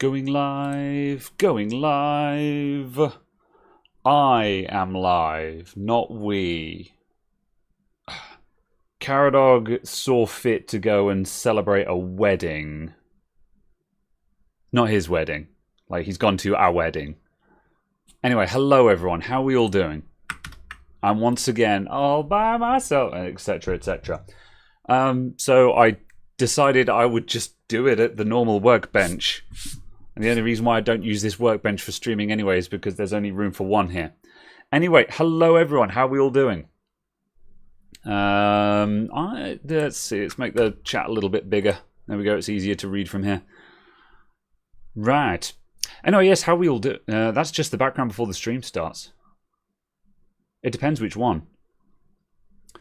Going live, going live. I am live, not we. Caradog saw fit to go and celebrate a wedding. Not his wedding. Like, he's gone to our wedding. Anyway, hello everyone. How are we all doing? I'm once again all by myself, etc., etc. So I decided I would just do it at the normal workbench. And the only reason why I don't use this workbench for streaming anyway is because there's only room for one here. Anyway, hello everyone. How are we all doing? Let's see. Let's make the chat a little bit bigger. There we go. It's easier to read from here. Right. Anyway, yes, how we all do. That's just the background before the stream starts. It depends which one.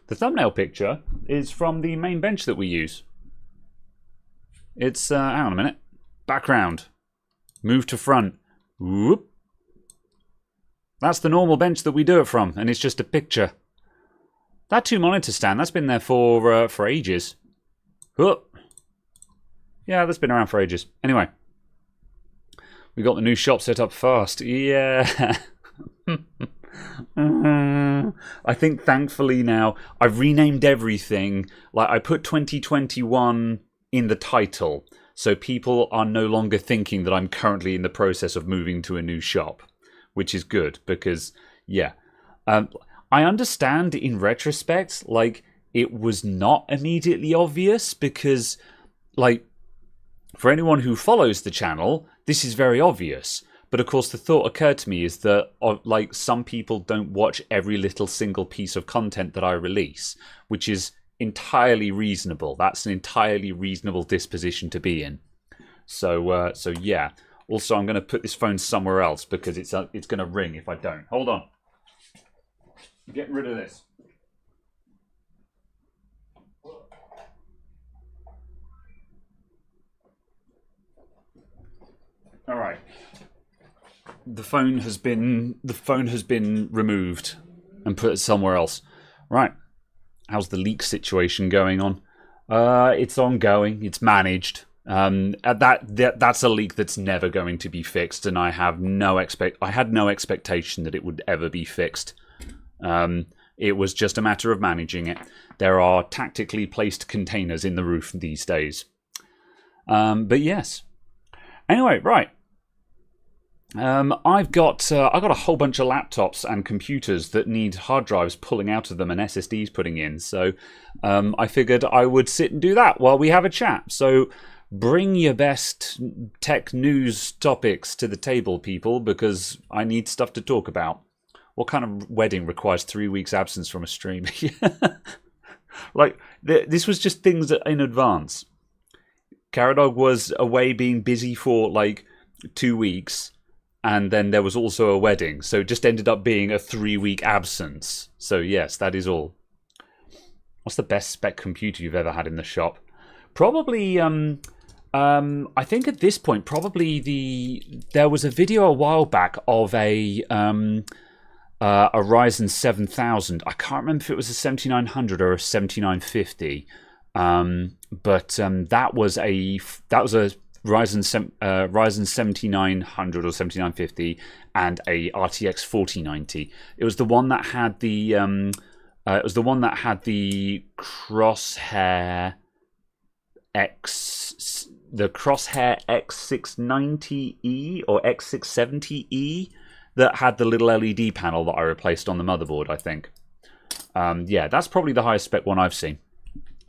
The thumbnail picture is from the main bench that we use. It's, hang on a minute. Background. Move to front. Whoop. That's the normal bench that we do it from, and it's just a picture. That 2-monitor stand, that's been there for ages. Whoop. Yeah, that's been around for ages. Anyway. We got the new shop set up fast. Yeah. I think thankfully now I've renamed everything. Like, I put 2021 in the title, so people are no longer thinking that I'm currently in the process of moving to a new shop, which is good because, yeah. I understand in retrospect, like, it was not immediately obvious because, like, for anyone who follows the channel, this is very obvious. But of course, the thought occurred to me is that, like, some people don't watch every little single piece of content that I release, which is entirely reasonable. That's an entirely reasonable disposition to be in. So yeah. Also, I'm going to put this phone somewhere else because it's going to ring if I don't. Hold on. I'm getting rid of this. All right. The phone has been removed and put somewhere else. Right. How's the leak situation going on? It's ongoing. It's managed. That's a leak that's never going to be fixed, and I had no expectation that it would ever be fixed. It was just a matter of managing it. There are tactically placed containers in the roof these days. But yes. Anyway, right. I've got a whole bunch of laptops and computers that need hard drives pulling out of them and SSDs putting in. So I figured I would sit and do that while we have a chat. So bring your best tech news topics to the table, people, because I need stuff to talk about. What kind of wedding requires 3 weeks absence from a stream? Like, this was just things in advance. Caradog was away being busy for like 2 weeks. And then there was also a wedding. So it just ended up being a 3-week absence. So yes, that is all. What's the best spec computer you've ever had in the shop? Probably, I think at this point, probably there was a video a while back of a Ryzen 7000. I can't remember if it was a 7900 or a 7950. But that was a Ryzen 7900 or 7950 and a RTX 4090. It was the one that had the Crosshair X690E or X670E that had the little LED panel that I replaced on the motherboard, I think. Yeah, that's probably the highest spec one I've seen.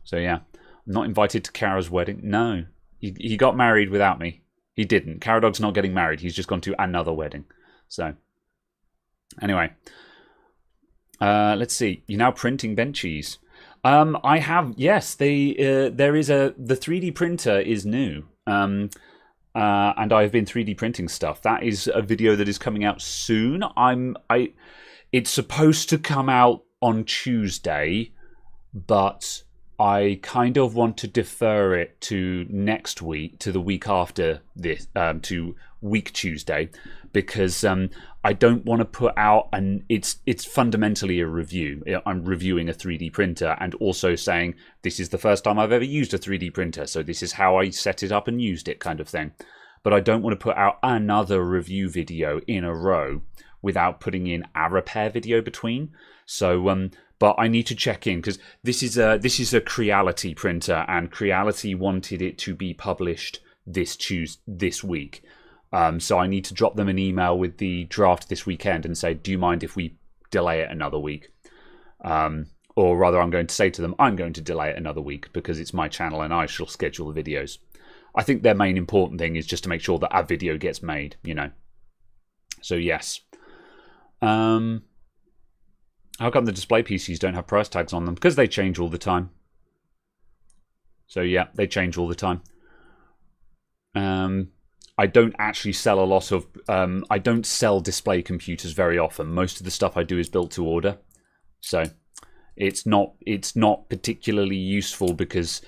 So yeah, I'm not invited to Kara's wedding. No. He got married without me. He didn't. Caradog's not getting married. He's just gone to another wedding. So, anyway. Let's see. You're now printing benchies. I have, yes. There is the 3D printer is new. And I've been 3D printing stuff. That is a video that is coming out soon. It's supposed to come out on Tuesday, but I kind of want to defer it to next week, to the week after this, to week Tuesday, because I don't want to put out it's fundamentally a review. I'm reviewing a 3D printer and also saying this is the first time I've ever used a 3D printer, so this is how I set it up and used it, kind of thing. but I don't want to put out another review video in a row without putting in a repair video between. So, but I need to check in because this is a Creality printer, and Creality wanted it to be published this week. So I need to drop them an email with the draft this weekend and say, do you mind if we delay it another week? Or rather, I'm going to say to them, I'm going to delay it another week because it's my channel and I shall schedule the videos. I think their main important thing is just to make sure that our video gets made, you know. So yes. How come the display PCs don't have price tags on them? Because they change all the time. So yeah, they change all the time. I don't actually sell a lot of... I don't sell display computers very often. Most of the stuff I do is built to order. So it's not particularly useful because,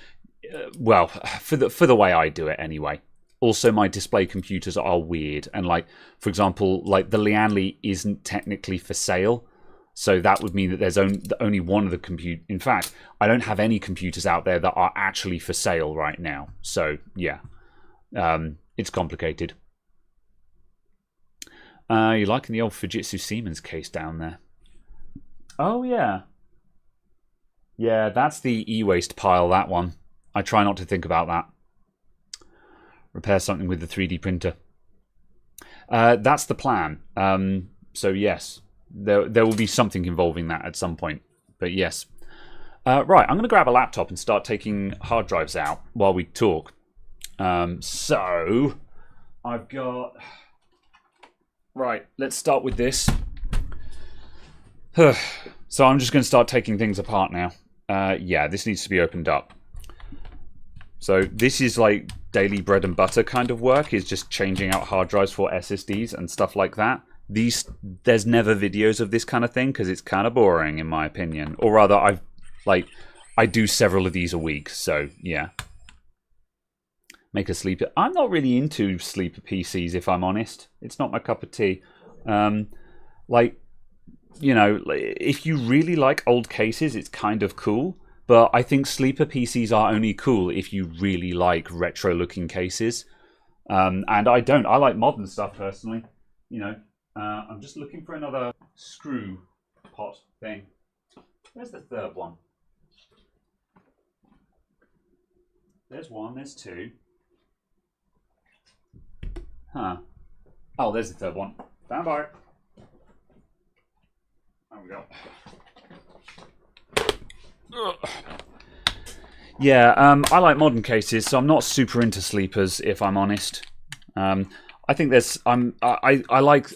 well, for the way I do it anyway. Also, my display computers are weird. And like, for example, like the Lianli isn't technically for sale. So that would mean that there's only one of the compute. In fact, I don't have any computers out there that are actually for sale right now. So yeah, it's complicated. You liking the old Fujitsu Siemens case down there? Oh yeah. Yeah, that's the e-waste pile, that one. I try not to think about that. Repair something with the 3D printer. That's the plan. So yes, there will be something involving that at some point. But yes. Right, I'm going to grab a laptop and start taking hard drives out while we talk. So I've got... Right, let's start with this. So I'm just going to start taking things apart now. Yeah, this needs to be opened up. So this is like daily bread and butter kind of work, is just changing out hard drives for SSDs and stuff like that. There's never videos of this kind of thing because it's kind of boring in my opinion. Or rather, I do several of these a week, so yeah. Make a sleeper. I'm not really into sleeper PCs, if I'm honest. It's not my cup of tea. Like, you know, if you really like old cases, it's kind of cool. But I think sleeper PCs are only cool if you really like retro-looking cases. And I don't. I like modern stuff, personally. You know, I'm just looking for another screw pot thing. Where's the third one? There's one, there's two. Huh. Oh, there's the third one. Stand by. There we go. Yeah, I like modern cases, so I'm not super into sleepers, if I'm honest. I think there's, I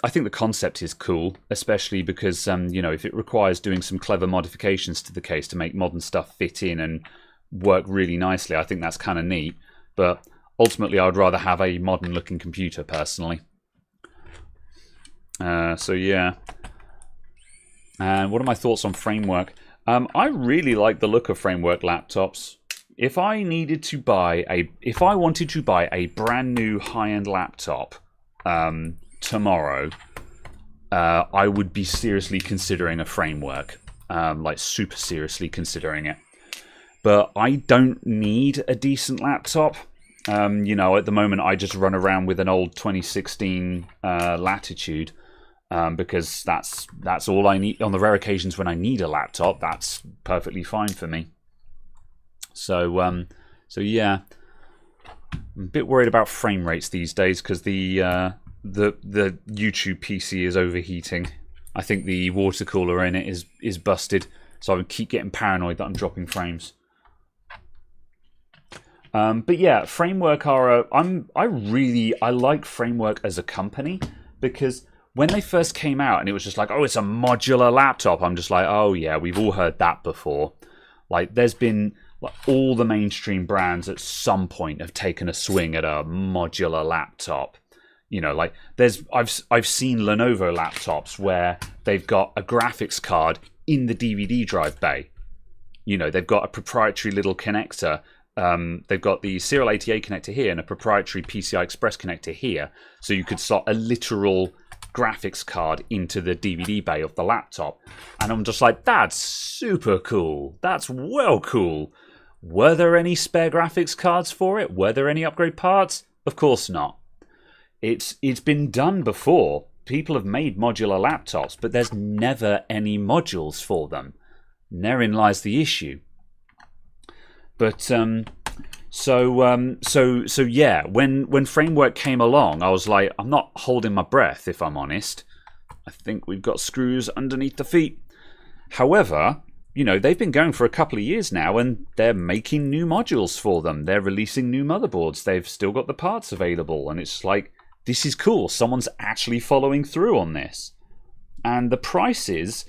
think the concept is cool, especially because, you know, if it requires doing some clever modifications to the case to make modern stuff fit in and work really nicely, I think that's kind of neat. But ultimately, I would rather have a modern-looking computer, personally. So yeah. And what are my thoughts on Framework? I really like the look of Framework laptops. If I wanted to buy a brand new high-end laptop tomorrow, I would be seriously considering a Framework, like super seriously considering it. But I don't need a decent laptop. You know, at the moment, I just run around with an old 2016 Latitude. Because that's all I need. On the rare occasions when I need a laptop, that's perfectly fine for me. So so yeah, I'm a bit worried about frame rates these days because the YouTube PC is overheating. I think the water cooler in it is busted, so I keep getting paranoid that I'm dropping frames. But yeah, Framework are I like Framework as a company because when they first came out and it was just like, oh, it's a modular laptop, I'm just like, oh yeah, we've all heard that before. Like, there's been like, all the mainstream brands at some point have taken a swing at a modular laptop. You know, like I've seen Lenovo laptops where they've got a graphics card in the DVD drive bay. You know, they've got a proprietary little connector. They've got the Serial ATA connector here and a proprietary PCI Express connector here, so you could slot a literal graphics card into the DVD bay of the laptop. And I'm just like, that's super cool. That's well cool. Were there any spare graphics cards for it? Were there any upgrade parts? Of course not. It's been done before. People have made modular laptops, but there's never any modules for them. Therein lies the issue. But so yeah, when Framework came along, I was like, I'm not holding my breath, if I'm honest. I think we've got screws underneath the feet. However, you know, they've been going for a couple of years now, and they're making new modules for them. They're releasing new motherboards. They've still got the parts available, and it's like, this is cool. Someone's actually following through on this. And the prices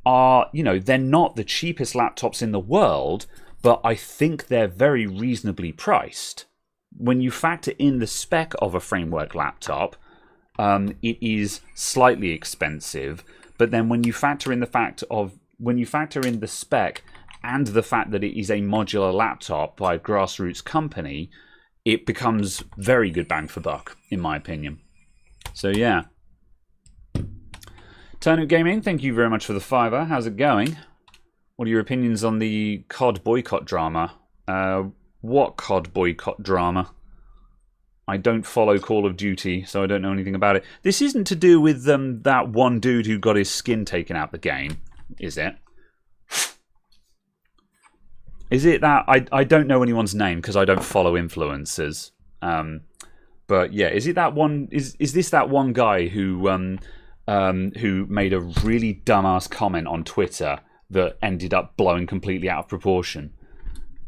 are, you know, they're not the cheapest laptops in the world, but I think they're very reasonably priced. When you factor in the spec of a Framework laptop, it is slightly expensive. But then when you factor in the spec and the fact that it is a modular laptop by a grassroots company, it becomes very good bang for buck, in my opinion. So yeah. Turnip Gaming, thank you very much for the $5. How's it going? What are your opinions on the COD boycott drama? What COD boycott drama? I don't follow Call of Duty, so I don't know anything about it. This isn't to do with that one dude who got his skin taken out the game, is it? Is it that? I don't know anyone's name because I don't follow influencers. But yeah, is it that one? Is this that one guy who made a really dumbass comment on Twitter that ended up blowing completely out of proportion?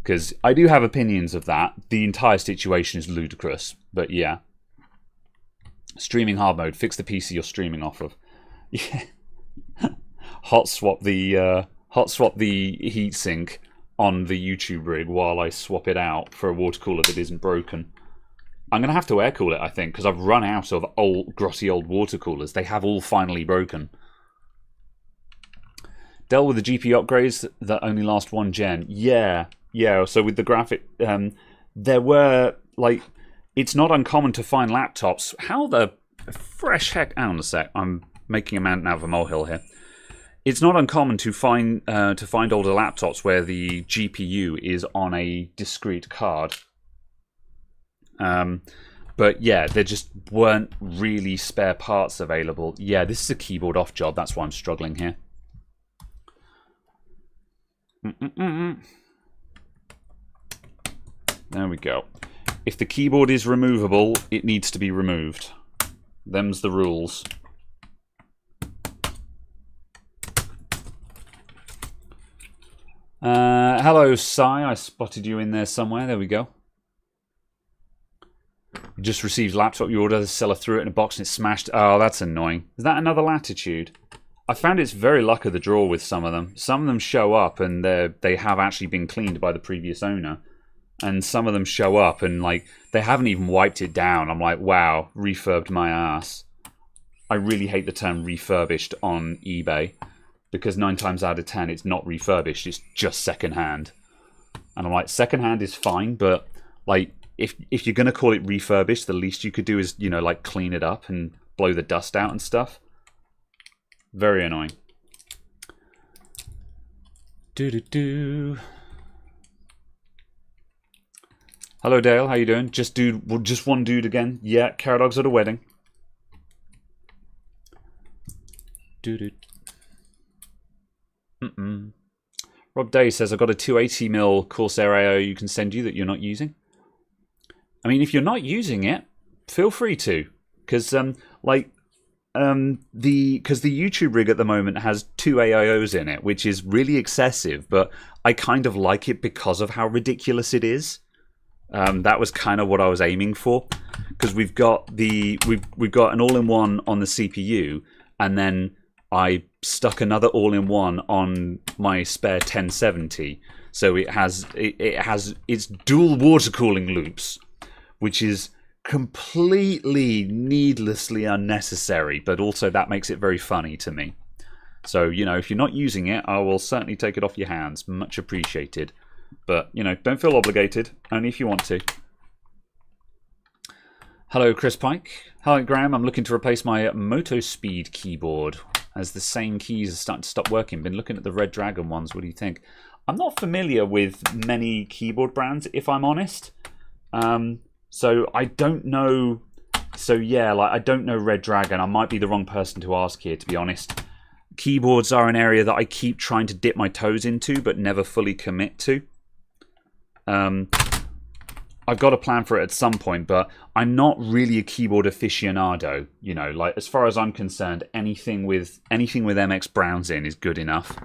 Because I do have opinions of that. The entire situation is ludicrous, but yeah. Streaming hard mode. Fix the PC you're streaming off of. Yeah. Hot swap the heatsink on the YouTube rig while I swap it out for a water cooler that isn't broken. I'm going to have to air cool it, I think, because I've run out of grotty old water coolers. They have all finally broken. Dell with the GPU upgrades that only last one gen. Yeah. So with the graphic, there were, like, it's not uncommon to find laptops. How the fresh heck? Hang on a sec. I'm making a mountain out of a molehill here. It's not uncommon to find older laptops where the GPU is on a discrete card. But yeah, there just weren't really spare parts available. Yeah, this is a keyboard off job. That's why I'm struggling here. There we go. If the keyboard is removable, it needs to be removed. Them's the rules. Hello, Sai. I spotted you in there somewhere. There we go. You just received laptop you ordered. The seller threw it in a box and it smashed. Oh, that's annoying. Is that another Latitude? I found it's very luck of the draw with some of them. Some of them show up and they have actually been cleaned by the previous owner. And some of them show up and like they haven't even wiped it down. I'm like, wow, refurbed my ass. I really hate the term refurbished on eBay. Because 9 times out of 10, it's not refurbished, it's just secondhand. And I'm like, secondhand is fine, but like, if you're going to call it refurbished, the least you could do is, you know, like clean it up and blow the dust out and stuff. Very annoying. Hello, Dale. How you doing? Just one dude again. Yeah, Caradog's at a wedding. Rob Day says, I've got a 280mm Corsair AO you can send you that you're not using. I mean, if you're not using it, feel free to. Because the YouTube rig at the moment has 2 AIOs in it, which is really excessive, but I kind of like it because of how ridiculous it is. That was kind of what I was aiming for. Because we've got an all-in-one on the CPU, and then I stuck another all-in-one on my spare 1070, so it has its dual water cooling loops, which is completely needlessly unnecessary, but also that makes it very funny to me. So, you know, if you're not using it, I will certainly take it off your hands. Much appreciated. But, you know, don't feel obligated, only if you want to. Hello, Chris Pike. Hi, Graham. I'm looking to replace my Moto Speed keyboard, as the same keys are starting to stop working. Been looking at the Red Dragon ones. What do you think? I'm not familiar with many keyboard brands, if I'm honest. So I don't know So yeah, like I don't know Red Dragon. I might be the wrong person to ask here, to be honest. Keyboards are an area that I keep trying to dip my toes into, but never fully commit to. I've got a plan for it at some point, but I'm not really a keyboard aficionado. You know, like as far as I'm concerned, anything with MX Browns in is good enough.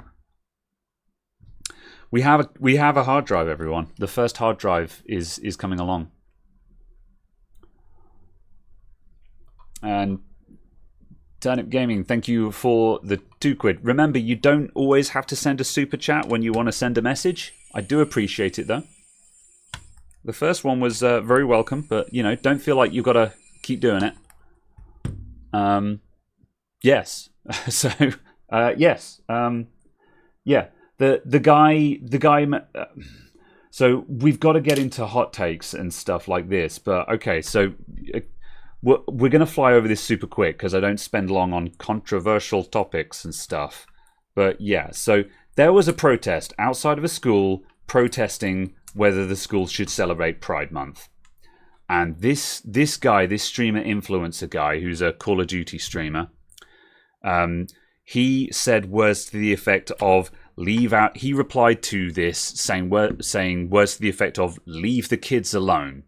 We have a hard drive, everyone. The first hard drive is coming along. And Turnip Gaming, thank you for the £2. Remember, you don't always have to send a super chat when you want to send a message. I do appreciate it, though. The first one was very welcome, but, you know, don't feel like you've got to keep doing it. Yes. So, yes. Yeah. The guy... so, we've got to get into hot takes and stuff like this, but, okay, so... We're going to fly over this super quick because I don't spend long on controversial topics and stuff. But yeah, so there was a protest outside of a school protesting whether the school should celebrate Pride Month. And this guy, this streamer influencer guy who's a Call of Duty streamer, he said words to the effect of leave out. He replied to this saying words to the effect of leave the kids alone.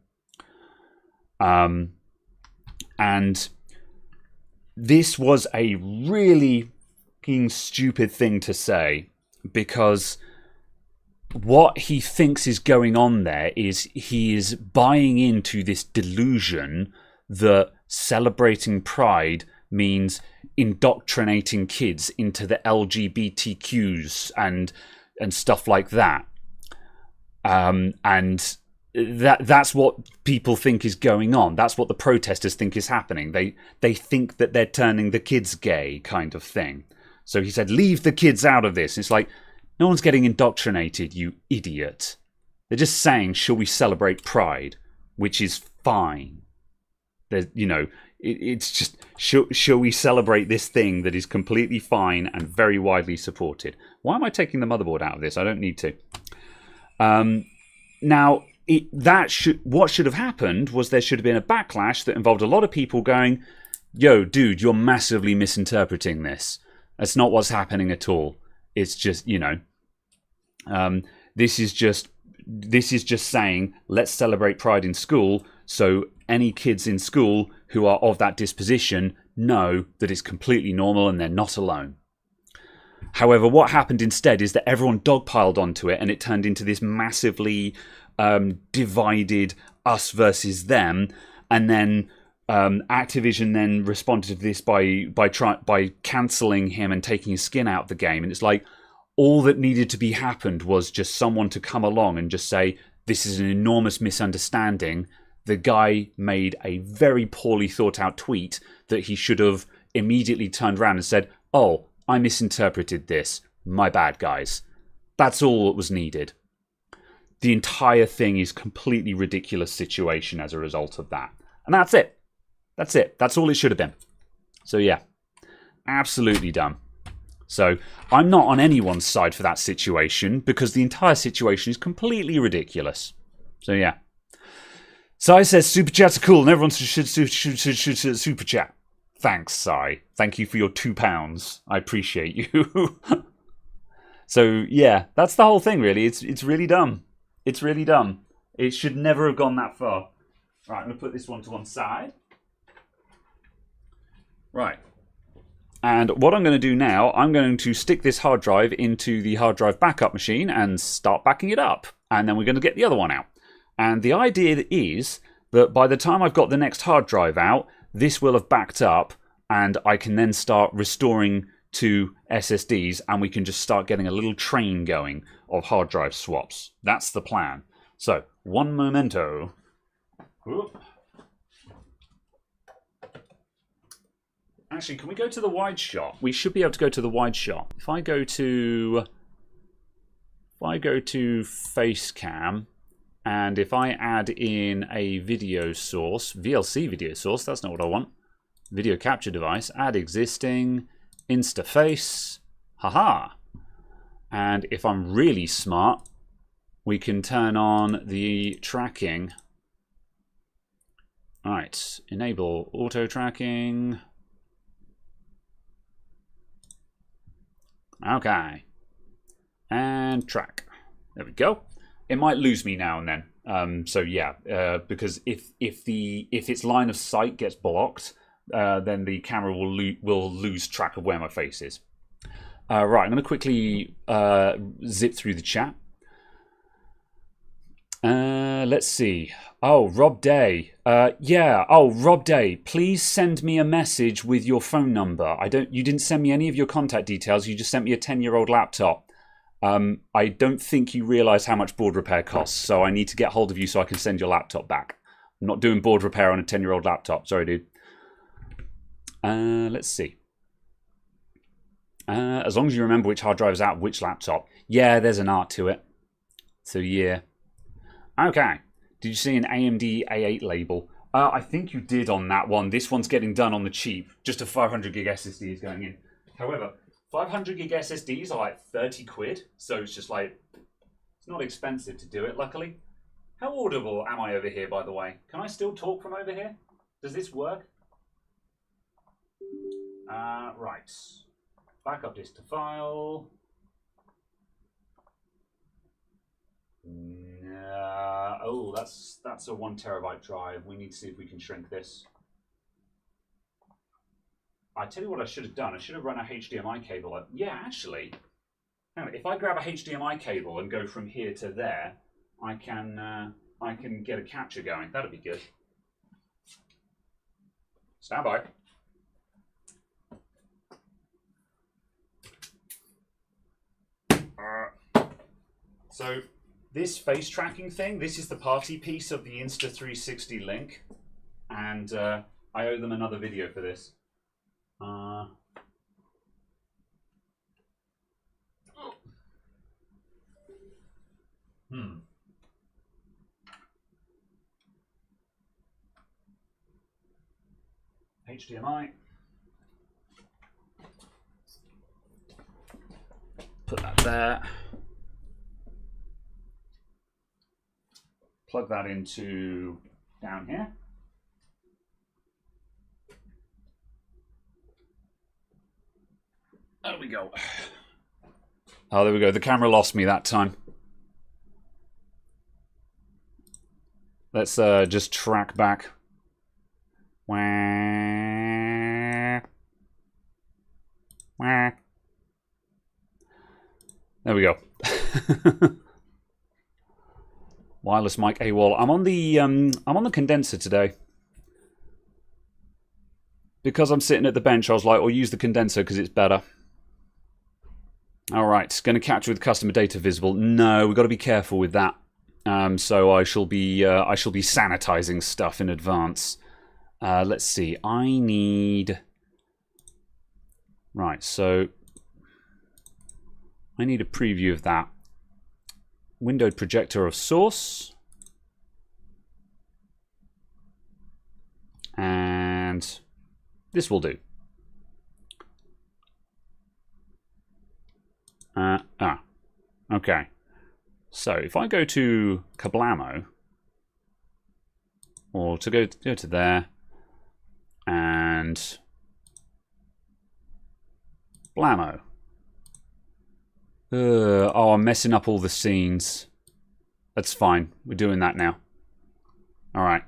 And this was a really fucking stupid thing to say, because what he thinks is going on there is he is buying into this delusion that celebrating Pride means indoctrinating kids into the LGBTQs and stuff like that. And that's what people think is going on. That's what the protesters think is happening. They think that they're turning the kids gay, kind of thing. So he said, leave the kids out of this. It's like, no one's getting indoctrinated, you idiot. They're just saying, shall we celebrate Pride? Which is fine. You know, it's just, shall we celebrate this thing that is completely fine and very widely supported? Why am I taking the motherboard out of this? I don't need to. Now... what should have happened was there should have been a backlash that involved a lot of people going, yo, dude, you're massively misinterpreting this. That's not what's happening at all. It's just, you know, this is just saying, let's celebrate Pride in school, so any kids in school who are of that disposition know that it's completely normal and they're not alone. However, what happened instead is that everyone dogpiled onto it, and it turned into this massively divided us versus them, and then Activision then responded to this by cancelling him and taking his skin out of the game. And it's like, all that needed to be happened was just someone to come along and just say, this is an enormous misunderstanding. The guy made a very poorly thought out tweet that he should have immediately turned around and said, oh, I misinterpreted this. My bad, guys. That's all that was needed. The entire thing is completely ridiculous situation as a result of that. And that's it. That's it. That's all it should have been. So yeah, absolutely dumb. So I'm not on anyone's side for that situation because the entire situation is completely ridiculous. So yeah. Sai says super chats are cool and everyone should super chat. Thanks, Sai. Thank you for your £2. I appreciate you. So yeah, that's the whole thing really. It's really dumb. It's really dumb. It should never have gone that far. Right, I'm going to put this one to one side. Right. And what I'm going to do now, I'm going to stick this hard drive into the hard drive backup machine and start backing it up. And then we're going to get the other one out. And the idea is that by the time I've got the next hard drive out, this will have backed up and I can then start restoring to SSDs and we can just start getting a little train going of hard drive swaps. That's the plan. So, one momento. Whoop. Actually, can we go to the wide shot? We should be able to go to the wide shot. If I go to face cam, and if I add in a video source, VLC video source, that's not what I want. Video capture device, add existing, Instaface, haha. And if I'm really smart, we can turn on the tracking All right, enable auto tracking. Okay, and track. There we go. It might lose me now and then. So yeah, because if its line of sight gets blocked, then the camera will lose track of where my face is. Right, I'm going to quickly zip through the chat. Let's see. Oh, Rob Day. Yeah. Oh, Rob Day. Please send me a message with your phone number. You didn't send me any of your contact details. You just sent me a 10-year-old laptop. I don't think you realise how much board repair costs, so I need to get hold of you so I can send your laptop back. I'm not doing board repair on a 10-year-old laptop. Sorry, dude. Let's see. As long as you remember which hard drive is out, which laptop. Yeah, there's an art to it. So yeah. Okay. Did you see an AMD A8 label? I think you did on that one. This one's getting done on the cheap. Just a 500 gig SSD is going in. However, 500 gig SSDs are like 30 quid. So it's just like, it's not expensive to do it, luckily. How audible am I over here, by the way? Can I still talk from over here? Does this work? Right. Backup disk to file. Oh, that's a 1 terabyte drive. We need to see if we can shrink this. I tell you what I should have done. I should have run a HDMI cable. Yeah, actually, if I grab a HDMI cable and go from here to there, I can get a capture going. That'd be good. Stand by. So this face tracking thing, this is the party piece of the Insta360 link, and I owe them another video for this. HDMI. Put that there. Plug that into down here. There we go. Oh, there we go. The camera lost me that time. Let's just track back. There we go. Wireless mic AWOL. I'm on the condenser today. Because I'm sitting at the bench, I was like, I'll use the condenser because it's better. All right, going to capture with customer data visible. No, we've got to be careful with that. So I shall be sanitizing stuff in advance. Let's see. I need. Right, so I need a preview of that. Windowed projector of source. And this will do. Okay. So if I go to Kablamo, or to go to there, and Blammo. Oh, I'm messing up all the scenes. That's fine. We're doing that now. All right.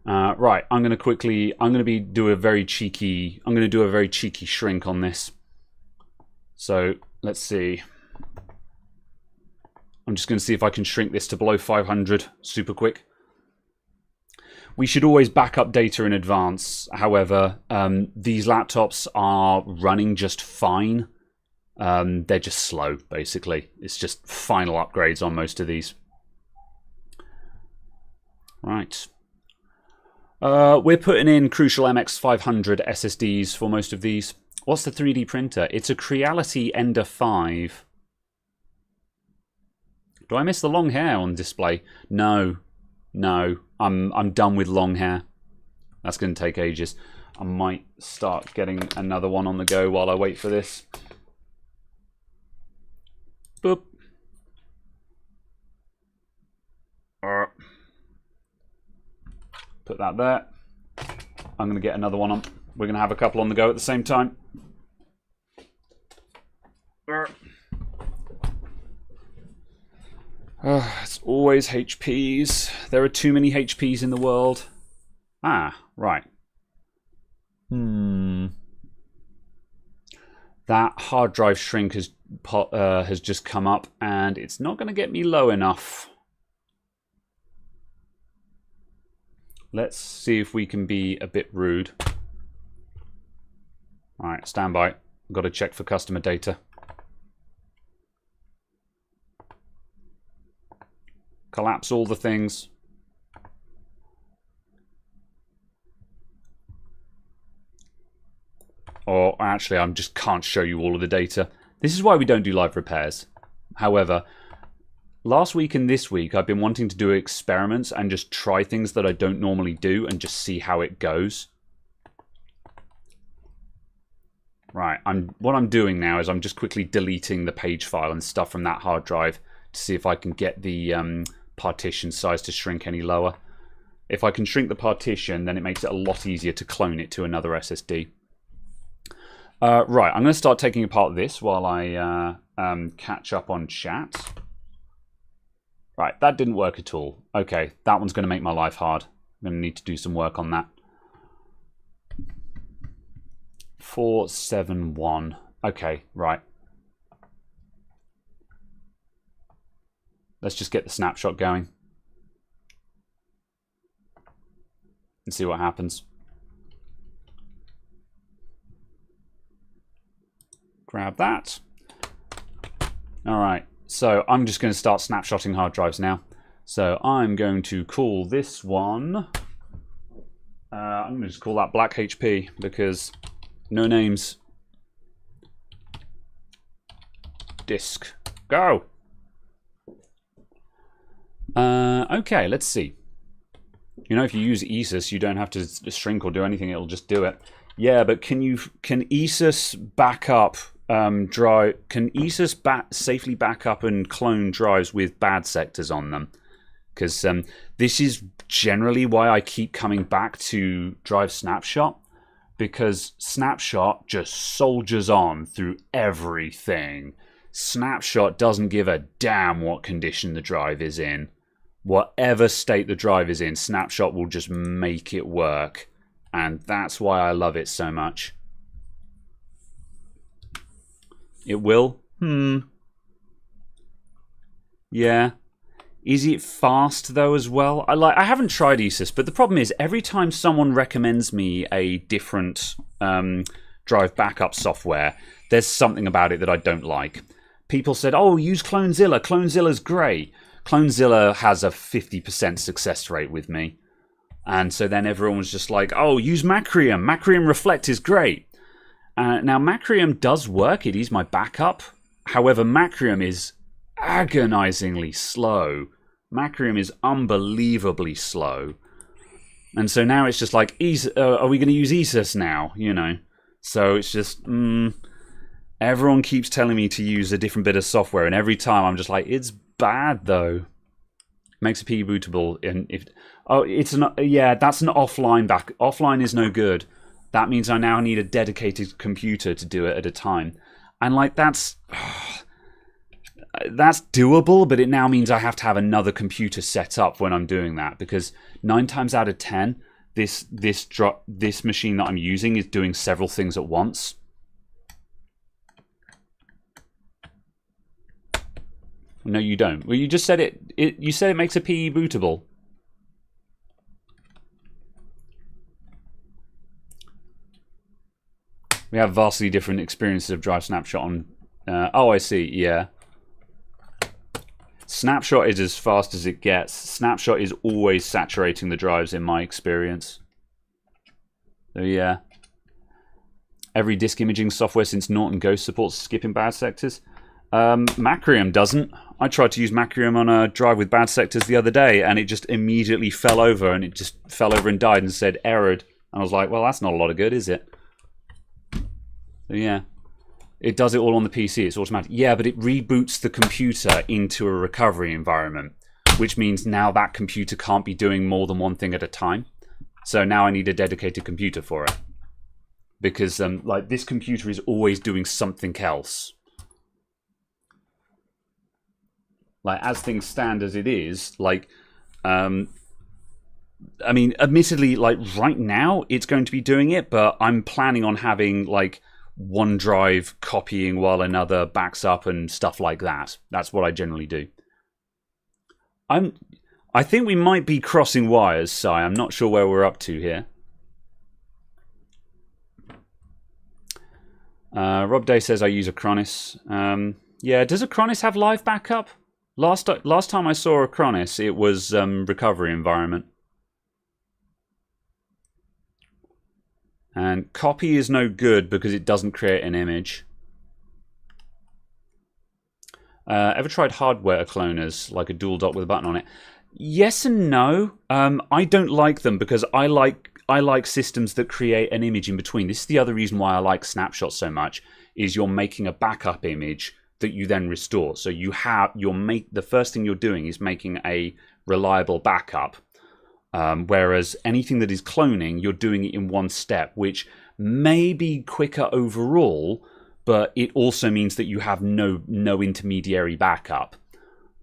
Right. I'm going to do a very cheeky shrink on this. So let's see. I'm just going to see if I can shrink this to below 500 super quick. We should always back up data in advance. However, these laptops are running just fine. They're just slow, basically. It's just final upgrades on most of these. Right. We're putting in Crucial MX500 SSDs for most of these. What's the 3D printer? It's a Creality Ender 5. Do I miss the long hair on display? No. No. I'm done with long hair. That's going to take ages. I might start getting another one on the go while I wait for this. Boop. Put that there. I'm going to get another one on. We're going to have a couple on the go at the same time. It's always HPs. There are too many HPs in the world. Ah, right. That hard drive shrink has just come up, and it's not going to get me low enough. Let's see if we can be a bit rude. All right, stand by. I've got to check for customer data. Collapse all the things. Or actually, I just can't show you all of the data. This is why we don't do live repairs. However, last week and this week, I've been wanting to do experiments and just try things that I don't normally do and just see how it goes. Right, what I'm doing now is I'm just quickly deleting the page file and stuff from that hard drive to see if I can get the partition size to shrink any lower. If I can shrink the partition, then it makes it a lot easier to clone it to another SSD. Right, I'm going to start taking apart this while I catch up on chat. Right, that didn't work at all. Okay, that one's going to make my life hard. I'm going to need to do some work on that. 471. Okay, right. Let's just get the snapshot going and see what happens. Grab that. All right, so I'm just going to start snapshotting hard drives now. So I'm going to call this one, I'm going to just call that Black HP because no names. Disk. Go. Okay, let's see. You know, if you use ESUS, you don't have to shrink or do anything. It'll just do it. Yeah, but can ESUS back up can ESUS safely back up and clone drives with bad sectors on them? Because this is generally why I keep coming back to Drive Snapshot, because Snapshot just soldiers on through everything. Snapshot doesn't give a damn what condition the drive is in. Whatever state the drive is in, Snapshot will just make it work. And that's why I love it so much. It will? Yeah. Is it fast though as well? I haven't tried ESUS, but the problem is every time someone recommends me a different drive backup software, there's something about it that I don't like. People said, oh, use Clonezilla. Clonezilla's great. Clonezilla has a 50% success rate with me. And so then everyone was just like, oh, use Macrium. Macrium Reflect is great. Now, Macrium does work. It is my backup. However, Macrium is agonizingly slow. Macrium is unbelievably slow. And so now it's just like, are we going to use ESUS now? You know? So it's just, everyone keeps telling me to use a different bit of software. And every time I'm just like, it's bad though. Makes it PE bootable. And if that's an offline back. Offline is no good. That means I now need a dedicated computer to do it at a time. And like that's doable, but it now means I have to have another computer set up when I'm doing that, because 9 times out of 10, this machine that I'm using is doing several things at once. No, you don't. Well, you just said you said it makes a PE bootable. We have vastly different experiences of Drive Snapshot on... oh, I see, yeah. Snapshot is as fast as it gets. Snapshot is always saturating the drives in my experience. So yeah. Every disk imaging software since Norton Ghost supports skipping bad sectors. Macrium doesn't. I tried to use Macrium on a drive with bad sectors the other day, and it just immediately fell over, and it just fell over and died and said errored. And I was like, well, that's not a lot of good, is it? So yeah. It does it all on the PC. It's automatic. Yeah, but it reboots the computer into a recovery environment, which means now that computer can't be doing more than one thing at a time. So now I need a dedicated computer for it. Because like this computer is always doing something else. Like as things stand as it is, like I mean, admittedly, like right now it's going to be doing it, but I'm planning on having like one drive copying while another backs up and stuff like that. That's what I generally do. I think we might be crossing wires, Si. I'm not sure where we're up to here. Rob Day says I use Acronis. Yeah, does Acronis have live backup? Last time I saw Acronis, it was recovery environment. And copy is no good because it doesn't create an image. Ever tried hardware cloners, like a dual dot with a button on it? Yes and no. I don't like them because I like systems that create an image in between. This is the other reason why I like snapshots so much, is you're making a backup image that you then restore. So the first thing you're doing is making a reliable backup. Whereas anything that is cloning, you're doing it in one step, which may be quicker overall, but it also means that you have no intermediary backup.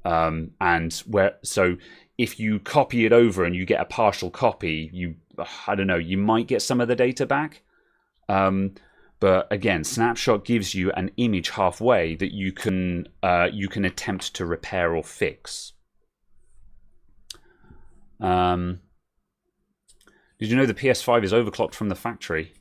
So if you copy it over and you get a partial copy, I don't know, you might get some of the data back. But again, Snapshot gives you an image halfway that you can attempt to repair or fix. Did you know the PS5 is overclocked from the factory?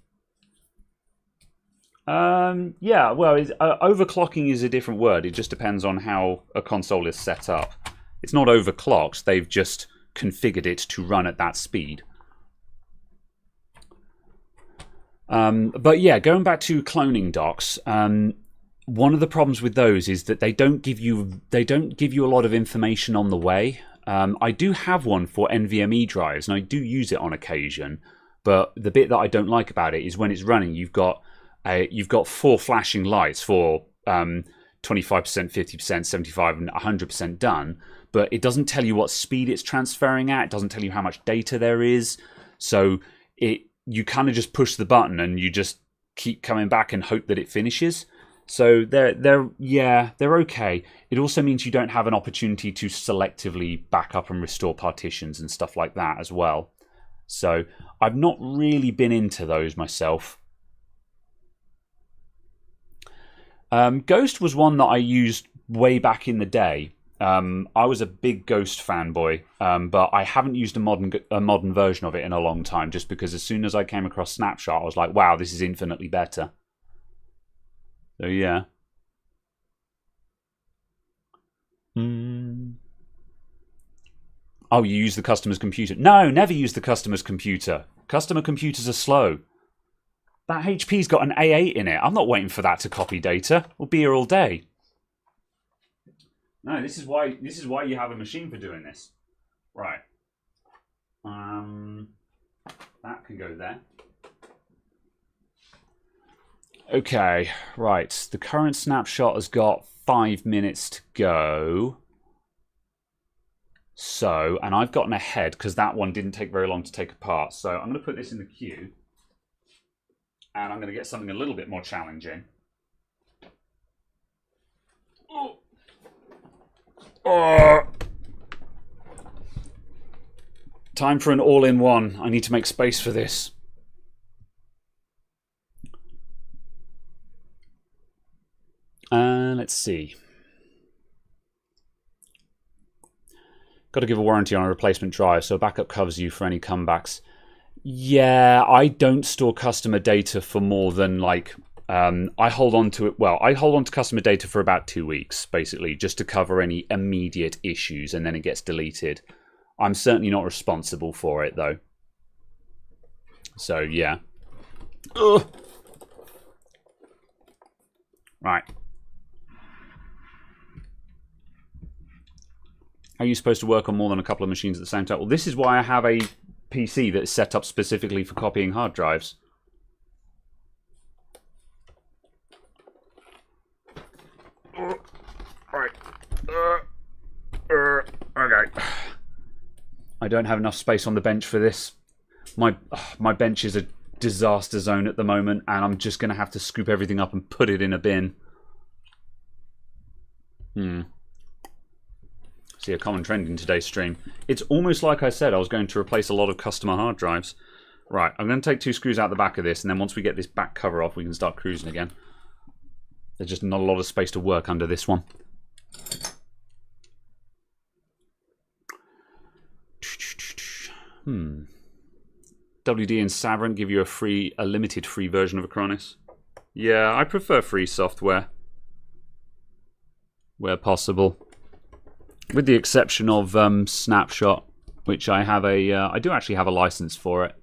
Yeah, well, overclocking is a different word. It just depends on how a console is set up. It's not overclocked, they've just configured it to run at that speed. But yeah, going back to cloning docs, one of the problems with those is that they don't give you a lot of information on the way. I do have one for NVMe drives, and I do use it on occasion. But the bit that I don't like about it is when it's running, you've got 4 flashing lights for 25%, 50%, 75, and 100% done. But it doesn't tell you what speed it's transferring at. It doesn't tell you how much data there is. So you kind of just push the button and you just keep coming back and hope that it finishes. So they're okay. It also means you don't have an opportunity to selectively back up and restore partitions and stuff like that as well. So I've not really been into those myself. Ghost was one that I used way back in the day. I was a big Ghost fanboy, but I haven't used a modern version of it in a long time, just because as soon as I came across Snapshot, I was like, wow, this is infinitely better. So yeah. Oh, you use the customer's computer? No, never use the customer's computer. Customer computers are slow. That HP's got an A8 in it. I'm not waiting for that to copy data. We'll be here all day. No, this is why you have a machine for doing this. Right. That can go there. Okay, right. The current snapshot has got 5 minutes to go. So, and I've gotten ahead because that one didn't take very long to take apart. So I'm going to put this in the queue. And I'm going to get something a little bit more challenging. Time for an all-in-one. I need to make space for this. Let's see. Got to give a warranty on a replacement drive, so backup covers you for any comebacks. Yeah, I don't store customer data for more than like I hold on to it. Well, I hold on to customer data for about 2 weeks, basically, just to cover any immediate issues, and then it gets deleted. I'm certainly not responsible for it, though. So yeah. Ugh. Right. How are you supposed to work on more than a couple of machines at the same time? Well, this is why I have a PC that is set up specifically for copying hard drives. Right. Okay. I don't have enough space on the bench for this. My bench is a disaster zone at the moment, and I'm just going to have to scoop everything up and put it in a bin. See a common trend in today's stream. It's almost like I said I was going to replace a lot of customer hard drives. Right, I'm going to take 2 screws out the back of this, and then once we get this back cover off, we can start cruising again. There's just not a lot of space to work under this one. WD and Savrent give you a limited free version of Acronis. Yeah, I prefer free software where possible, with the exception of Snapshot, which I have I do actually have a license for it.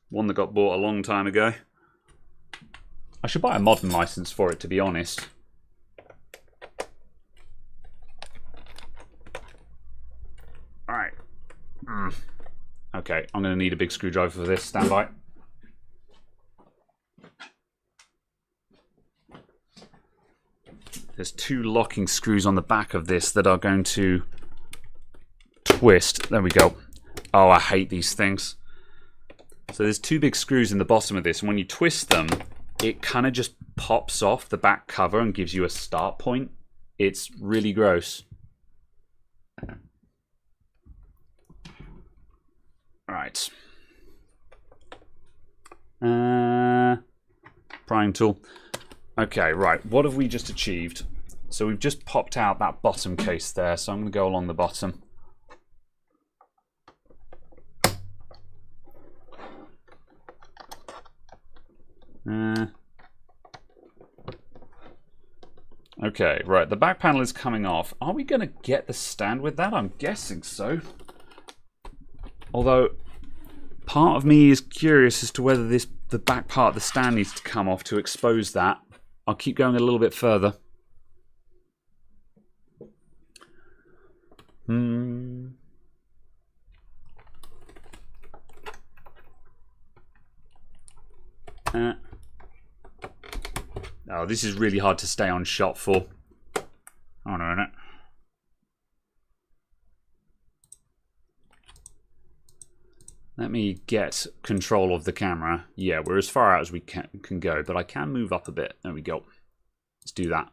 One that got bought a long time ago. I should buy a modern license for it, to be honest. Alright. Okay, I'm going to need a big screwdriver for this. Stand by. There's 2 locking screws on the back of this that are going to twist. There we go. Oh, I hate these things. So there's 2 big screws in the bottom of this, and when you twist them, it kind of just pops off the back cover and gives you a start point. It's really gross. Right. Prying tool. Okay, right. What have we just achieved? So we've just popped out that bottom case there, so I'm going to go along the bottom. Okay, right. The back panel is coming off. Are we going to get the stand with that? I'm guessing so. Although, part of me is curious as to whether the back part of the stand needs to come off to expose that. I'll keep going a little bit further. Oh, this is really hard to stay on shot for. Hold on a minute. Let me get control of the camera. Yeah, we're as far out as we can go, but I can move up a bit. There we go. Let's do that.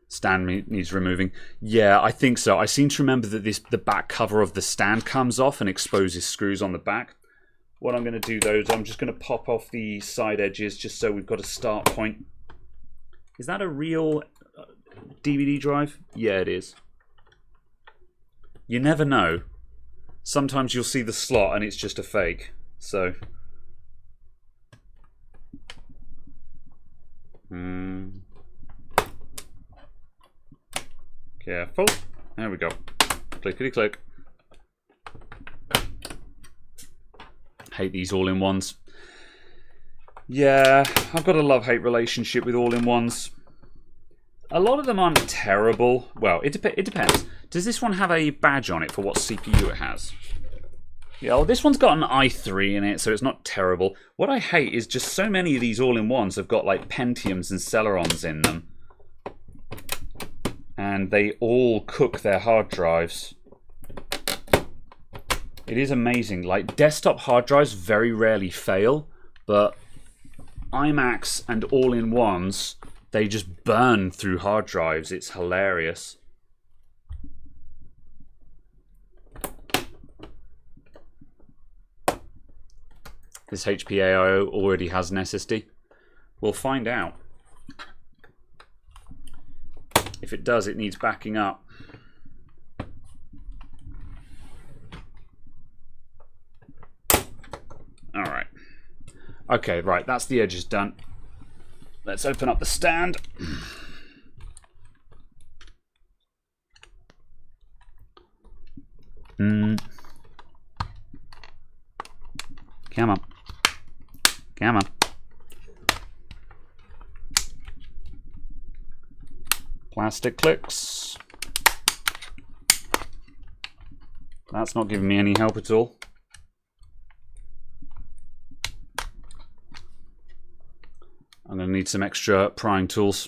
Stand needs removing. Yeah, I think so. I seem to remember that the back cover of the stand comes off and exposes screws on the back. What I'm going to do though is I'm just going to pop off the side edges just so we've got a start point. Is that a real DVD drive? Yeah, it is. You never know. Sometimes you'll see the slot and it's just a fake. So. Careful. There we go. Clickety click. Hate these all-in-ones. Yeah, I've got a love-hate relationship with all-in-ones. A lot of them aren't terrible. Well, it depends. Does this one have a badge on it for what CPU it has? Yeah, well, this one's got an i3 in it, so it's not terrible. What I hate is just so many of these all-in-ones have got like Pentiums and Celerons in them. And they all cook their hard drives. It is amazing. Like, desktop hard drives very rarely fail, but iMacs and all-in-ones, they just burn through hard drives. It's hilarious. This HP AIO already has an SSD. We'll find out. If it does, it needs backing up. Alright. Okay, right, that's the edges done. Let's open up the stand. Come on. Come on. Plastic clicks. That's not giving me any help at all. I'm going to need some extra prying tools.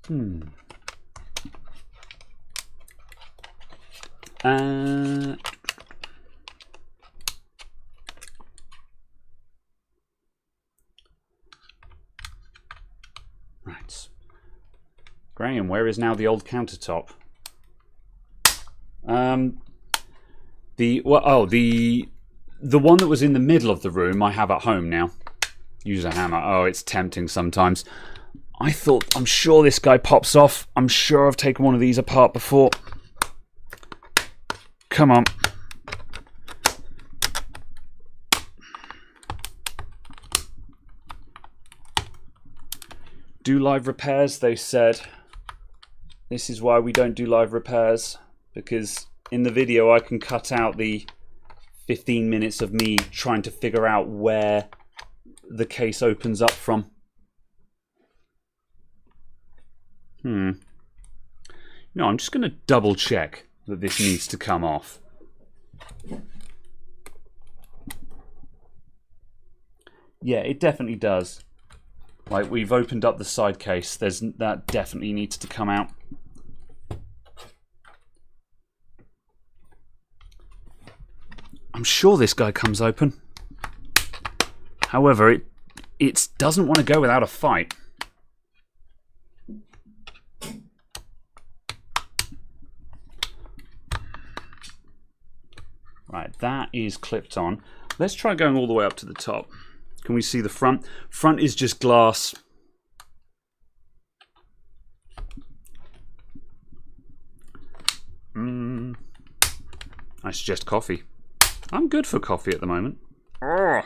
Right. Graham, where is now the old countertop? The one that was in the middle of the room I have at home now. Use a hammer. Oh, it's tempting sometimes. I'm sure this guy pops off. I'm sure I've taken one of these apart before. Come on. Do live repairs, they said. This is why we don't do live repairs, because in the video I can cut out the 15 minutes of me trying to figure out where the case opens up from. No, I'm just going to double check that this needs to come off. Yeah, it definitely does. Like, we've opened up the side case. That definitely needs to come out. I'm sure this guy comes open. However, it doesn't want to go without a fight. Right, that is clipped on. Let's try going all the way up to the top. Can we see the front? Front is just glass. I suggest coffee. I'm good for coffee at the moment. Oh.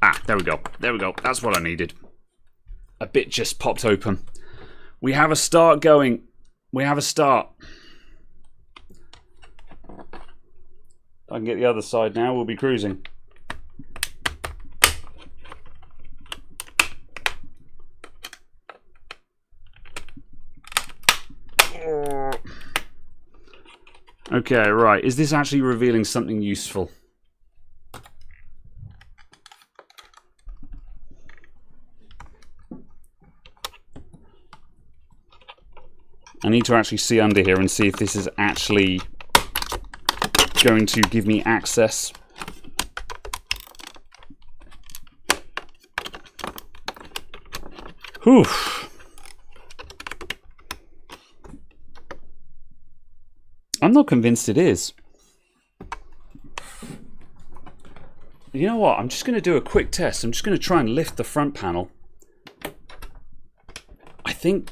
Ah, there we go. There we go. That's what I needed. A bit just popped open. We have a start going. We have a start. If I can get the other side now, we'll be cruising. Okay, right. Is this actually revealing something useful? I need to actually see under here and see if this is actually going to give me access. Whew. I'm not convinced it is. You know what? I'm just going to do a quick test. I'm just going to try and lift the front panel. I think...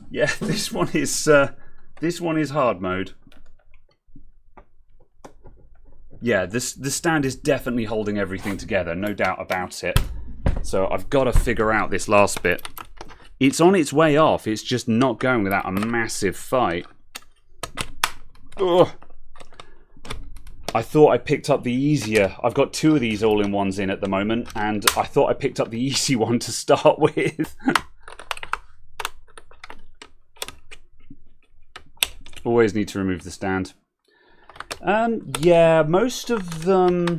Yeah, this one is hard mode. Yeah, the stand is definitely holding everything together, no doubt about it. So I've got to figure out this last bit. It's on its way off, it's just not going without a massive fight. Ugh. I thought I picked up the easier. I've got two of these all-in-ones in at the moment, and I thought I picked up the easy one to start with. Always need to remove the stand. Yeah, most of them...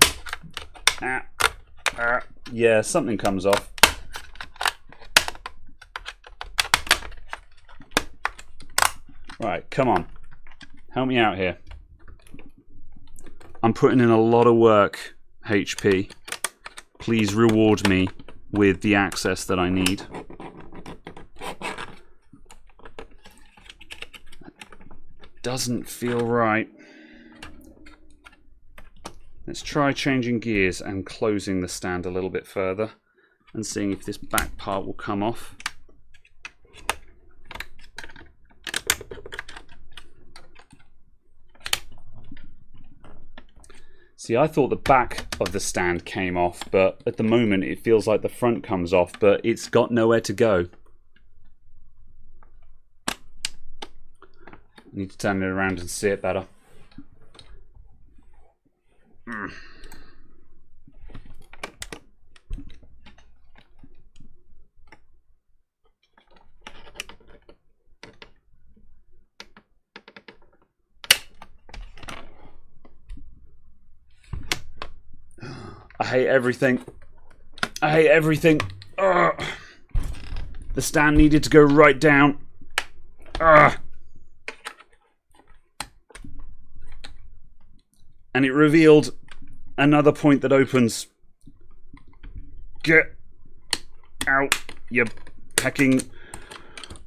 yeah, something comes off. Right, come on. Help me out here. I'm putting in a lot of work, HP. Please reward me with the access that I need. Doesn't feel right. Let's try changing gears and closing the stand a little bit further and seeing if this back part will come off. See, I thought the back of the stand came off, but at the moment it feels like the front comes off, but it's got nowhere to go. Need to turn it around and see it better. I hate everything. I hate everything. Ugh. The stand needed to go right down. Ugh. And it revealed another point that opens. Get out, you pecking.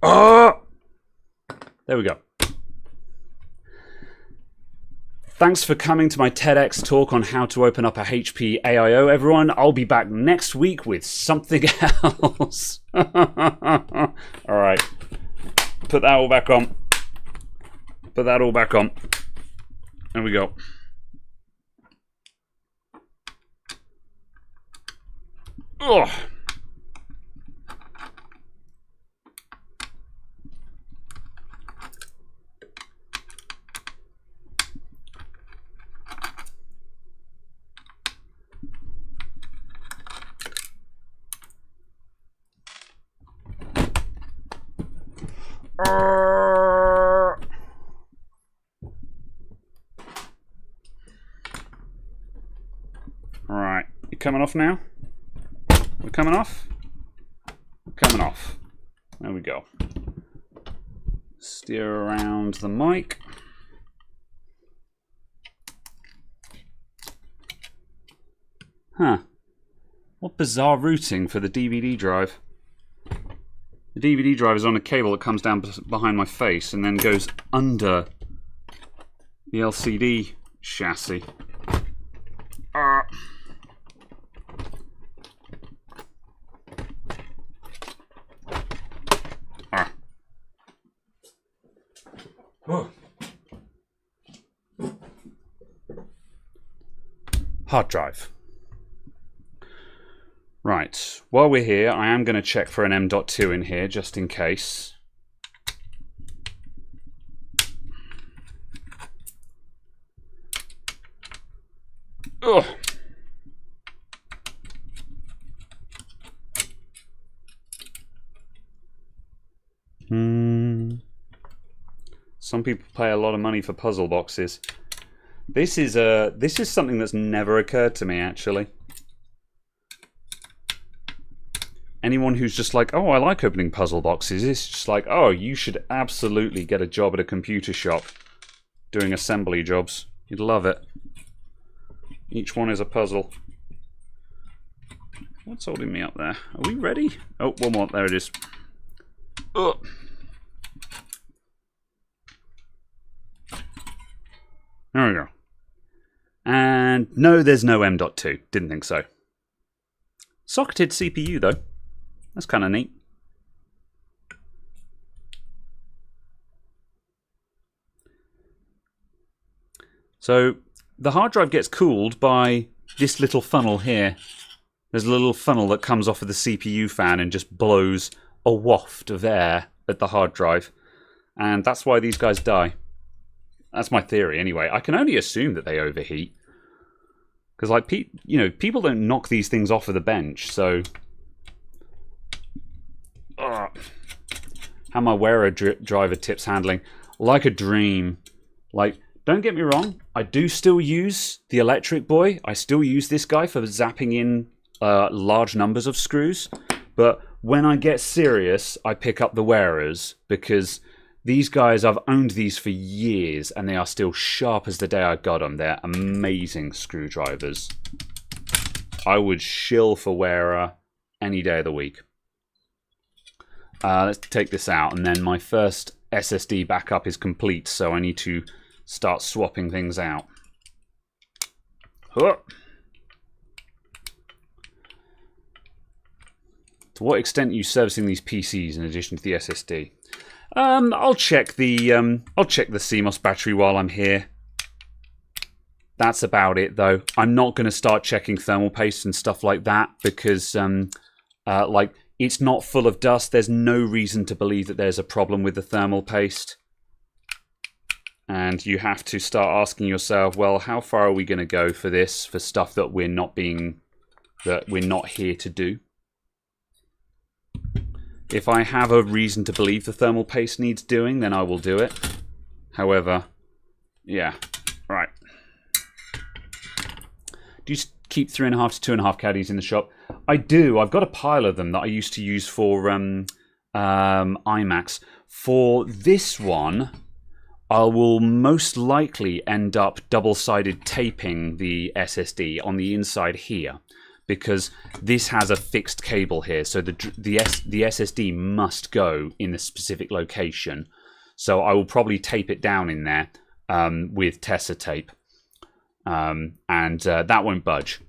Ah! There we go. Thanks for coming to my TEDx talk on how to open up a HP AIO, everyone. I'll be back next week with something else. All right. Put that all back on. Put that all back on. There we go. Ugh. Alright, you coming off now? We're coming off? We're coming off. There we go. Steer around the mic. Huh. What bizarre routing for the DVD drive. The DVD drive is on a cable that comes down behind my face and then goes under the LCD chassis. Hard drive. Right, while we're here, I am going to check for an M.2 in here, just in case. Ugh. Some people pay a lot of money for puzzle boxes. This is something that's never occurred to me, actually. Anyone who's just like, oh, I like opening puzzle boxes, it's just like, oh, you should absolutely get a job at a computer shop doing assembly jobs. You'd love it. Each one is a puzzle. What's holding me up there? Are we ready? Oh, one more. There it is. Ugh. There we go. And no, there's no M.2. Didn't think so. Socketed CPU, though. That's kind of neat. So the hard drive gets cooled by this little funnel here. There's a little funnel that comes off of the CPU fan and just blows a waft of air at the hard drive. And that's why these guys die. That's my theory anyway. I can only assume that they overheat. Because like, people don't knock these things off of the bench, so... How my wearer driver tips handling. Like a dream. Like, don't get me wrong, I do still use the electric boy. I still use this guy for zapping in large numbers of screws. But when I get serious, I pick up the wearers, because these guys, I've owned these for years and they are still sharp as the day I got them. They're amazing screwdrivers. I would shill for wearer any day of the week. Let's take this out, and then my first SSD backup is complete, so I need to start swapping things out. To what extent are you servicing these PCs in addition to the SSD? I'll check the CMOS battery while I'm here. That's about it, though. I'm not going to start checking thermal paste and stuff like that, because like, it's not full of dust. There's no reason to believe that there's a problem with the thermal paste. And you have to start asking yourself, well, how far are we going to go for this, for stuff that we're not here to do? If I have a reason to believe the thermal paste needs doing, then I will do it. However, yeah, right. Do keep 3.5 to 2.5 caddies in the shop? I do. I've got a pile of them that I used to use for iMacs. For this one, I will most likely end up double-sided taping the SSD on the inside here, because this has a fixed cable here, so the SSD must go in the specific location. So I will probably tape it down in there with Tessa tape, and that won't budge.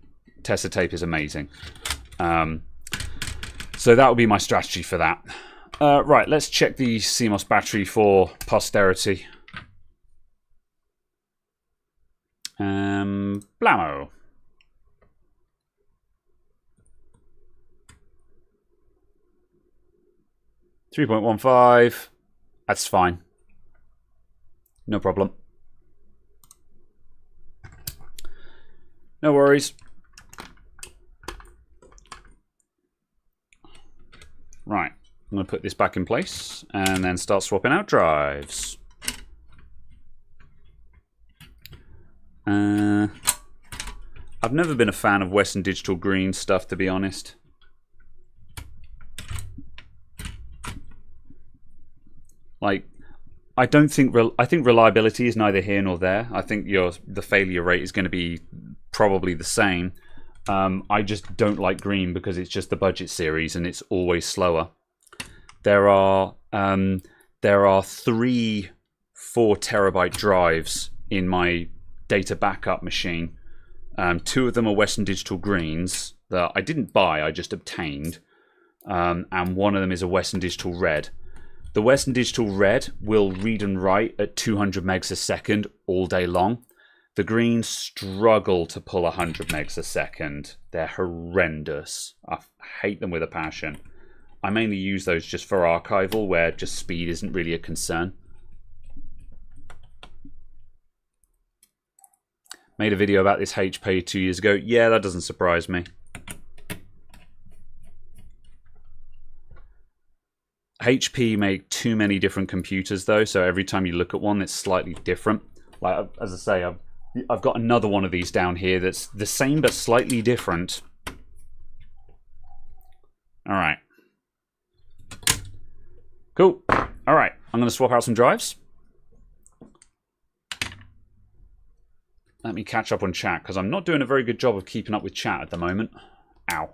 Tessa tape is amazing. So that will be my strategy for that. Right, let's check the CMOS battery for posterity. Blammo. .15. That's fine. No problem. No worries. Right. I'm going to put this back in place and then start swapping out drives. I've never been a fan of Western Digital green stuff, to be honest. Like, I think reliability is neither here nor there. I think the failure rate is going to be probably the same. I just don't like green because it's just the budget series and it's always slower. There are 3 4-terabyte drives in my data backup machine. 2 of them are Western Digital greens that I didn't buy, I just obtained. And one of them is a Western Digital red. The Western Digital red will read and write at 200 megs a second all day long. The greens struggle to pull 100 megs a second. They're horrendous. I hate them with a passion. I mainly use those just for archival, where just speed isn't really a concern. Made a video about this HP 2 years ago. Yeah, that doesn't surprise me. HP make too many different computers though, so every time you look at one, it's slightly different. Like, as I say, I've got another one of these down here that's the same but slightly different. All right. Cool. All right, I'm going to swap out some drives. Let me catch up on chat, because I'm not doing a very good job of keeping up with chat at the moment. Ow.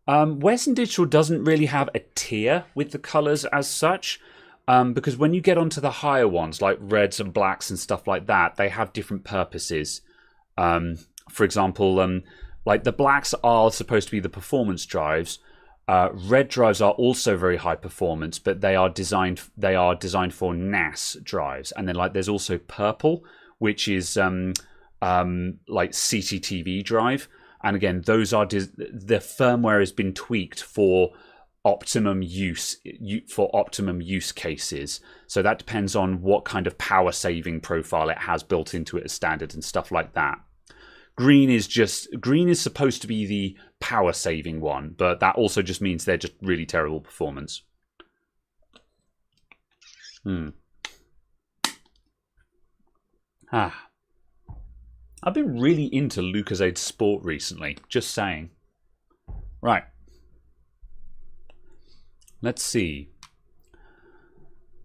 Western Digital doesn't really have a tier with the colors as such, because when you get onto the higher ones, like reds and blacks and stuff like that, they have different purposes. For example, like the blacks are supposed to be the performance drives. Red drives are also very high performance, but they are designed for NAS drives. And then like there's also purple, which is like CCTV drive. And again, those are the firmware has been tweaked for optimum use cases. So that depends on what kind of power saving profile it has built into it as standard and stuff like that. Green is supposed to be the power saving one, but that also just means they're just really terrible performance. I've been really into Lucozade Sport recently, just saying. Right. Let's see.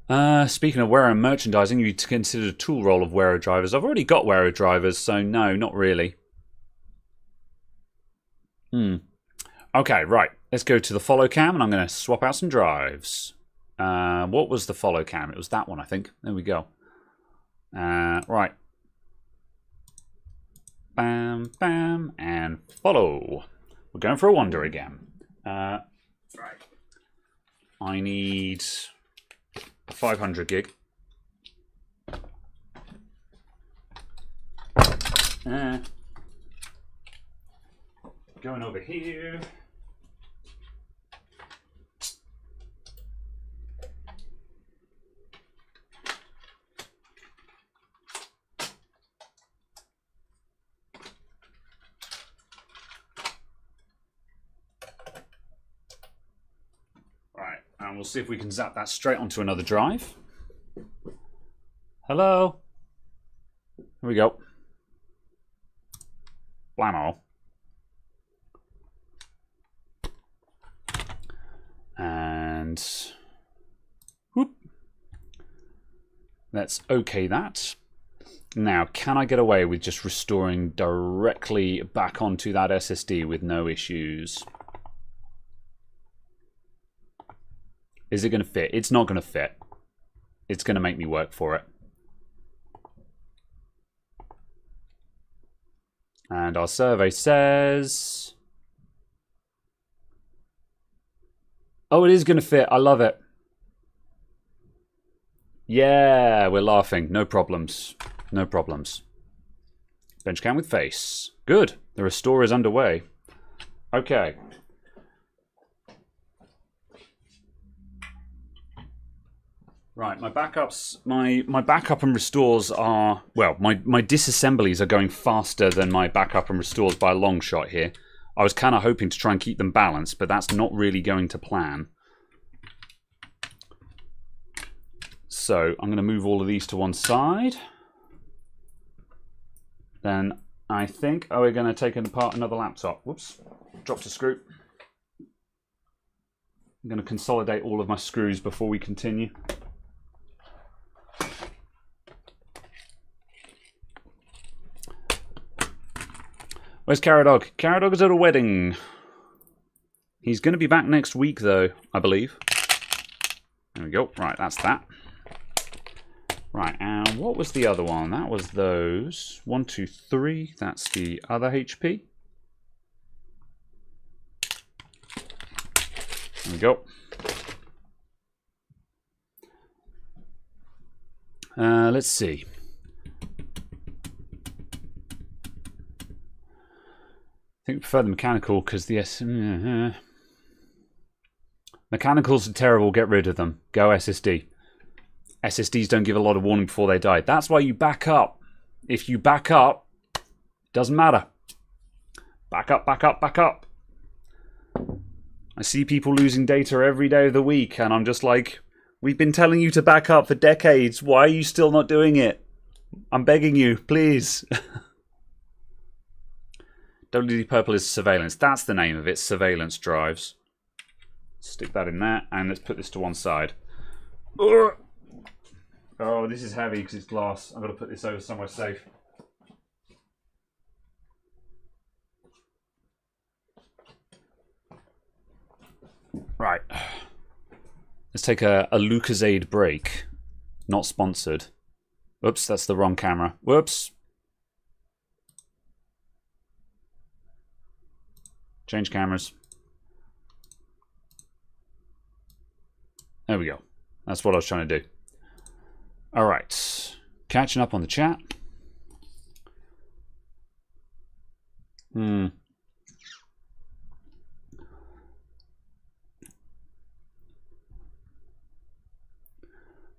Speaking of Wero merchandising, you consider the tool roll of Wero drivers. I've already got Wero drivers, so no, not really. Okay, right. Let's go to the follow cam, and I'm going to swap out some drives. What was the follow cam? It was that one, I think. There we go. Right. Bam, bam, and follow. We're going for a wander again. Right. I need 500 gig. Going over here. Right, and we'll see if we can zap that straight onto another drive. Hello? Here we go. Blammo. And whoop. Let's OK that. Now, can I get away with just restoring directly back onto that SSD with no issues? Is it going to fit? It's not going to fit. It's going to make me work for it. And our survey says... Oh, it is going to fit. I love it. Yeah, we're laughing. No problems. No problems. Bench cam with face. Good. The restore is underway. Okay. Right, my backups, my backup and restores are, well, my disassemblies are going faster than my backup and restores by a long shot here. I was kind of hoping to try and keep them balanced, but that's not really going to plan. So I'm going to move all of these to one side. Then I think, oh, we're going to take apart another laptop. Whoops, dropped a screw. I'm going to consolidate all of my screws before we continue. Where's Caradog? Caradog is at a wedding. He's going to be back next week, though, I believe. There we go. Right, that's that. Right, and what was the other one? That was those. 1, 2, 3. That's the other HP. There we go. Let's see. I think I prefer the mechanical because the mechanicals are terrible. Get rid of them. Go SSD. SSDs don't give a lot of warning before they die. That's why you back up. If you back up, doesn't matter. Back up, back up, back up. I see people losing data every day of the week, and I'm just like, we've been telling you to back up for decades. Why are you still not doing it? I'm begging you, please. WD Purple is surveillance. That's the name of it, surveillance drives. Stick that in there, and let's put this to one side. Ugh. Oh, this is heavy because it's glass. I've got to put this over somewhere safe. Right. Let's take a Lucozade break. Not sponsored. Oops, that's the wrong camera. Whoops. Change cameras. There we go. That's what I was trying to do. All right. Catching up on the chat.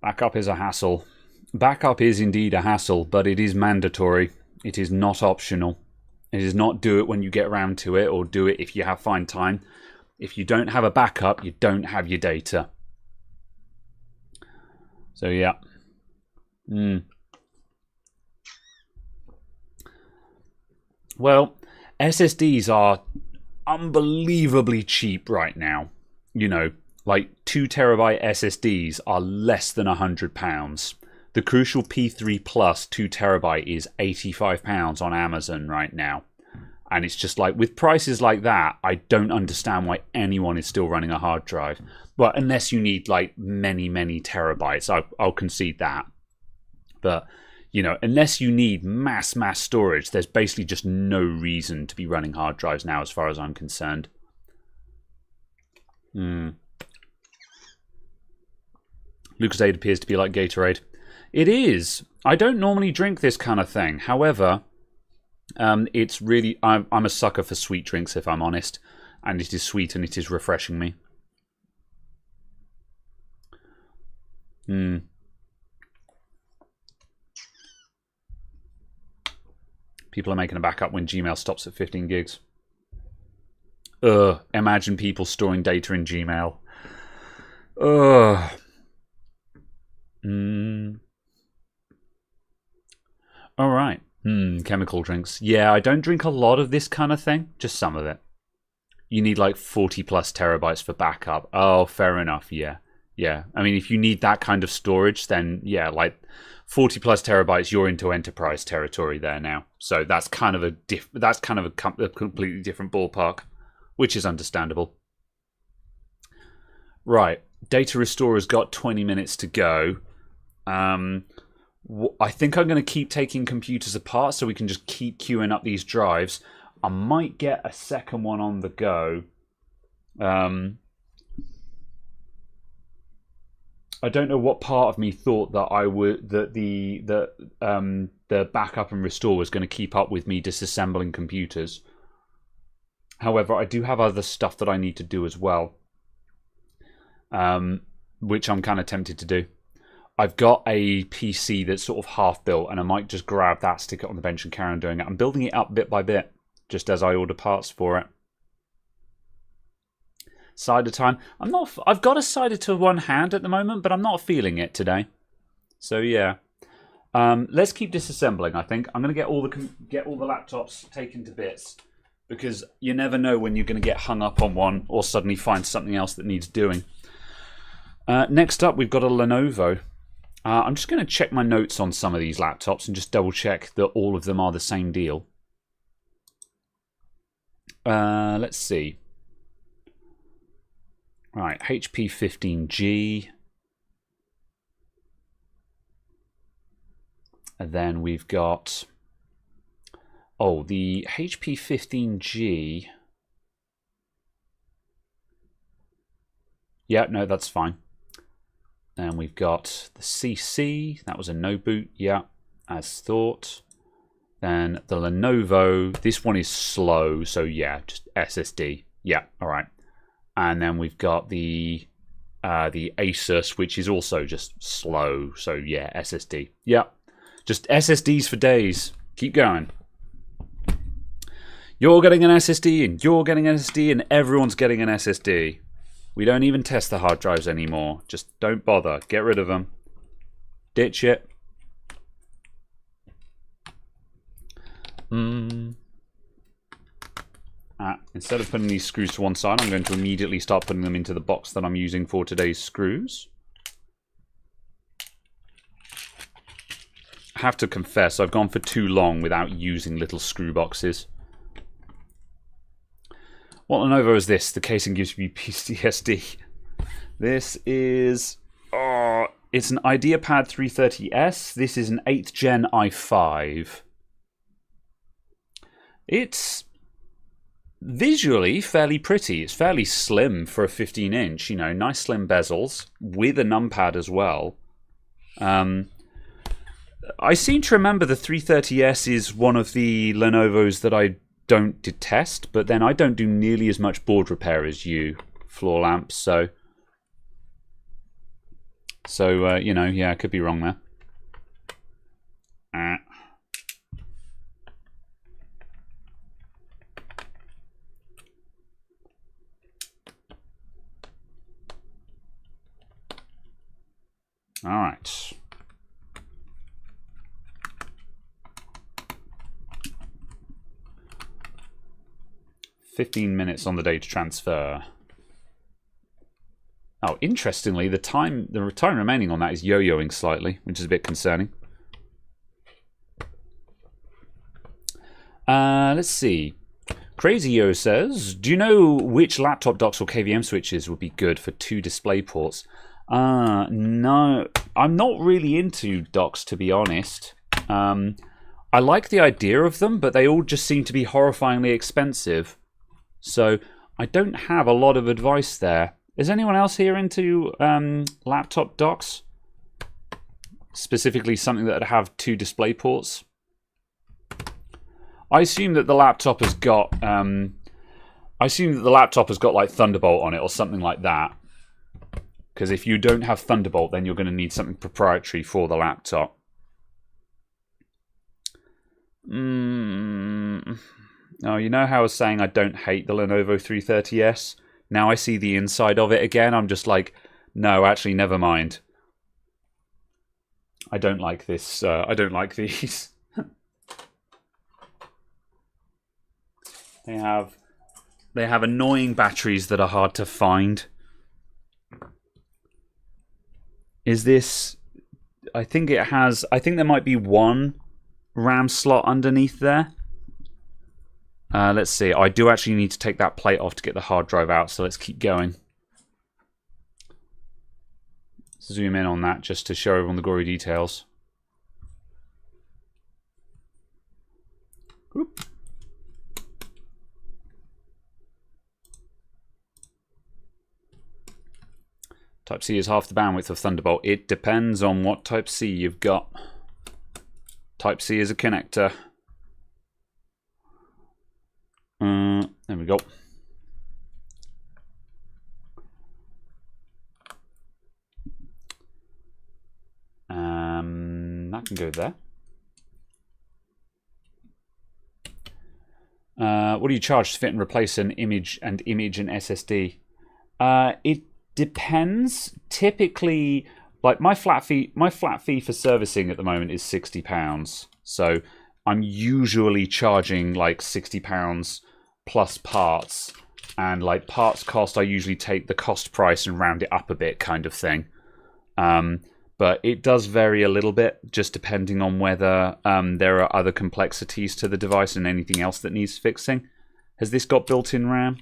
Backup is a hassle. Backup is indeed a hassle, but it is mandatory. It is not optional. It is not do it when you get around to it, or do it if you have fine time. If you don't have a backup, you don't have your data. So yeah. Well, SSDs are unbelievably cheap right now. You know, like 2 terabyte SSDs are less than £100. The Crucial P3 Plus 2 terabyte is £85 on Amazon right now. And it's just like, with prices like that, I don't understand why anyone is still running a hard drive. Well, unless you need like many, many terabytes, I'll concede that. But, you know, unless you need mass storage, there's basically just no reason to be running hard drives now as far as I'm concerned. Lucozade appears to be like Gatorade. It is. I don't normally drink this kind of thing. However, it's really, I'm a sucker for sweet drinks, if I'm honest. And it is sweet and it is refreshing me. People are making a backup when Gmail stops at 15 gigs. Imagine people storing data in Gmail. All right. Chemical drinks. Yeah, I don't drink a lot of this kind of thing. Just some of it. You need like 40 plus terabytes for backup. Oh, fair enough. Yeah. Yeah. I mean, if you need that kind of storage, then yeah, like 40 plus terabytes, you're into enterprise territory there now. So that's kind of a completely different ballpark, which is understandable. Right. Data Restorer's got 20 minutes to go. I think I'm going to keep taking computers apart so we can just keep queuing up these drives. I might get a second one on the go. I don't know what part of me thought that the backup and restore was going to keep up with me disassembling computers. However, I do have other stuff that I need to do as well, which I'm kind of tempted to do. I've got a PC that's sort of half built, and I might just grab that, stick it on the bench, and carry on doing it. I'm building it up bit by bit, just as I order parts for it. Cider time. I've got a cider to one hand at the moment, but I'm not feeling it today. So yeah, let's keep disassembling. I think I'm going to get all the laptops taken to bits, because you never know when you're going to get hung up on one or suddenly find something else that needs doing. Next up, we've got a Lenovo. I'm just going to check my notes on some of these laptops and just double check that all of them are the same deal. Let's see. Right, HP 15G. And then we've got... Oh, the HP 15G... Yeah, no, that's fine. Then we've got the CC. That was a no boot. Yeah, as thought. Then the Lenovo. This one is slow, so yeah, just SSD. Yeah, all right. And then we've got the Asus, which is also just slow, so yeah, SSD. Yeah, just SSDs for days. Keep going. You're getting an SSD, and you're getting an SSD, and everyone's getting an SSD. We don't even test the hard drives anymore. Just don't bother. Get rid of them. Ditch it. Instead of putting these screws to one side, I'm going to immediately start putting them into the box that I'm using for today's screws. I have to confess, I've gone for too long without using little screw boxes. What Lenovo is this? The casing gives me PTSD. This is... Oh, it's an IdeaPad 330S. This is an 8th Gen i5. It's visually fairly pretty. It's fairly slim for a 15-inch. You know, nice slim bezels with a numpad as well. I seem to remember the 330S is one of the Lenovos that I don't detest, but then I don't do nearly as much board repair as you, floor lamps, so you know, yeah, I could be wrong there. All right. $15 minutes on the data transfer. Oh, interestingly, the time remaining on that is yo-yoing slightly, which is a bit concerning. Let's see. Crazy Yo says, do you know which laptop docks or KVM switches would be good for 2 display ports? No, I'm not really into docks, to be honest. I like the idea of them, but they all just seem to be horrifyingly expensive. So I don't have a lot of advice there. Is anyone else here into laptop docks? Specifically something that would have 2 display ports? I assume that the laptop has got like Thunderbolt on it or something like that. Because if you don't have Thunderbolt, then you're going to need something proprietary for the laptop. Oh, you know how I was saying I don't hate the Lenovo 330S? Now I see the inside of it again, I'm just like, no, actually, never mind. I don't like this. I don't like these. They have annoying batteries that are hard to find. Is this... I think it has... I think there might be one RAM slot underneath there. Let's see. I do actually need to take that plate off to get the hard drive out, so let's keep going. Zoom in on that just to show everyone the gory details. Oop. Type-C is half the bandwidth of Thunderbolt. It depends on what Type-C you've got. Type-C is a connector. There we go. That can go there. What do you charge to fit and replace an image and SSD? It depends. Typically, like my flat fee for servicing at the moment is £60. So I'm usually charging like £60 plus parts, and like parts cost, I usually take the cost price and round it up a bit, kind of thing. But it does vary a little bit, just depending on whether there are other complexities to the device and anything else that needs fixing. Has this got built-in RAM?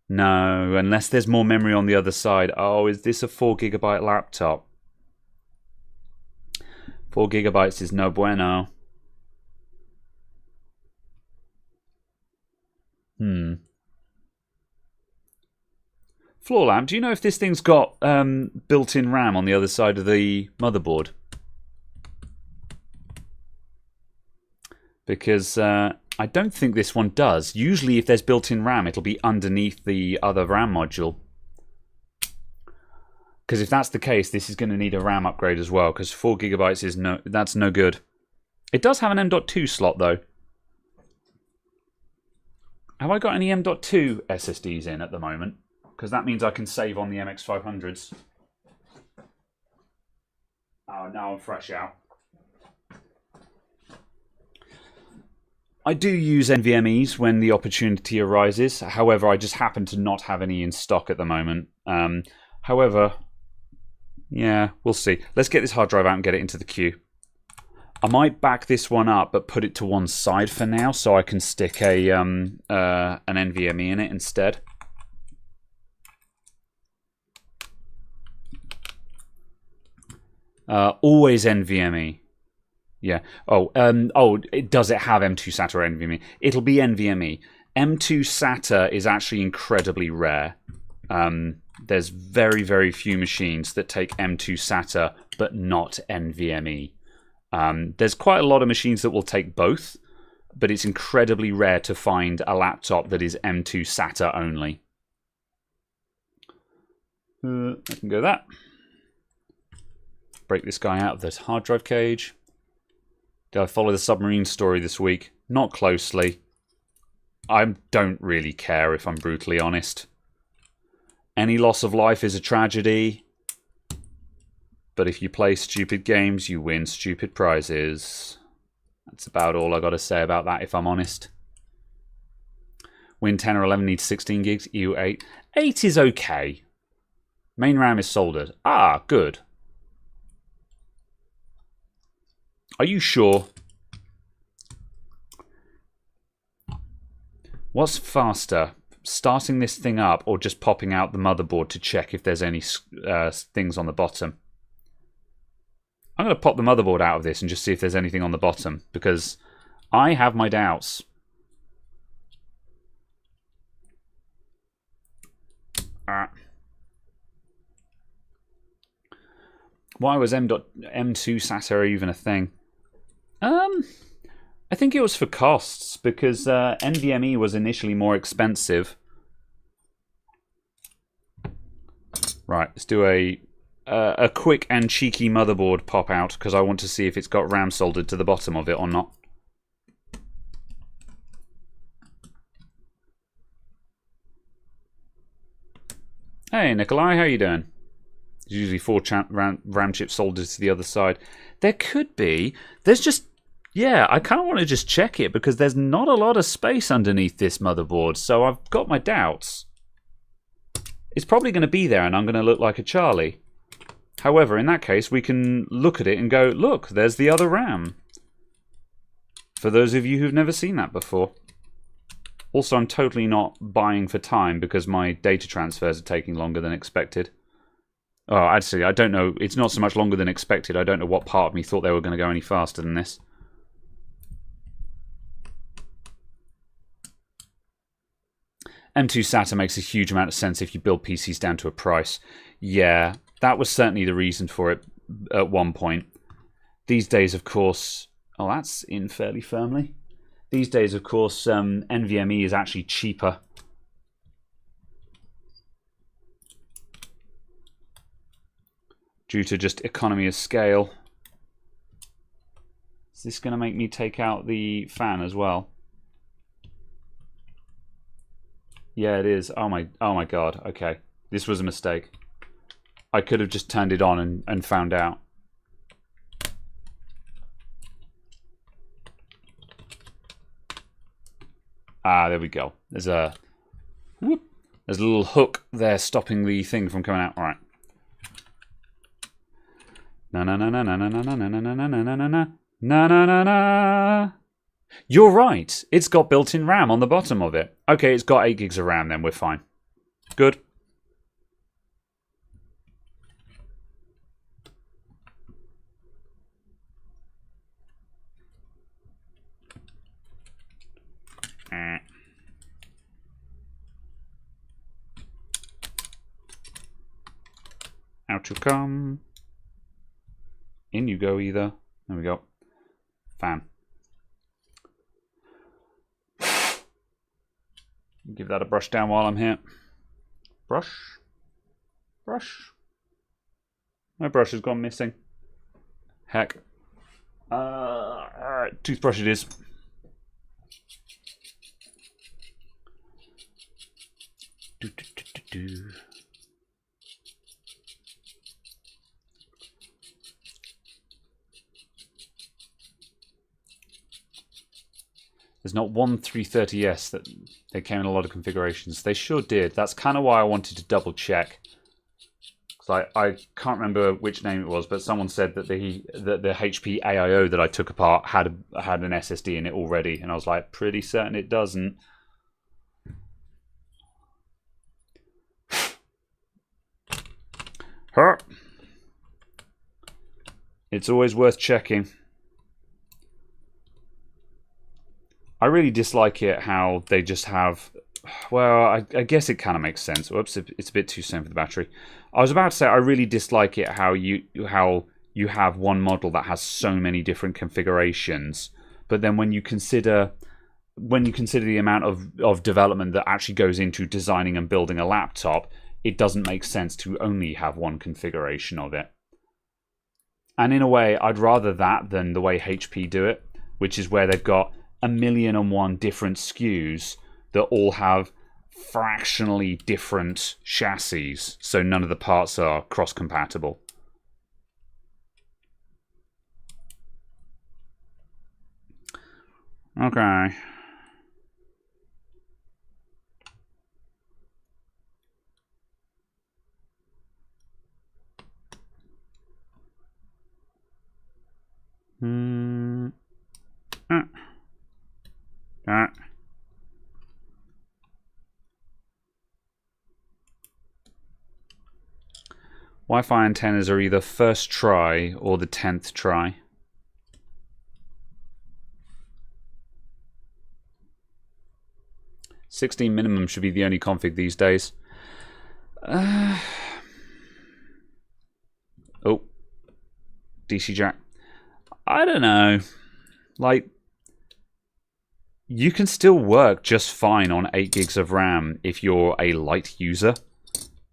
No, unless there's more memory on the other side. Oh, is this a 4 GB laptop? 4 GB is no bueno. Floor lamp, do you know if this thing's got built-in RAM on the other side of the motherboard? Because I don't think this one does. Usually if there's built-in RAM, it'll be underneath the other RAM module. Because if that's the case, this is going to need a RAM upgrade as well, because 4 GB is that's no good. It does have an M.2 slot though. Have I got any M.2 SSDs in at the moment? Because that means I can save on the MX500s. Oh, now I'm fresh out. I do use NVMEs when the opportunity arises. However, I just happen to not have any in stock at the moment. However, yeah, we'll see. Let's get this hard drive out and get it into the queue. I might back this one up, but put it to one side for now, so I can stick an NVMe in it instead. Always NVMe. Yeah. Oh, does it have M2 SATA or NVMe? It'll be NVMe. M2 SATA is actually incredibly rare. There's very, very few machines that take M2 SATA but not NVMe. There's quite a lot of machines that will take both, but it's incredibly rare to find a laptop that is M2 SATA only. I can go that. Break this guy out of the hard drive cage. Did I follow the submarine story this week? Not closely. I don't really care, if I'm brutally honest. Any loss of life is a tragedy. But if you play stupid games, you win stupid prizes. That's about all I got to say about that, if I'm honest. Win 10 or 11 needs 16 gigs. EU 8. 8 is okay. Main RAM is soldered. Ah, good. Are you sure? What's faster? Starting this thing up or just popping out the motherboard to check if there's any things on the bottom? I'm going to pop the motherboard out of this and just see if there's anything on the bottom, because I have my doubts. Why was M2 SATA even a thing? I think it was for costs, because NVMe was initially more expensive. Right, let's do a quick and cheeky motherboard pop out, because I want to see if it's got RAM soldered to the bottom of it or not. Hey Nikolai, how you doing? There's usually 4 RAM chips soldered to the other side. There could be. There's just Yeah, I kind of want to just check it because there's not a lot of space underneath this motherboard, so I've got my doubts. It's probably going to be there and I'm going to look like a Charlie. However, in that case, we can look at it and go, look, there's the other RAM. For those of you who've never seen that before. Also, I'm totally not buying for time because my data transfers are taking longer than expected. Oh, actually, I don't know. It's not so much longer than expected. I don't know what part of me thought they were going to go any faster than this. M2 SATA makes a huge amount of sense if you build PCs down to a price. Yeah, that was certainly the reason for it at one point. These days, of course... Oh, that's in fairly firmly. These days, of course, NVMe is actually cheaper. Due to just economy of scale. Is this going to make me take out the fan as well? Yeah, it is. Oh my god. Okay. This was a mistake. I could have just turned it on and found out. Ah, there we go. There's a little hook there stopping the thing from coming out. All right. Na na na na na na na na na na na na na na na na na. You're right. It's got built-in RAM on the bottom of it. Okay, it's got 8 gigs of RAM. Then we're fine. Good. Out you come. In you go either. There we go. Fan. Give that a brush down while I'm here. Brush. Brush. My brush has gone missing. Heck. Alright, toothbrush it is. Do, do, do, do, do. There's not one 330S that they came in a lot of configurations. They sure did. That's kind of why I wanted to double check. Because I can't remember which name it was, but someone said that the HP AIO that I took apart had an SSD in it already, and I was like, pretty certain it doesn't. Huh. It's always worth checking. I really dislike it how they just have... Well, I guess it kind of makes sense. Whoops, it's a bit too soon for the battery. I was about to say I really dislike it how you have one model that has so many different configurations, but then when you consider the amount of development that actually goes into designing and building a laptop, it doesn't make sense to only have one configuration of it. And in a way, I'd rather that than the way HP do it, which is where they've got 1,000,001 different SKUs that all have fractionally different chassis, so none of the parts are cross-compatible. Okay. Wi-Fi antennas are either first try or the 10th try. $16 minimum should be the only config these days. Oh, DC jack. I don't know. Like, you can still work just fine on 8 gigs of RAM if you're a light user.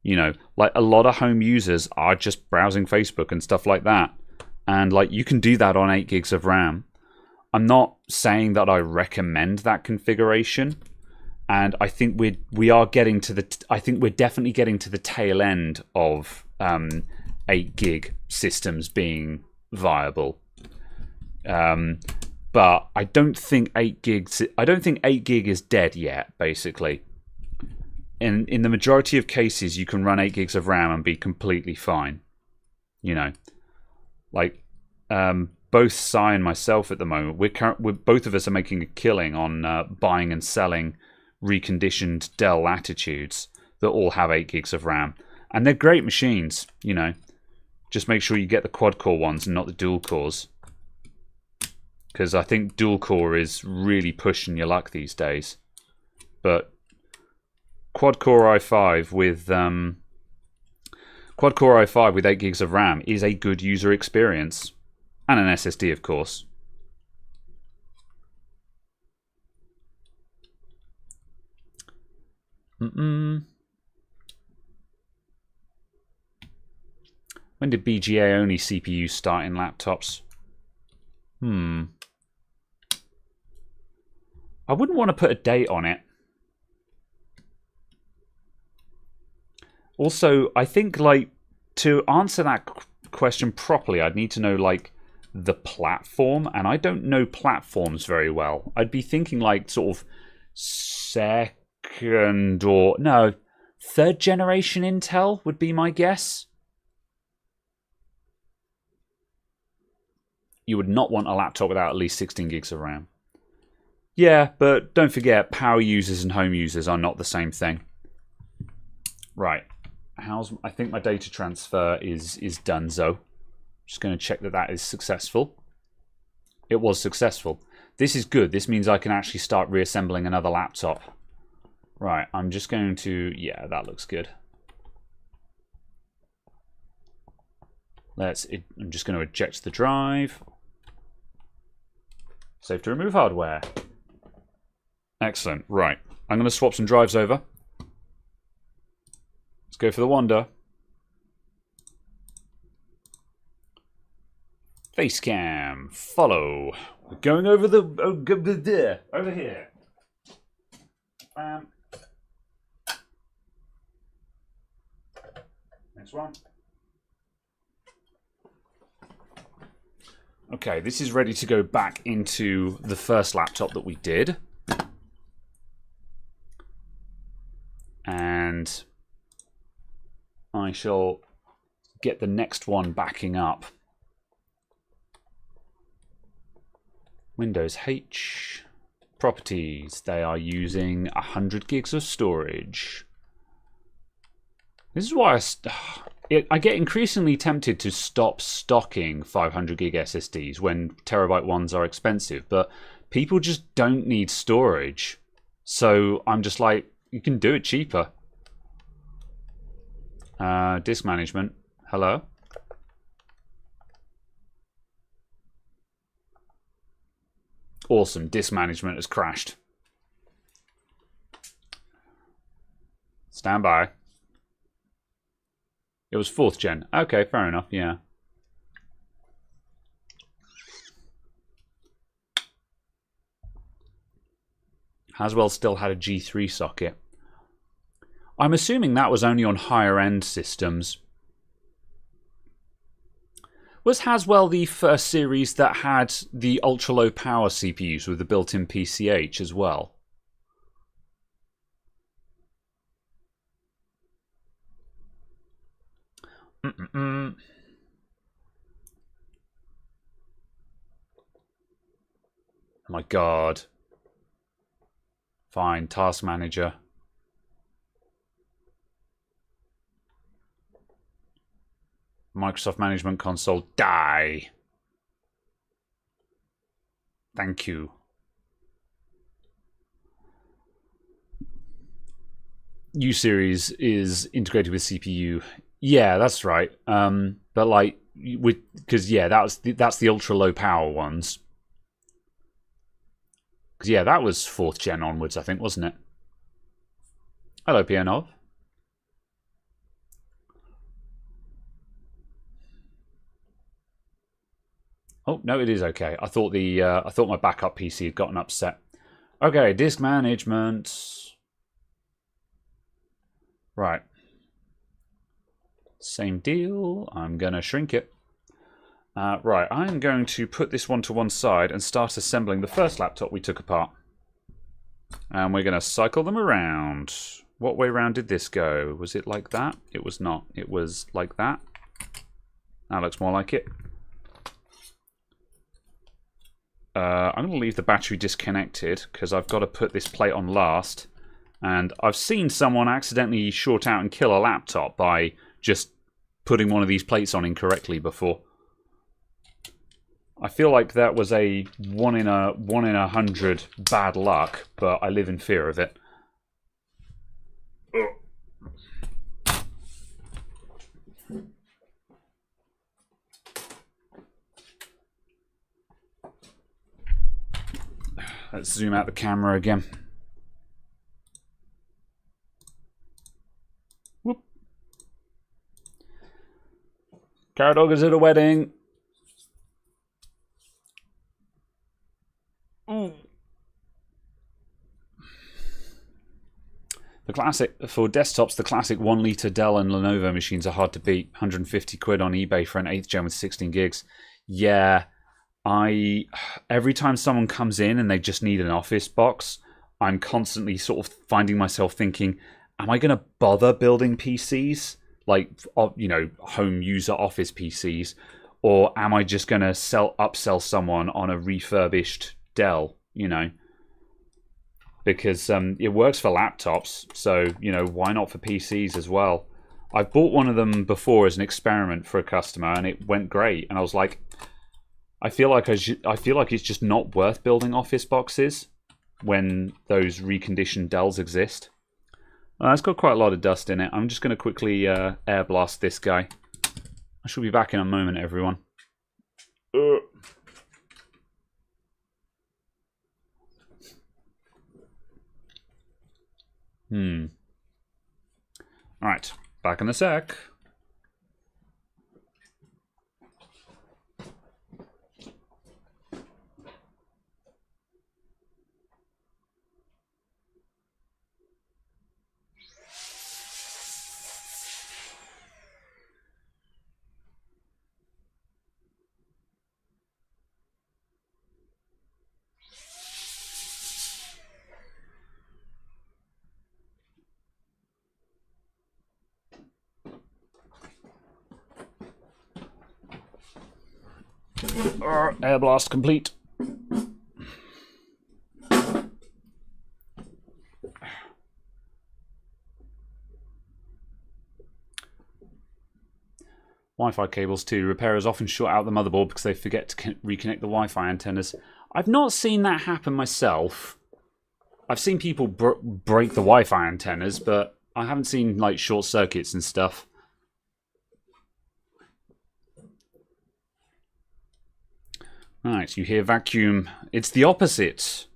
You know, like a lot of home users are just browsing Facebook and stuff like that. And like you can do that on 8 gigs of RAM. I'm not saying that I recommend that configuration. And I think we are getting to the I think we're definitely getting to the tail end of 8 gig systems being viable. But I don't think 8 gigs. I don't think 8 gig is dead yet. Basically, in the majority of cases, you can run 8 gigs of RAM and be completely fine. You know, like both Cy and myself at the moment, we're both of us are making a killing on buying and selling reconditioned Dell Latitudes that all have 8 gigs of RAM, and they're great machines. You know, just make sure you get the quad core ones and not the dual cores, because I think dual core is really pushing your luck these days. But quad core i5 with 8 gigs of RAM is a good user experience, and an SSD, of course. When did BGA only CPUs start in laptops? I wouldn't want to put a date on it. Also, I think, like, to answer that question properly, I'd need to know, like, the platform, and I don't know platforms very well. I'd be thinking, like, sort of second or no, third generation Intel would be my guess. You would not want a laptop without at least 16 gigs of RAM. Yeah, but don't forget, power users and home users are not the same thing. Right. I think my data transfer is donezo. Just going to check that that is successful. It was successful. This is good. This means I can actually start reassembling another laptop. Right, I'm just going to... Yeah, that looks good. I'm just going to eject the drive. Save to remove hardware. Excellent. Right, I'm going to swap some drives over. Let's go for the Wanda. Face cam. Follow. We're going over the... over here. Next one. Okay, this is ready to go back into the first laptop that we did. And I shall get the next one backing up. Windows H. Properties. They are using 100 gigs of storage. This is why I get increasingly tempted to stop stocking 500 gig SSDs when terabyte ones are expensive, but people just don't need storage. So I'm just like, you can do it cheaper. Disk management. Hello? Awesome. Disk management has crashed. Stand by. It was 4th gen. Okay, fair enough, yeah. Haswell still had a G3 socket. I'm assuming that was only on higher end systems. Was Haswell the first series that had the ultra low power CPUs with the built-in PCH as well? Oh my god. Fine, task manager. Microsoft Management Console, die. Thank you. U-Series is integrated with CPU. Yeah, that's right. But like, because yeah, that's the ultra low power ones. Because yeah, that was 4th gen onwards, I think, wasn't it? Hello, Pianov. Oh no, it is okay. I thought my backup PC had gotten upset. Okay, disk management. Right. Same deal. I'm gonna shrink it. Right, I'm going to put this one to one side and start assembling the first laptop we took apart. And we're going to cycle them around. What way round did this go? Was it like that? It was not. It was like that. That looks more like it. I'm going to leave the battery disconnected because I've got to put this plate on last. And I've seen someone accidentally short out and kill a laptop by just putting one of these plates on incorrectly before. I feel like that was a 1 in 100 bad luck, but I live in fear of it. Let's zoom out the camera again. Whoop. Carrot Dog is at a wedding. Ooh. The classic, for desktops, the classic 1 litre Dell and Lenovo machines are hard to beat. 150 quid on eBay for an 8th gen with 16 gigs. Yeah, every time someone comes in and they just need an office box, I'm constantly sort of finding myself thinking, am I going to bother building PCs? Like, you know, home user office PCs? Or am I just going to upsell someone on a refurbished Dell, you know? Because it works for laptops, so, you know, why not for PCs as well? I've bought one of them before as an experiment for a customer, and it went great. And I was like, I feel like it's just not worth building office boxes when those reconditioned Dells exist. It's got quite a lot of dust in it. I'm just going to quickly air blast this guy. I shall be back in a moment, everyone. Alright, back in a sec. Air blast complete. Wi-Fi cables too. Repairers often short out the motherboard because they forget to reconnect the Wi-Fi antennas. I've not seen that happen myself. I've seen people break the Wi-Fi antennas, but I haven't seen like short circuits and stuff. Right, you hear vacuum. It's the opposite.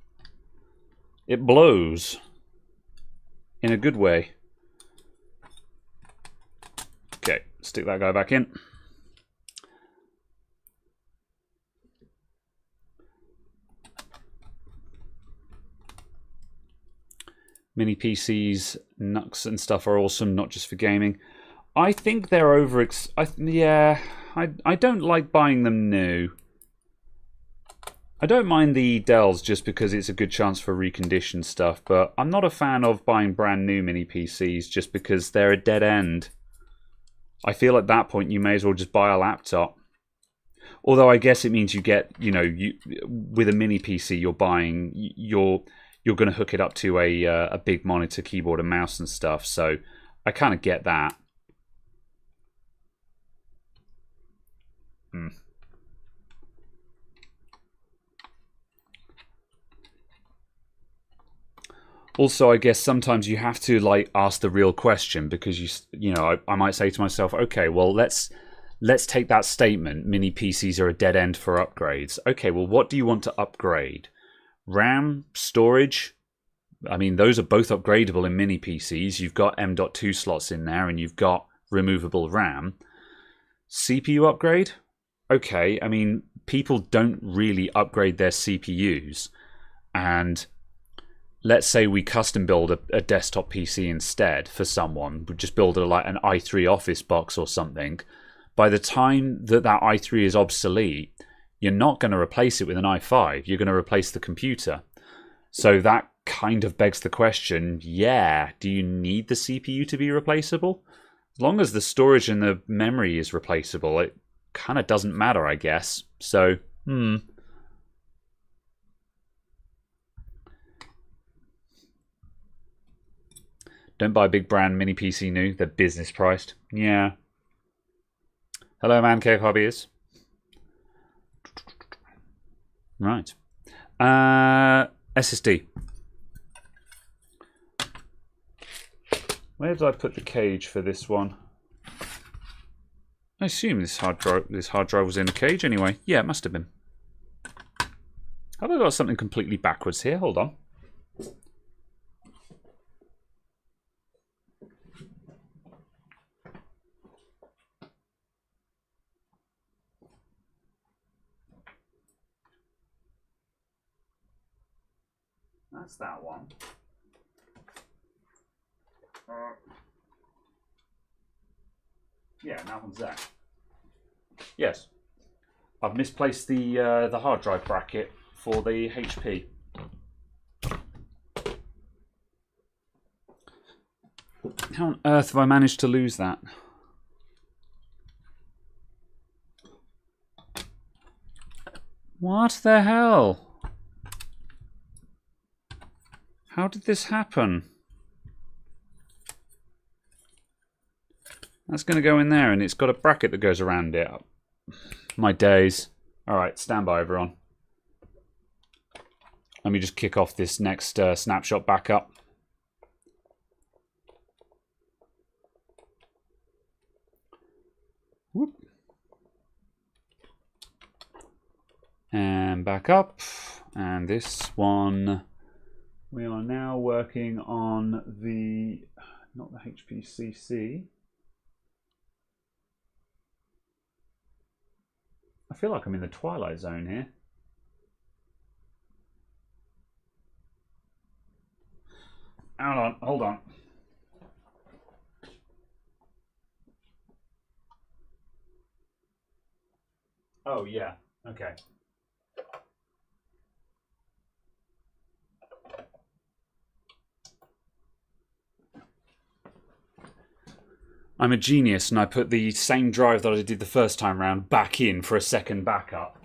It blows. In a good way. Okay, stick that guy back in. Mini PCs, NUCs and stuff are awesome, not just for gaming. I think they're yeah, I don't like buying them new. I don't mind the Dells just because it's a good chance for reconditioned stuff, but I'm not a fan of buying brand new mini PCs just because they're a dead end. I feel at that point you may as well just buy a laptop. Although I guess it means you get, you know, with a mini PC you're going to hook it up to a big monitor, keyboard and mouse and stuff, so I kind of get that. Also, I guess sometimes you have to like ask the real question because you know, I might say to myself, okay, well let's take that statement, mini PCs are a dead end for upgrades. Okay, well what do you want to upgrade? RAM, storage? I mean, those are both upgradable in mini PCs. You've got M.2 slots in there and you've got removable RAM. CPU upgrade? Okay, I mean, people don't really upgrade their CPUs, and let's say we custom build a desktop PC instead for someone. We just build like an i3 Office box or something. by the time that i3 is obsolete, you're not going to replace it with an i5. You're going to replace the computer. So that kind of begs the question, yeah, do you need the CPU to be replaceable? As long as the storage and the memory is replaceable, it kind of doesn't matter, I guess. So, Don't buy big brand mini PC new. They're business priced. Yeah. Hello, Man Cave Hobbies. Right. SSD. Where did I put the cage for this one? I assume this hard drive was in a cage anyway. Yeah, it must have been. Have I got something completely backwards here? Hold on. That's that one. Yeah, that one's that. Yes. I've misplaced the hard drive bracket for the HP. How on earth have I managed to lose that? What the hell? How did this happen? That's going to go in there, and it's got a bracket that goes around it. My days. Alright, stand by, everyone. Let me just kick off this next snapshot backup. Whoop. And back up. And this one... We are now working on the... Not the HPCC. I feel like I'm in the Twilight Zone here. Hold on. Oh, yeah, okay. I'm a genius, and I put the same drive that I did the first time round back in for a second backup.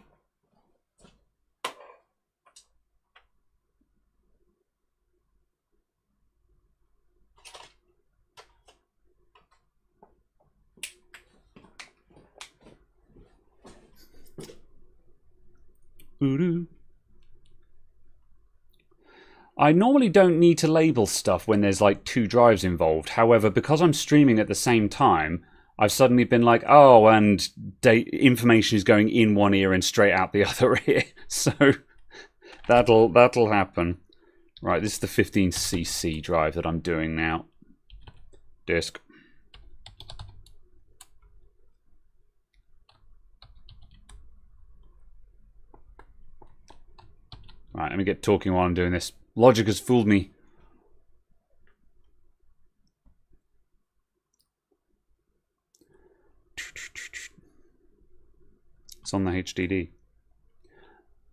I normally don't need to label stuff when there's like two drives involved. However, because I'm streaming at the same time, I've suddenly been like, oh, and information is going in one ear and straight out the other ear. So that'll happen. Right, this is the 15cc drive that I'm doing now. Disk. Right, let me get talking while I'm doing this. Logic has fooled me. It's on the HDD.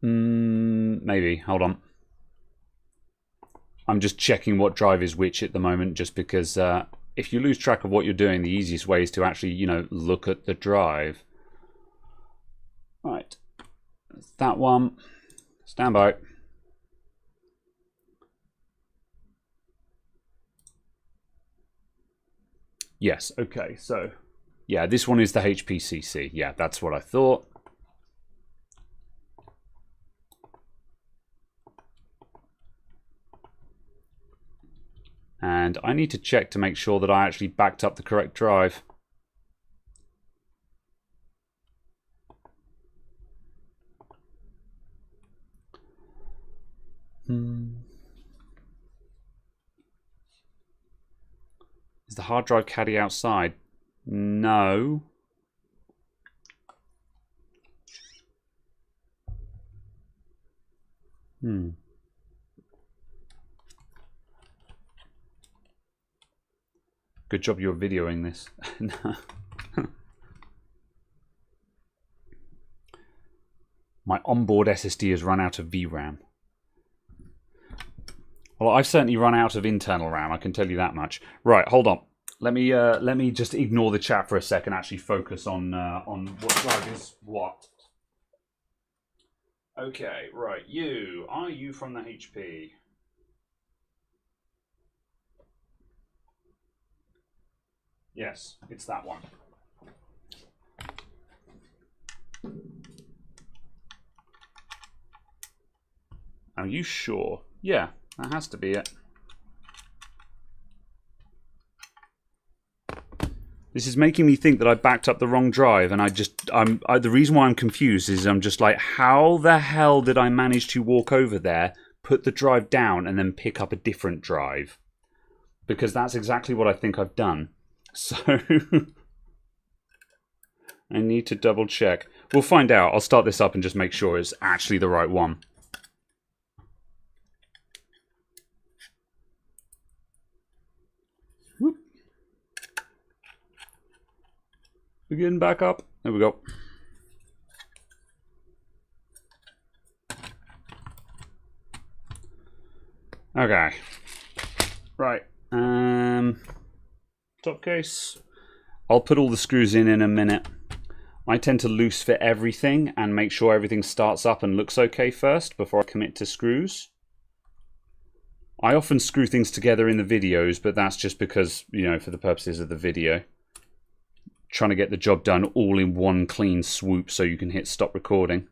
Maybe. Hold on. I'm just checking what drive is which at the moment, just because if you lose track of what you're doing, the easiest way is to actually, you know, look at the drive. Right. That's that one. Stand by. Yes, okay, so yeah, this one is the HPCC. Yeah, that's what I thought. And I need to check to make sure that I actually backed up the correct drive. Is the hard drive caddy outside? No. Good job you're videoing this. My onboard SSD has run out of VRAM. Well, I've certainly run out of internal RAM, I can tell you that much. Right, hold on. Let me just ignore the chat for a second, actually focus on what drive is what. Okay, right, are you from the HP? Yes, it's that one. Are you sure? Yeah, that has to be it. This is making me think that I backed up the wrong drive, and the reason why I'm confused is I'm just like, how the hell did I manage to walk over there, put the drive down, and then pick up a different drive? Because that's exactly what I think I've done. So I need to double check. We'll find out. I'll start this up and just make sure it's actually the right one. Whoop. Begin back up. There we go. Okay. Right. Top case. I'll put all the screws in a minute. I tend to loose fit everything and make sure everything starts up and looks okay first before I commit to screws. I often screw things together in the videos, but that's just because, you know, for the purposes of the video. Trying to get the job done all in one clean swoop so you can hit stop recording.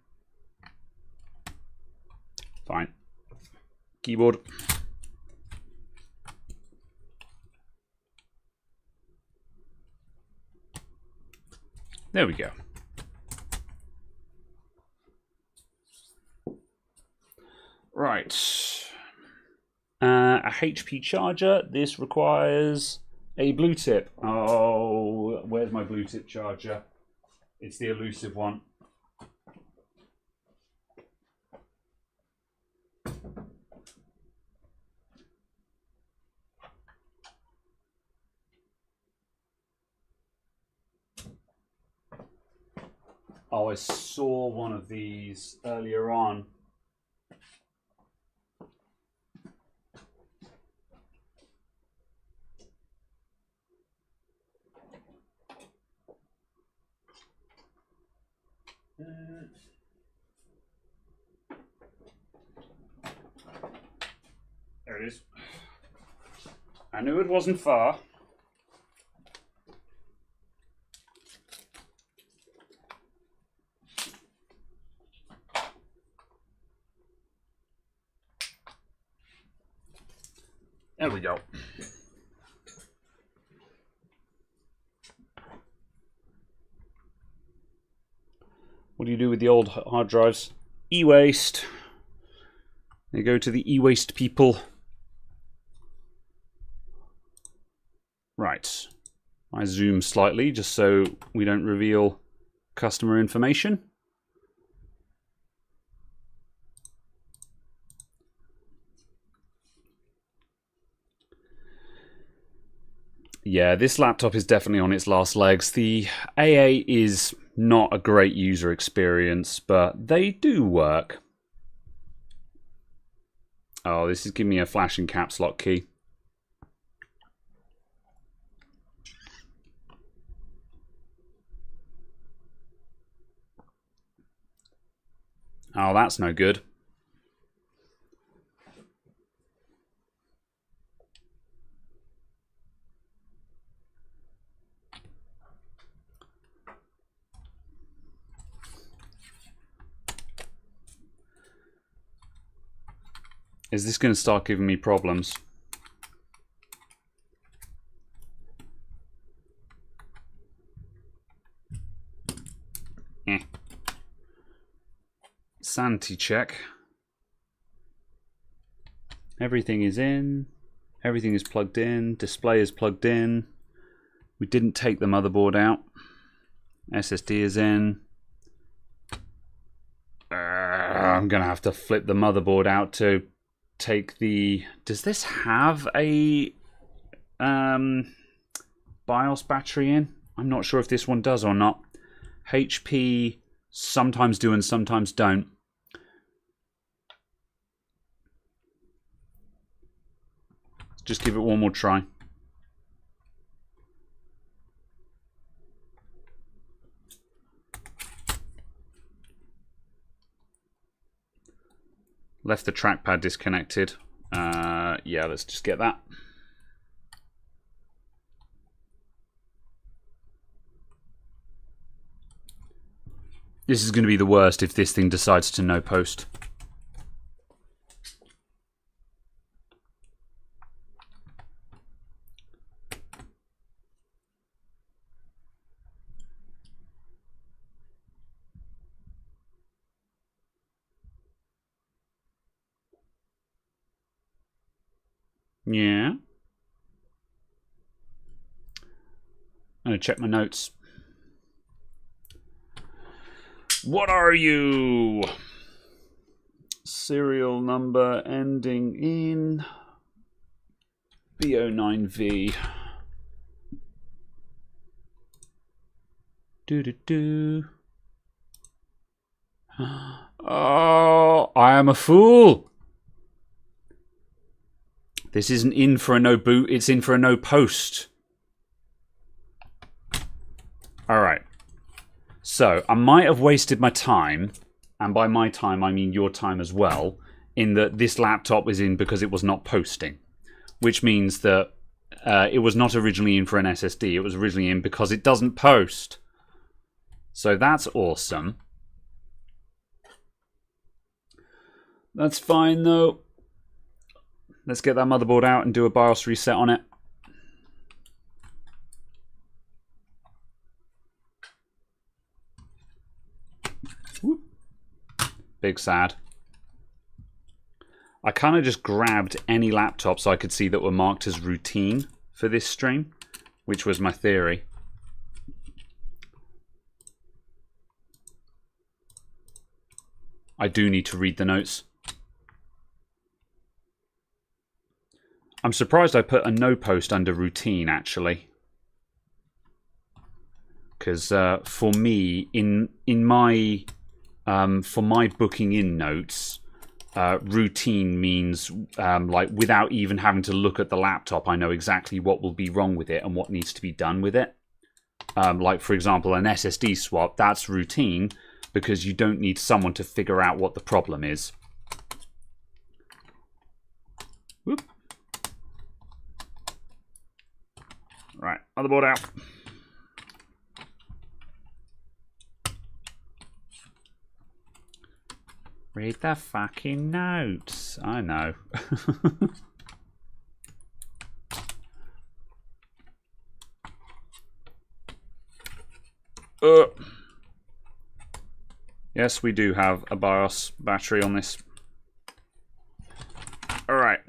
Fine. Keyboard. There we go. Right. A HP charger. This requires a blue tip. Oh, where's my blue tip charger? It's the elusive one. Oh, I saw one of these earlier on. There it is. I knew it wasn't far. There we go. What do you do with the old hard drives? E-waste. They go to the e-waste people. Right. I zoom slightly just so we don't reveal customer information. Yeah, this laptop is definitely on its last legs. The AA is not a great user experience, but they do work. Oh, this is giving me a flashing caps lock key. Oh, that's no good. Is this going to start giving me problems? Sanity check. Everything is in. Everything is plugged in. Display is plugged in. We didn't take the motherboard out. SSD is in. I'm going to have to flip the motherboard out to take the... Does this have a BIOS battery in? I'm not sure if this one does or not. HP sometimes do and sometimes don't. Just give it one more try. Left the trackpad disconnected. Yeah, let's just get that. This is going to be the worst if this thing decides to no post. Yeah. I'm going to check my notes. What are you? Serial number ending in B09V. Do. Oh, I am a fool. This isn't in for a no boot, it's in for a no post. Alright. So, I might have wasted my time, and by my time I mean your time as well, in that this laptop is in because it was not posting. Which means that it was not originally in for an SSD, it was originally in because it doesn't post. So that's awesome. That's fine though. Let's get that motherboard out and do a BIOS reset on it. Whoop. Big sad. I kind of just grabbed any laptops I could see that were marked as routine for this stream, which was my theory. I do need to read the notes. I'm surprised I put a no post under routine, actually. Because for me, in my for my booking in notes, routine means like without even having to look at the laptop, I know exactly what will be wrong with it and what needs to be done with it. Like for example, an SSD swap, that's routine because you don't need someone to figure out what the problem is. Whoop. Right, motherboard out. Read the fucking notes. I know. Yes, we do have a BIOS battery on this. All right.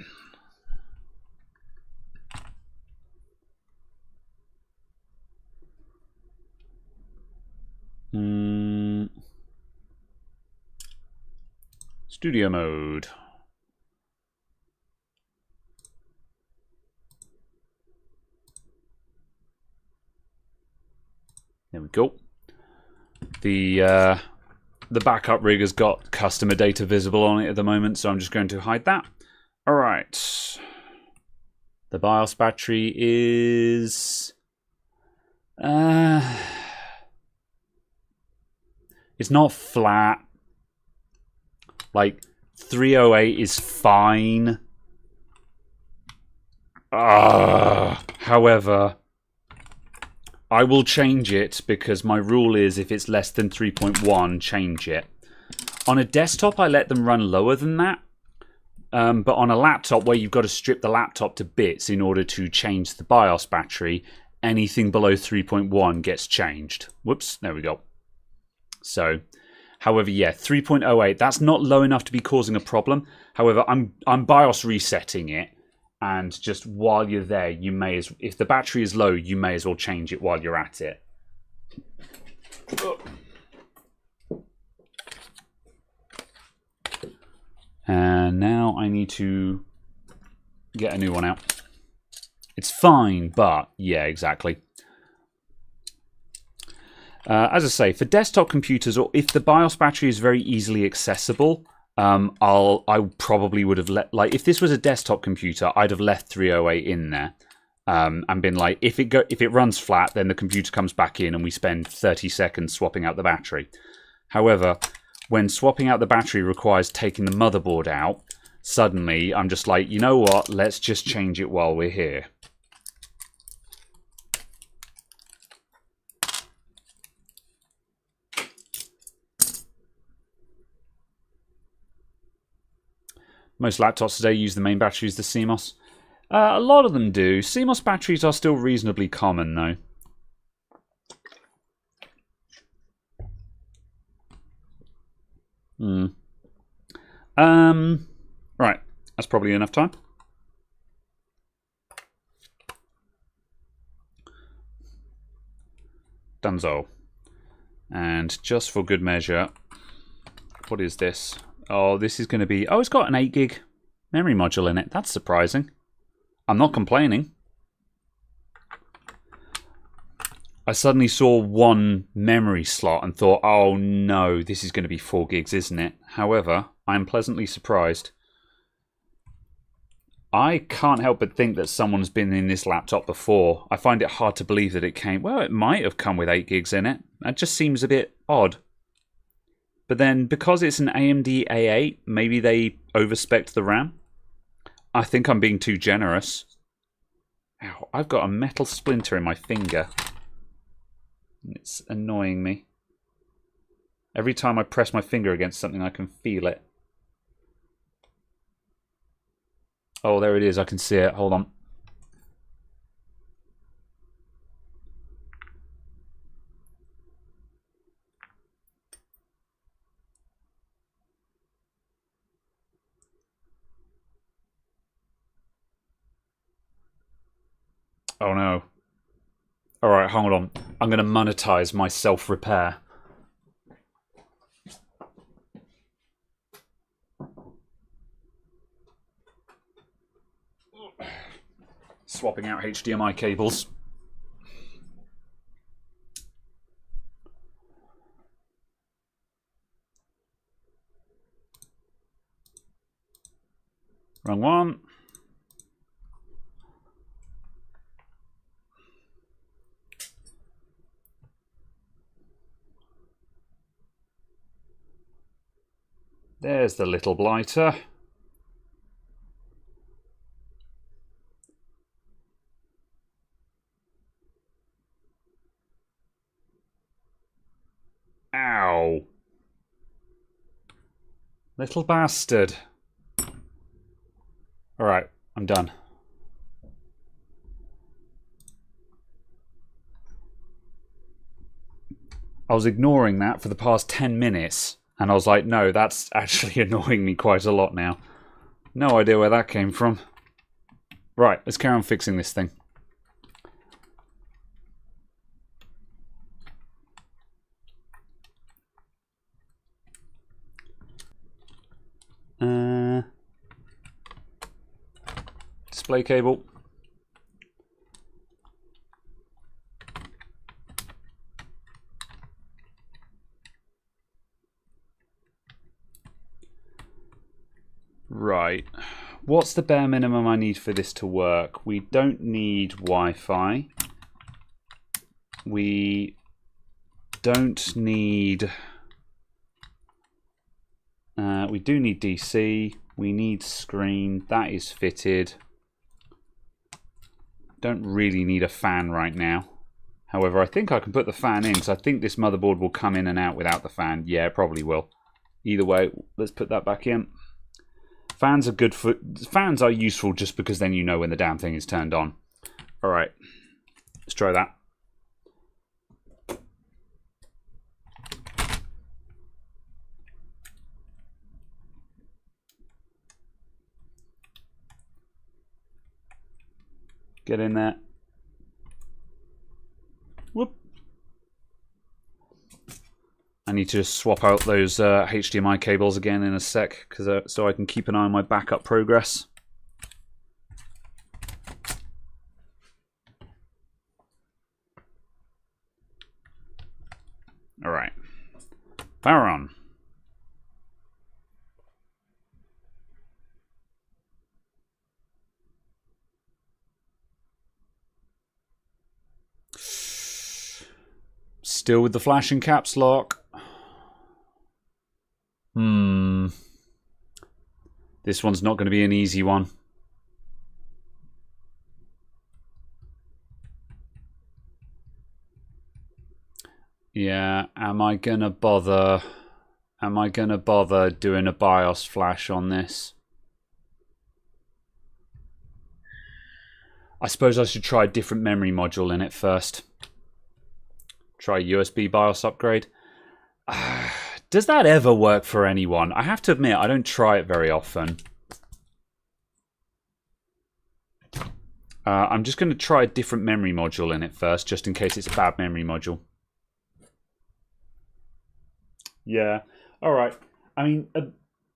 Studio mode. There we go. The backup rig has got customer data visible on it at the moment, so I'm just going to hide that. All right. The BIOS battery is it's not flat. Like 308 is fine. However, I will change it because my rule is if it's less than 3.1, change it. On a desktop, I let them run lower than that. But on a laptop where you've got to strip the laptop to bits in order to change the BIOS battery, anything below 3.1 gets changed. Whoops, there we go. So, however, yeah, 3.08, that's not low enough to be causing a problem. However, I'm BIOS resetting it. And just while you're there, you may as if the battery is low, you may as well change it while you're at it. And now I need to get a new one out. It's fine, but yeah, exactly. As I say, for desktop computers, or if the BIOS battery is very easily accessible, I probably would have let, like, if this was a desktop computer, I'd have left 308 in there, and been like, if it runs flat, then the computer comes back in and we spend 30 seconds swapping out the battery. However, when swapping out the battery requires taking the motherboard out, suddenly I'm just like, you know what? Let's just change it while we're here. Most laptops today use the main batteries, the CMOS. A lot of them do. CMOS batteries are still reasonably common, though. Right, that's probably enough time. Dunzo. And just for good measure, what is this? Oh, this is going to be... Oh, it's got an 8 gig memory module in it. That's surprising. I'm not complaining. I suddenly saw one memory slot and thought, oh no, this is going to be 4 gigs, isn't it? However, I'm pleasantly surprised. I can't help but think that someone's been in this laptop before. I find it hard to believe that it came... Well, it might have come with 8 gigs in it. That just seems a bit odd. But then, because it's an AMD A8, maybe they overspec'd the RAM? I think I'm being too generous. Ow, I've got a metal splinter in my finger. It's annoying me. Every time I press my finger against something, I can feel it. Oh, there it is. I can see it. Hold on. Oh no. Alright, hold on. I'm going to monetize my self-repair. Swapping out HDMI cables. Wrong one. There's the little blighter. Ow. Little bastard. Alright, I'm done. I was ignoring that for the past 10 minutes. And I was like, no, that's actually annoying me quite a lot now. No idea where that came from. Right, let's carry on fixing this thing. Display cable. Right. What's the bare minimum I need for this to work? We don't need Wi-Fi. We don't need... we do need DC. We need screen. That is fitted. Don't really need a fan right now. However, I think I can put the fan in, because I think this motherboard will come in and out without the fan. Yeah, it probably will. Either way, let's put that back in. Fans are good for... Fans are useful just because then you know when the damn thing is turned on. Alright. Let's try that. Get in there. Whoop. I need to swap out those HDMI cables again in a sec, so I can keep an eye on my backup progress. All right. Power on. Still with the flashing caps lock. This one's not going to be an easy one. Yeah, am I going to bother doing a BIOS flash on this? I suppose I should try a different memory module in it first. Try USB BIOS upgrade. Does that ever work for anyone? I have to admit, I don't try it very often. I'm just going to try a different memory module in it first, just in case it's a bad memory module. Yeah, all right. I mean,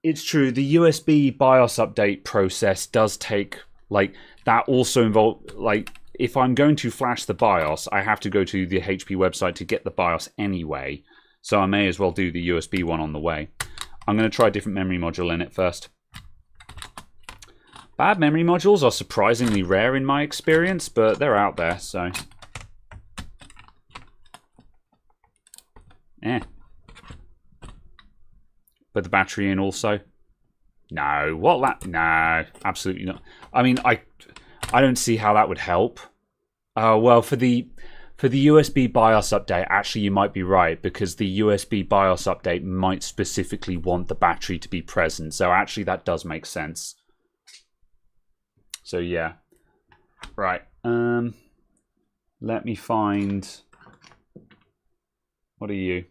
it's true. The USB BIOS update process does take, like, that also involves, like, if I'm going to flash the BIOS, I have to go to the HP website to get the BIOS anyway. So I may as well do the USB one on the way. I'm going to try a different memory module in it first. Bad memory modules are surprisingly rare in my experience, but they're out there, so. Put the battery in also. No, no, absolutely not. I mean, I don't see how that would help. Well, for the USB BIOS update, actually, you might be right, because the USB BIOS update might specifically want the battery to be present. So actually, that does make sense. So yeah, right. Let me find. What are you?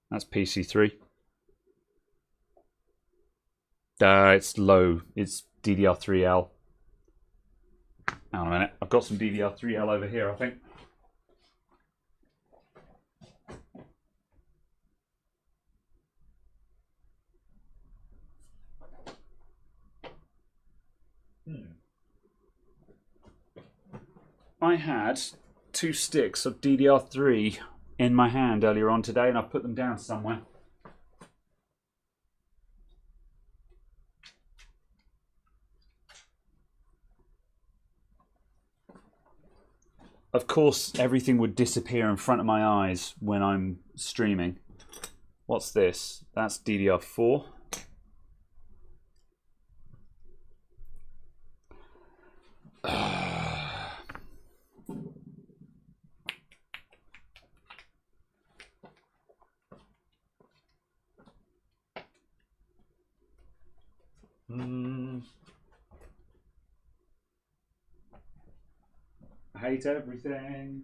That's PC3. It's low. It's DDR3L. Hang on a minute. I've got some DDR3L over here, I think. I had 2 sticks of DDR3 in my hand earlier on today, and I put them down somewhere. Of course, everything would disappear in front of my eyes when I'm streaming. What's this? That's DDR4. I hate everything.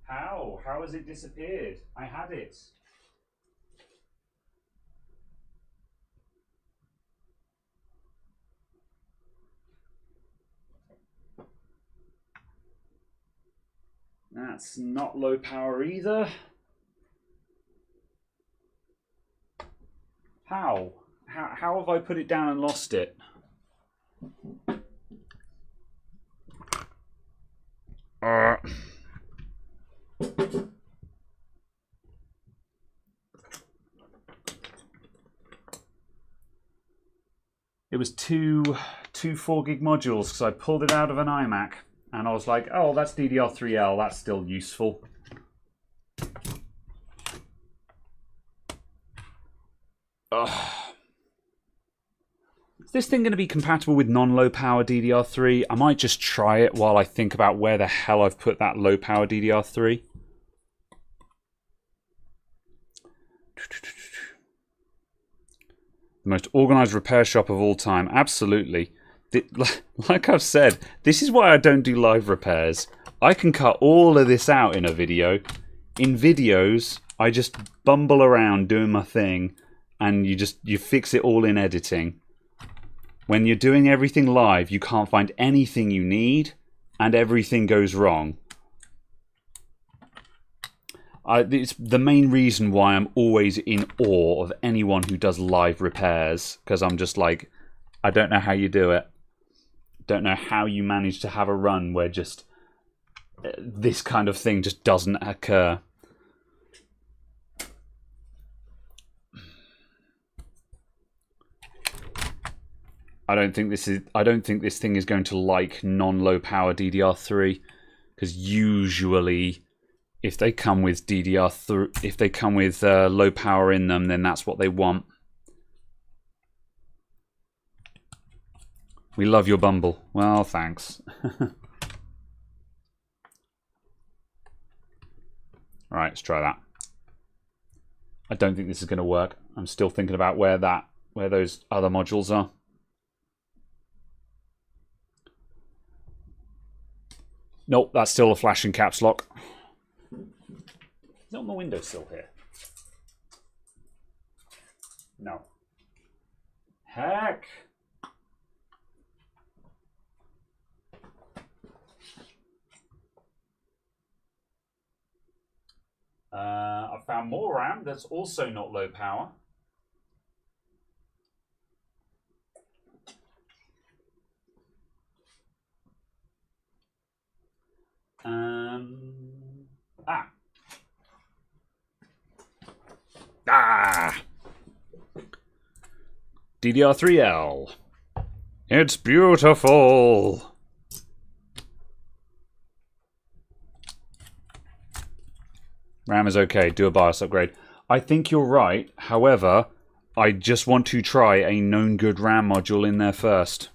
How? How has it disappeared? I had it. That's not low power either. How? How have I put it down and lost it? It was two 4 gig modules because I pulled it out of an iMac and I was like, oh, that's DDR3L, that's still useful. Is this thing going to be compatible with non-low power DDR3? I might just try it while I think about where the hell I've put that low power DDR3. The most organized repair shop of all time. Absolutely. Like I've said, this is why I don't do live repairs. I can cut all of this out in a video. In videos, I just bumble around doing my thing and you fix it all in editing. When you're doing everything live, you can't find anything you need and everything goes wrong. It's the main reason why I'm always in awe of anyone who does live repairs, because I'm just like, I don't know how you do it. Don't know how you manage to have a run where just this kind of thing just doesn't occur. I don't think this thing is going to like non-low power DDR3, because usually if they come with DDR3, if they come with low power in them, then that's what they want. We love your bumble. Well, thanks. All right, let's try that. I don't think this is going to work. I'm still thinking about where those other modules are. Nope, that's still a flashing caps lock. Is it on the windowsill here? No. Heck! I found more RAM that's also not low power. DDR3L. It's beautiful. RAM is okay. Do a BIOS upgrade. I think you're right. However, I just want to try a known good RAM module in there first.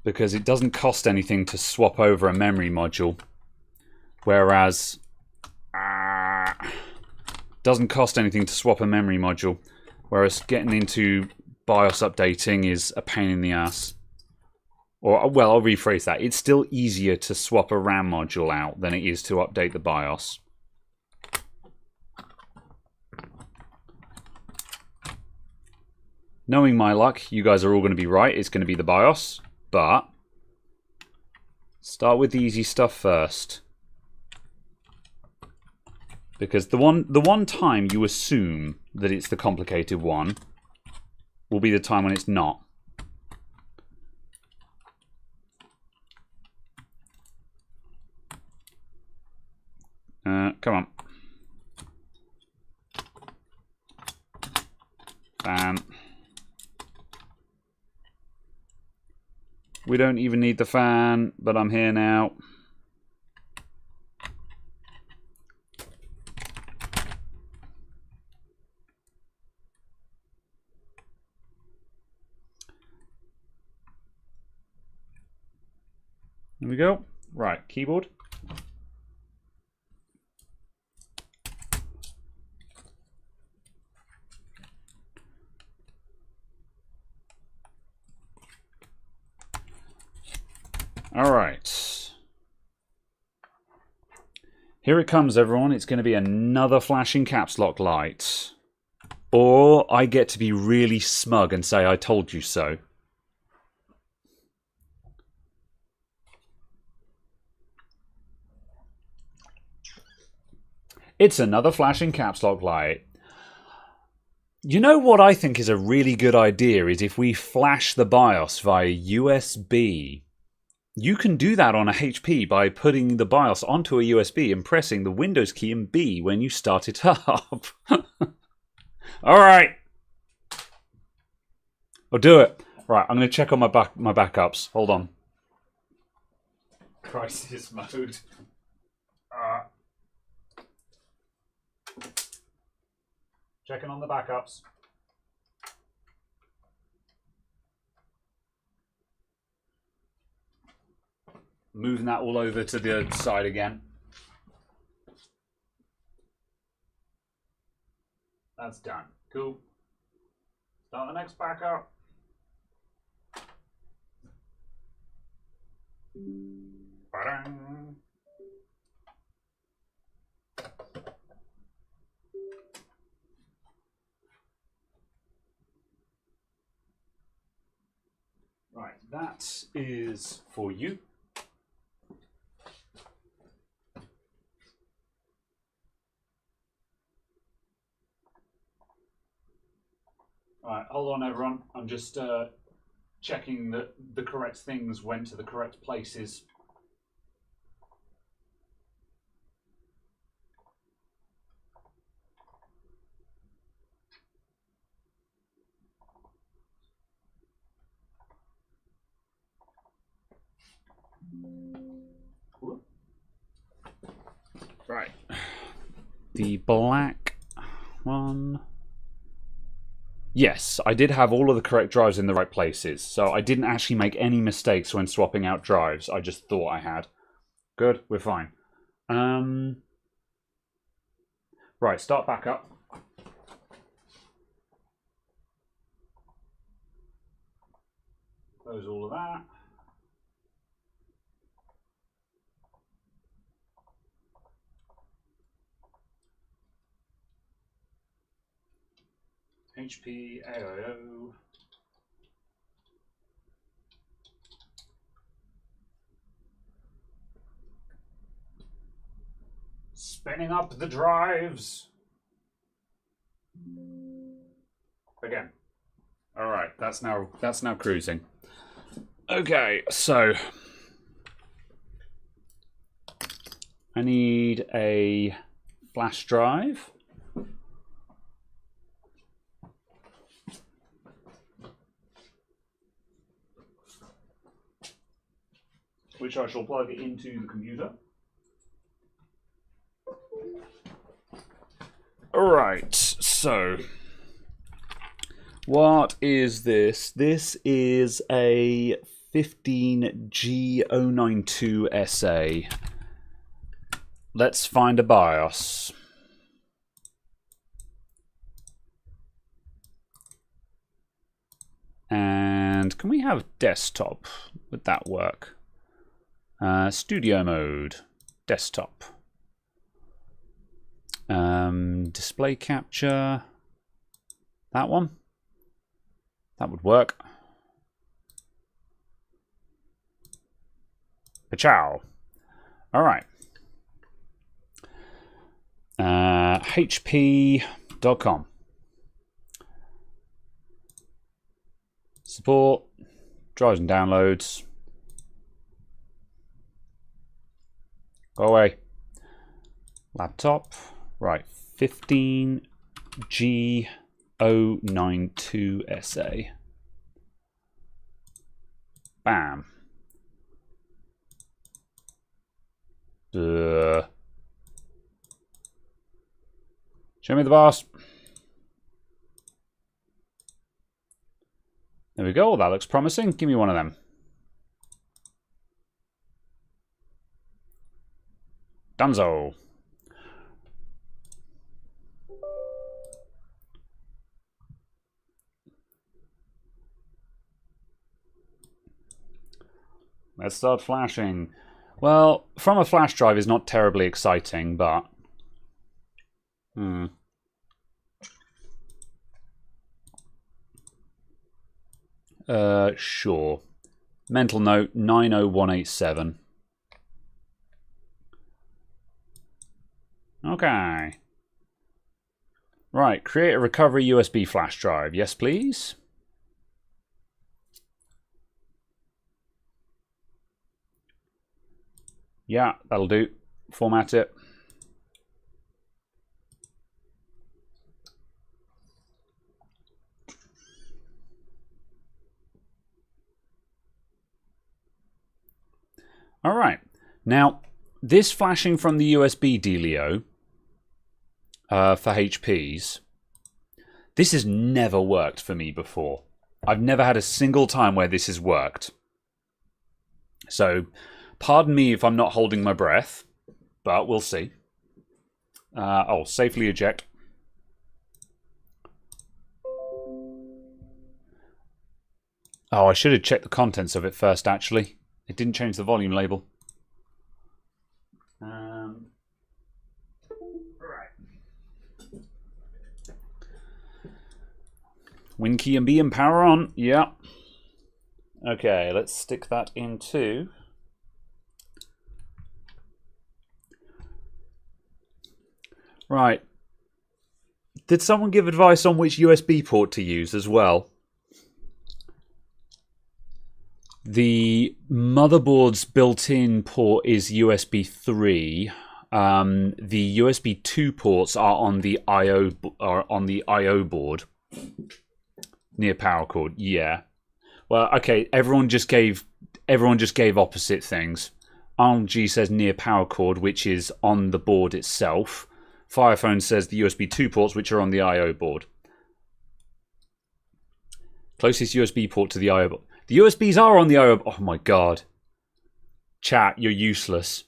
Because it doesn't cost anything to swap over a memory module. Whereas... doesn't cost anything to swap a memory module. Whereas getting into BIOS updating is a pain in the ass. Or, well, I'll rephrase that. It's still easier to swap a RAM module out than it is to update the BIOS. Knowing my luck, you guys are all going to be right. It's going to be the BIOS. But start with the easy stuff first. Because the one time you assume that it's the complicated one will be the time when it's not. Come on. Fan. We don't even need the fan, but I'm here now. There we go. Right, keyboard. All right. Here it comes, everyone. It's going to be another flashing caps lock light. Or I get to be really smug and say, I told you so. It's another flashing caps lock light. You know what I think is a really good idea is if we flash the BIOS via USB. You can do that on a HP by putting the BIOS onto a USB and pressing the Windows key and B when you start it up. All right. I'll do it. Right, I'm going to check on my backups. Hold on. Crisis mode. Checking on the backups. Moving that all over to the other side again. That's done. Cool. Start the next backup. Ba-dang. Right, that is for you. Right, hold on everyone. I'm just checking that the correct things went to the correct places. Right. The black one. Yes, I did have all of the correct drives in the right places, so I didn't actually make any mistakes when swapping out drives. I just thought I had. Good, we're fine. Right, start back up. Close all of that. HP, AIO. Spinning up the drives. Again. All right, that's now cruising. Okay, so I need a flash drive. Which I shall plug into the computer. Alright, so what is this? This is a 15G092SA. Let's find a BIOS. And can we have desktop? Would that work? Studio mode, desktop. Display capture. That one. That would work. Pachow. All right. HP.com. Support, drives and downloads. Go away. Laptop. Right, 15G092SA. Bam. Show me the BIOS. There we go. That looks promising. Give me one of them. Dunzo. Let's start flashing. Well, from a flash drive is not terribly exciting, but... Sure. Mental note 90187. Okay. Right, create a recovery USB flash drive. Yes, please. Yeah, that'll do. Format it. All right. Now, this flashing from the USB dealio for HPs, this has never worked for me before. I've never had a single time where this has worked. So, pardon me if I'm not holding my breath, but we'll see. Oh, safely eject. Oh, I should have checked the contents of it first, actually. It didn't change the volume label. Right. Win key and B and power on. Yeah. Okay, let's stick that into... Right. Did someone give advice on which USB port to use as well? The motherboard's built-in port is USB 3. The USB 2 ports are on the I/O board near power cord. Yeah. Well, okay. Everyone just gave opposite things. RNG says near power cord, which is on the board itself. Firephone says the USB 2 ports, which are on the I/O board. Closest USB port to the I/O board. The USBs are on the I/O. Oh my god. Chat, you're useless.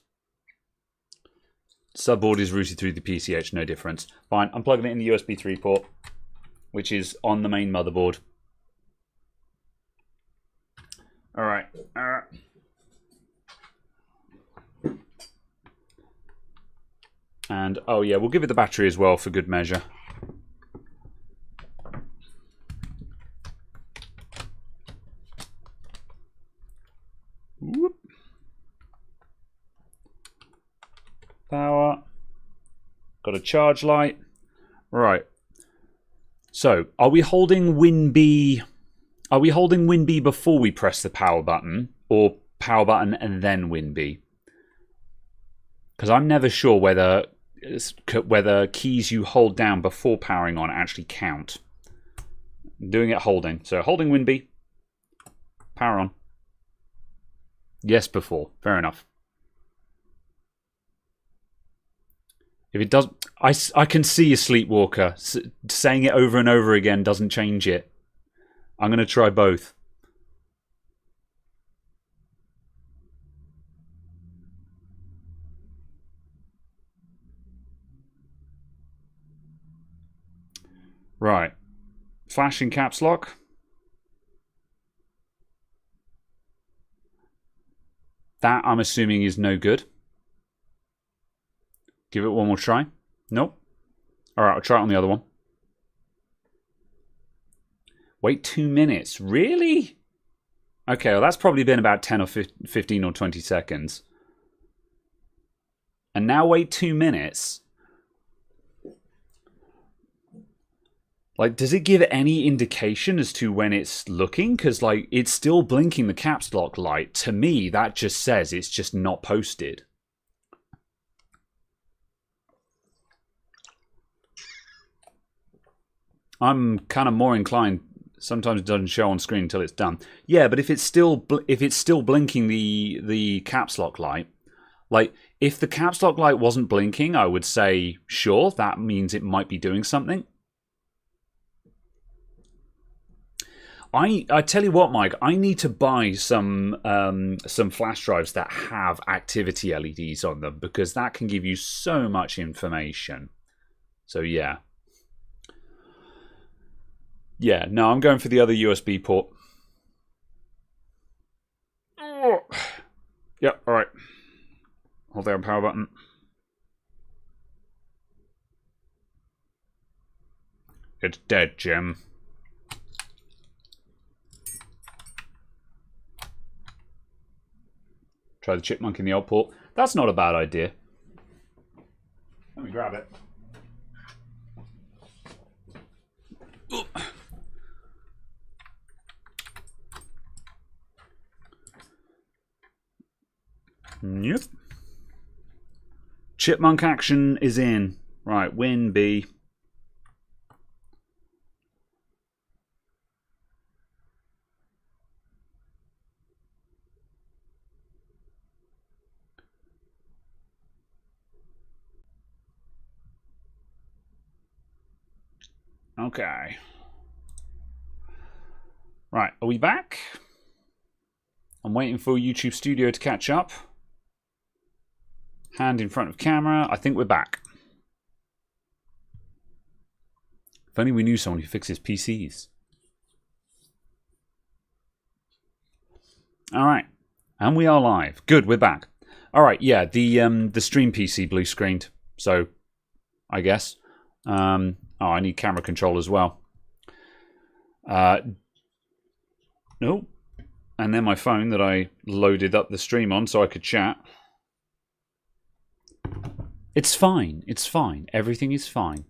Subboard is routed through the PCH, no difference. Fine, I'm plugging it in the USB 3 port, which is on the main motherboard. Alright. And, oh yeah, we'll give it the battery as well for good measure. Whoop. Power. Got a charge light. Right. So, are we holding WinB? Are we holding WinB before we press the power button, or power button and then WinB? Because I'm never sure whether keys you hold down before powering on actually count. I'm doing it holding. So holding WinB. Power on. Yes, before. Fair enough. If it does, I can see a sleepwalker. Saying it over and over again doesn't change it. I'm going to try both. Right. Flash in caps lock. That, I'm assuming, is no good. Give it one more try. Nope. Alright, I'll try it on the other one. Wait 2 minutes. Really? Okay, well that's probably been about 10 or 15 or 20 seconds. And now wait 2 minutes. Like, does it give any indication as to when it's looking? Because, like, it's still blinking the caps lock light. To me, that just says it's just not posted. I'm kind of more inclined. Sometimes it doesn't show on screen until it's done. Yeah, but if it's still blinking the caps lock light, like if the caps lock light wasn't blinking, I would say sure, that means it might be doing something. I tell you what, Mike, I need to buy some flash drives that have activity LEDs on them, because that can give you so much information. So yeah. Yeah, no, I'm going for the other USB port. Oh. Yep, alright. Hold down power button. It's dead, Jim. Try the chipmunk in the old port. That's not a bad idea. Let me grab it. Ooh. Yep. Chipmunk action is in. Right, WinB. Okay. Right, are we back? I'm waiting for YouTube Studio to catch up. Hand in front of camera. I think we're back. If only we knew someone who fixes PCs. All right, and we are live. Good, we're back. All right, yeah, the stream PC blue screened. So, I guess. Oh, I need camera control as well. Nope. And then my phone that I loaded up the stream on so I could chat. It's fine. It's fine. Everything is fine.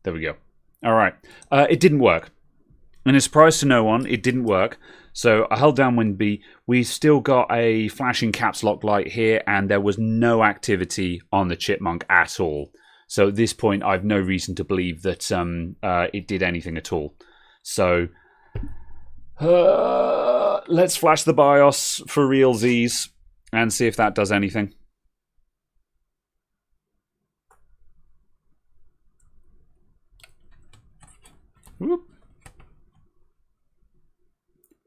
There we go. All right. It didn't work. And a surprise to no one, it didn't work. So I held down Win B. We still got a flashing caps lock light here, and there was no activity on the chipmunk at all. So at this point, I've no reason to believe that it did anything at all. So let's flash the BIOS for realsies and see if that does anything. Whoop.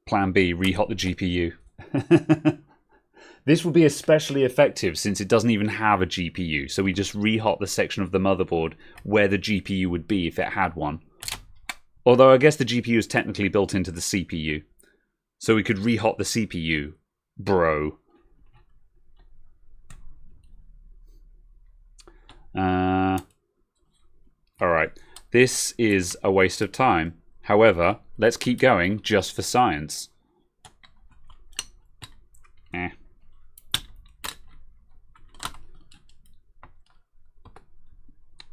Plan B, rehot the GPU. This will be especially effective since it doesn't even have a GPU. So we just rehot the section of the motherboard where the GPU would be if it had one. Although I guess the GPU is technically built into the CPU. So we could rehot the CPU. Bro. Alright. This is a waste of time. However, let's keep going just for science.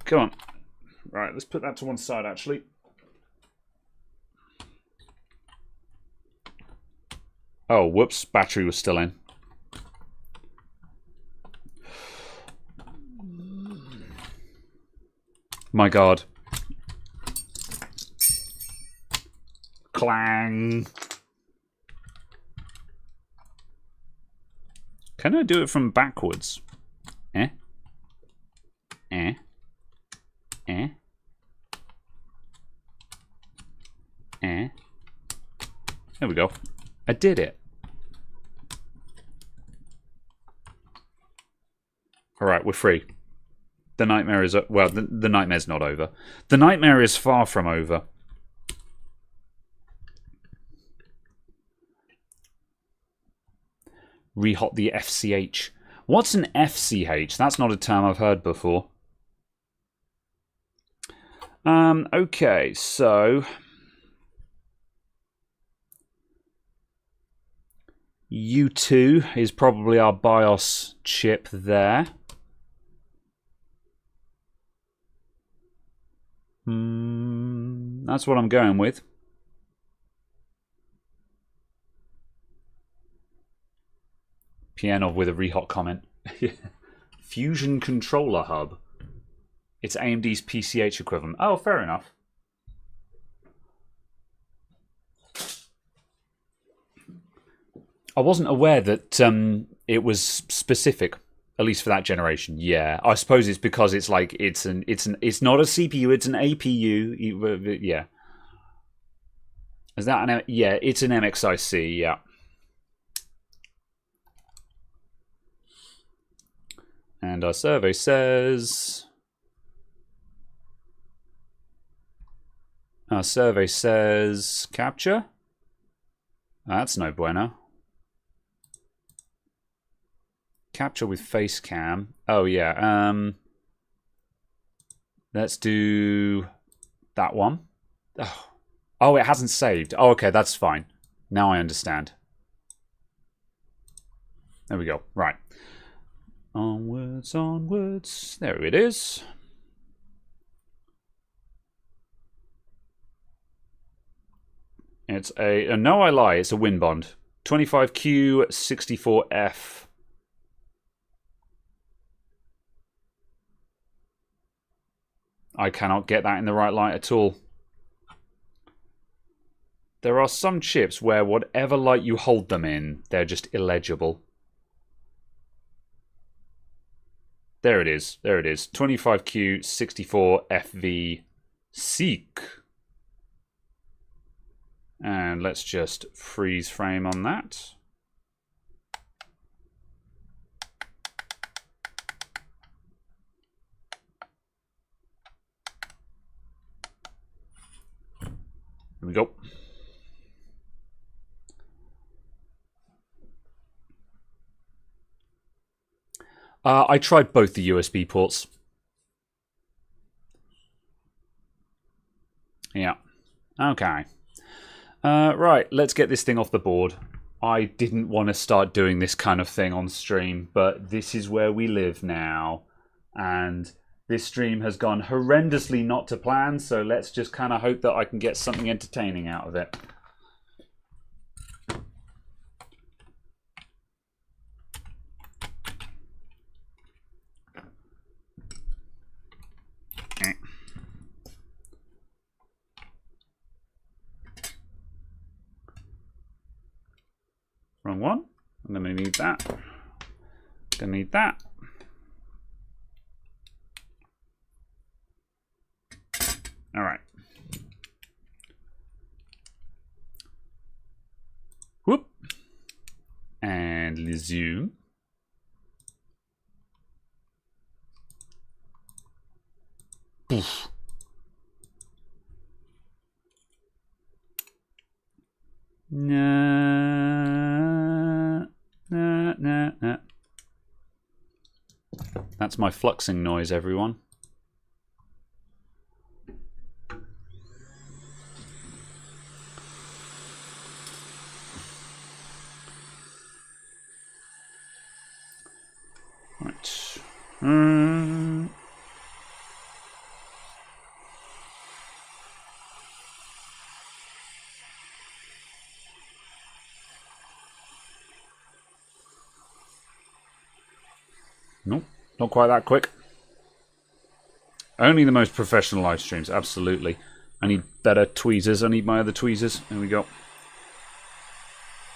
Come on. Right, let's put that to one side, actually. Oh, whoops. Battery was still in. My God. Clang. Can I do it from backwards? Eh? Eh? Eh? Eh? There we go. I did it. Alright, we're free. The nightmare is... Well, the nightmare's not over. The nightmare is far from over. Rehot the FCH. What's an FCH? That's not a term I've heard before. Okay, so... U2 is probably our BIOS chip there. That's what I'm going with. Pianov with a rehot comment. Fusion Controller Hub. It's AMD's PCH equivalent. Oh, fair enough. I wasn't aware that it was specific, at least for that generation. Yeah, I suppose it's because it's like it's not a CPU, it's an APU. Yeah. Is that an... Yeah, it's an MXIC. Yeah. And our survey says... Our survey says... Capture? That's no bueno. Capture with face cam. Oh, yeah. Let's do that one. Oh, it hasn't saved. Oh, okay, that's fine. Now I understand. There we go. Right. Onwards, onwards. There it is. It's a... no, I lie. It's a WinBond. 25Q64F. I cannot get that in the right light at all. There are some chips where whatever light you hold them in, they're just illegible. There it is. There it is. 25Q64FV Seek. And let's just freeze frame on that. Here we go. I tried both the USB ports. Yeah. Okay. Right, let's get this thing off the board. I didn't want to start doing this kind of thing on stream, but this is where we live now. And This stream has gone horrendously not to plan, so let's just kind of hope that I can get something entertaining out of it. Wrong one. I'm going to need that. Going to need that. All right. Whoop. And resume. Poof. Nah. Nah, nah, nah. That's my fluxing noise, everyone. Right. Nope, not quite that quick. Only the most professional live streams, absolutely. I need better tweezers. I need my other tweezers. There we go.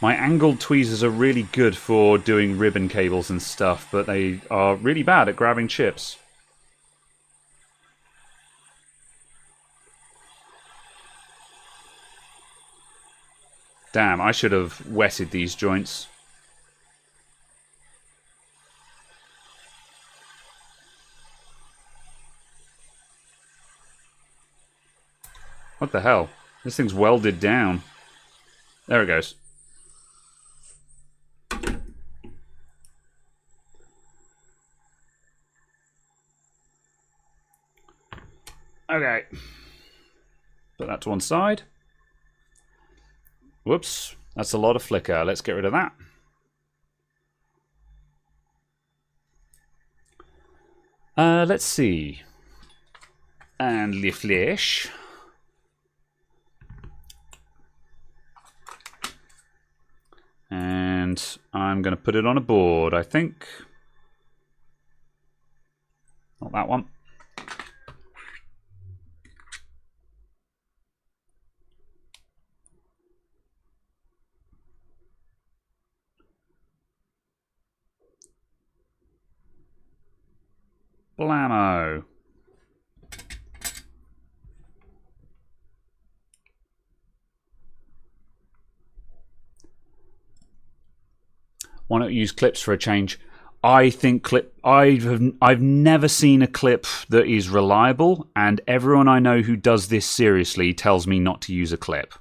My angled tweezers are really good for doing ribbon cables and stuff, but they are really bad at grabbing chips. Damn, I should have wetted these joints. What the hell? This thing's welded down. There it goes. Okay. Put that to one side. Whoops. That's a lot of flicker. Let's get rid of that. Let's see. And the flesh. And I'm going to put it on a board, I think. Not that one. Blammo. Why not use clips for a change? I think I've never seen a clip that is reliable, and everyone I know who does this seriously tells me not to use a clip.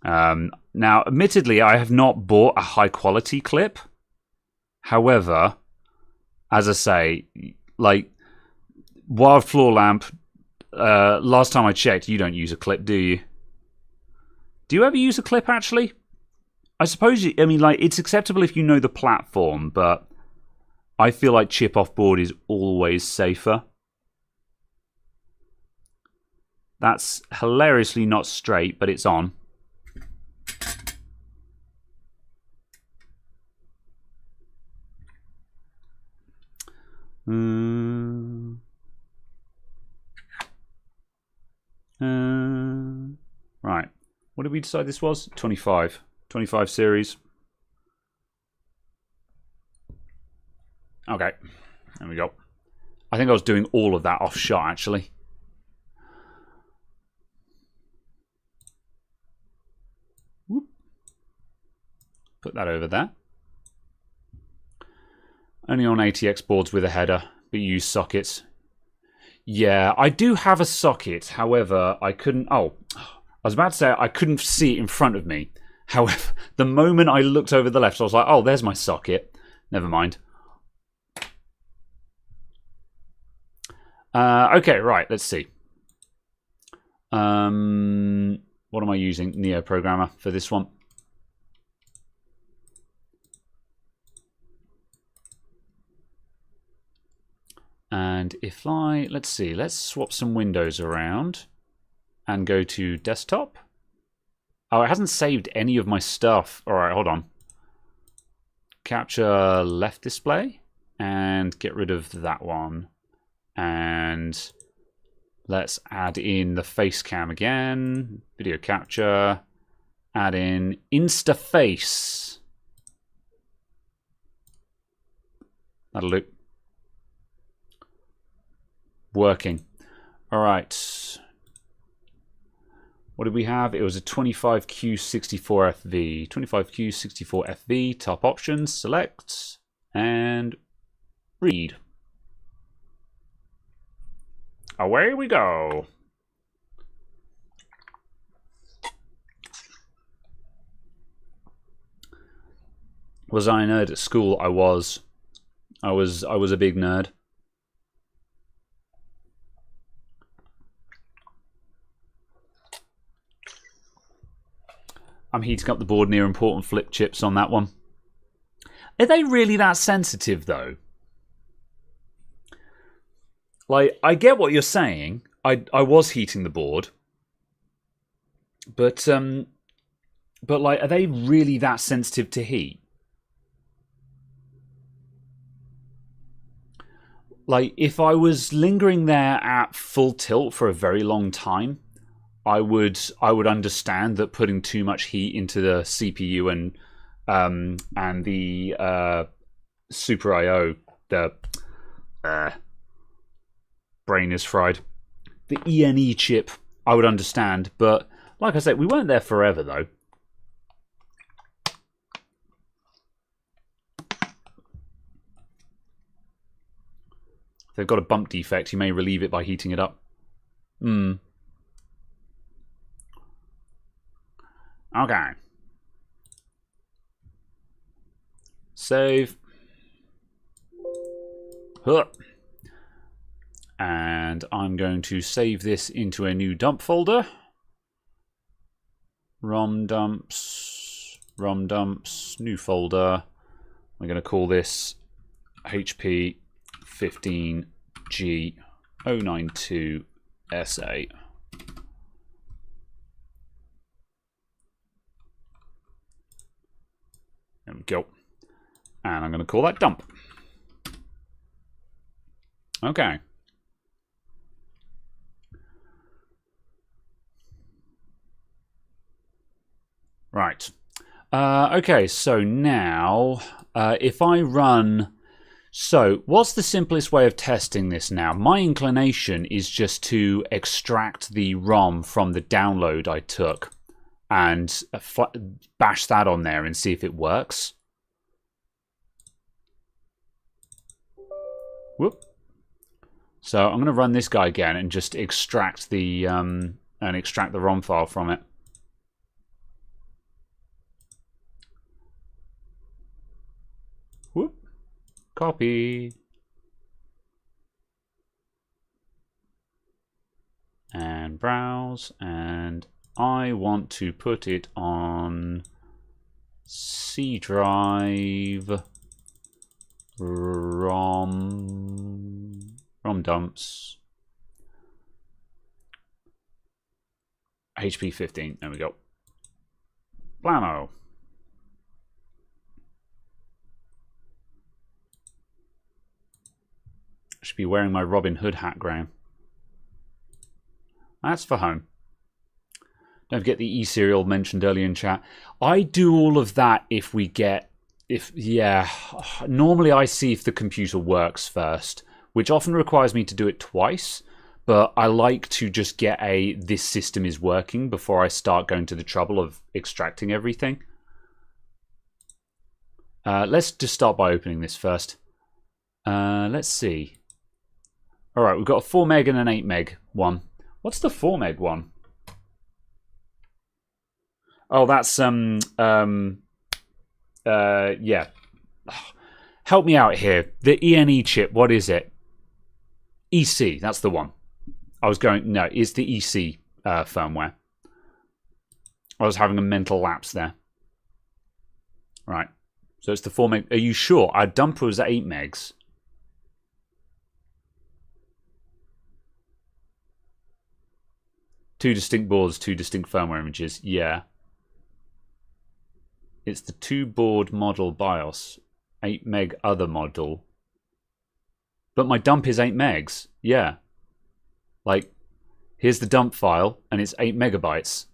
Now, admittedly, I have not bought a high-quality clip. However, as I say, like, Wild Floor Lamp, last time I checked, you don't use a clip, do you? Do you ever use a clip, actually? I suppose, I mean, like, it's acceptable if you know the platform, but I feel like chip-off board is always safer. That's hilariously not straight, but it's on. Right. What did we decide this was? 25. 25 series. Okay. There we go. I think I was doing all of that off shot, actually. Whoop. Put that over there. Only on ATX boards with a header, but use sockets. Yeah, I do have a socket. However, I couldn't... Oh, I was about to say I couldn't see it in front of me. However, the moment I looked over the left, I was like, oh, there's my socket. Never mind. Okay, right, let's see. What am I using? Neoprogrammer for this one. let's see, let's swap some windows around and go to desktop. Oh, it hasn't saved any of my stuff. All right, hold on. Capture left display and get rid of that one. And let's add in the face cam again. Video capture. Add in InstaFace. That'll do. Working. All right. What did we have? It was a 25Q64FV. 25Q64FV, top options, select, and read. Away we go. Was I a nerd at school? I was. I was a big nerd. I'm heating up the board near important flip chips on that one. Are they really that sensitive though? Like, I get what you're saying. I was heating the board. But like, are they really that sensitive to heat? Like, if I was lingering there at full tilt for a very long time, I would understand that putting too much heat into the CPU and the Super I/O, the brain is fried, the ENE chip, I would understand. But like I said, we weren't there forever though. If they've got a bump defect, you may relieve it by heating it up. Okay. Save. Huh. And I'm going to save this into a new dump folder. ROM dumps, new folder. I'm going to call this HP 15G092SA. There we go. And I'm going to call that dump. Okay. Right. Okay, so now if I run... So, what's the simplest way of testing this now? My inclination is just to extract the ROM from the download I took and bash that on there and see if it works. Whoop. So I'm going to run this guy again and just extract the ROM file from it. Whoop. Copy. And browse, and I want to put it on C drive ROM dumps HP 15. There we go. Blammo. I should be wearing my Robin Hood hat, Graham. That's for home. Don't forget the e-serial mentioned earlier in chat. I do all of that if we get... Normally I see if the computer works first, which often requires me to do it twice, but I like to just get this system is working before I start going to the trouble of extracting everything. Let's just start by opening this first. Let's see. Alright, we've got a 4 meg and an 8 meg one. What's the 4 meg one? Oh, that's yeah. Help me out here. The ENE chip, what is it? EC, that's the one. I was going, no, it's the EC firmware. I was having a mental lapse there. Right. So it's the 4 meg. Are you sure? Our dumper was at 8 megs. 2 distinct boards, 2 distinct firmware images. Yeah. It's the 2 board model BIOS, 8 meg other model. But my dump is 8 megs. Yeah. Like, here's the dump file, and it's 8 megabytes.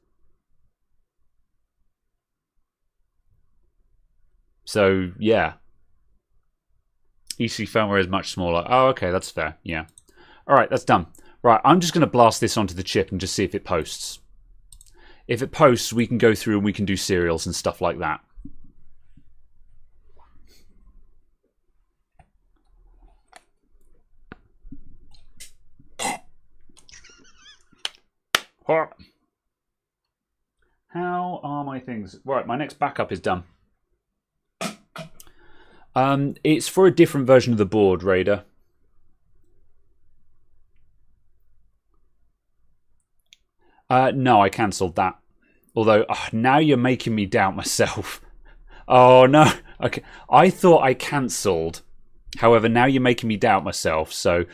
So, yeah. EC firmware is much smaller. Oh, okay, that's fair. Yeah. All right, that's done. Right, I'm just going to blast this onto the chip and just see if it posts. If it posts, we can go through and we can do serials and stuff like that. How are my things? Right, my next backup is done. It's for a different version of the board, Raider. No, I cancelled that. Although, now you're making me doubt myself. Oh, no. Okay, I thought I cancelled. However, now you're making me doubt myself. So,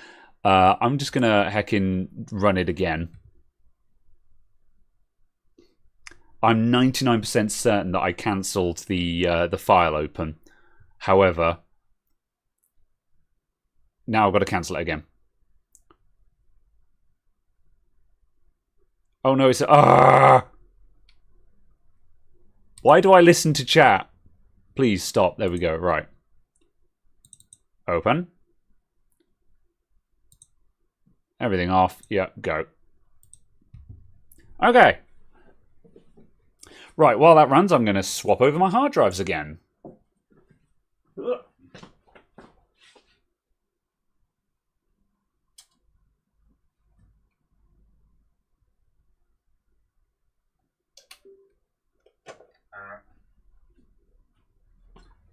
I'm just going to heckin' run it again. I'm 99% certain that I cancelled the file open. However, now I've got to cancel it again. Oh no, it's Why do I listen to chat? Please stop. There we go. Right. Open. Everything off. Yeah, go. Okay. Right, while that runs, I'm going to swap over my hard drives again.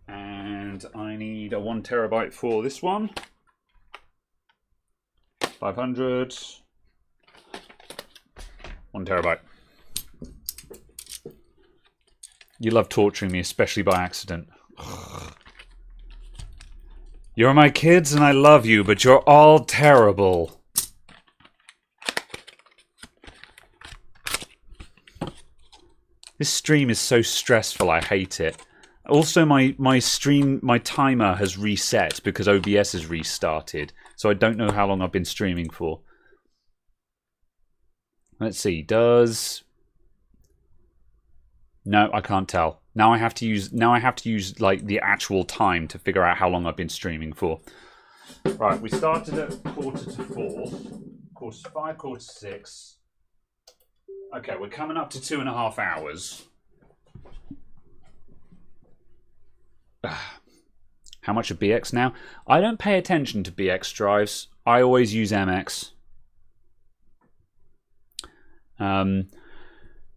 And I need a 1 terabyte for this one. 500. 1 terabyte. You love torturing me, especially by accident. You're my kids and I love you, but you're all terrible. This stream is so stressful, I hate it. Also, my timer has reset because OBS has restarted, so I don't know how long I've been streaming for. Let's see, No, I can't tell. Now I have to use like the actual time to figure out how long I've been streaming for. Right, we started at 3:45, 5:45, 5:45. Okay, we're coming up to 2.5 hours. How much of BX now? I don't pay attention to BX drives. I always use MX.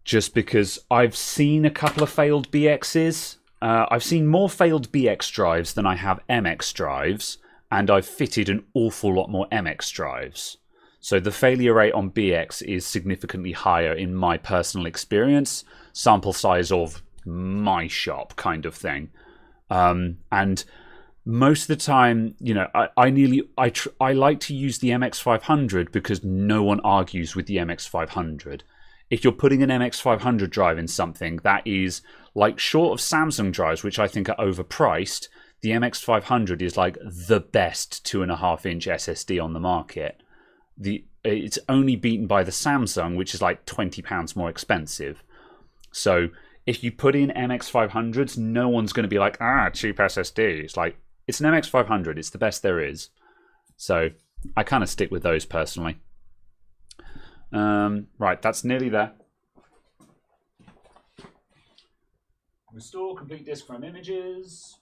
Just because I've seen a couple of failed BXs. I've seen more failed BX drives than I have MX drives, and I've fitted an awful lot more MX drives. So the failure rate on BX is significantly higher in my personal experience. Sample size of my shop kind of thing. And most of the time, you know, I like to use the MX500 because no one argues with the MX500. If you're putting an MX500 drive in something, that is like short of Samsung drives, which I think are overpriced. The MX500 is like the best 2.5-inch SSD on the market. It's only beaten by the Samsung, which is like £20 more expensive. So if you put in MX500s, no one's going to be like, cheap SSD. It's like, it's an MX500. It's the best there is. So I kind of stick with those personally. Right, that's nearly there. Restore complete disk from images.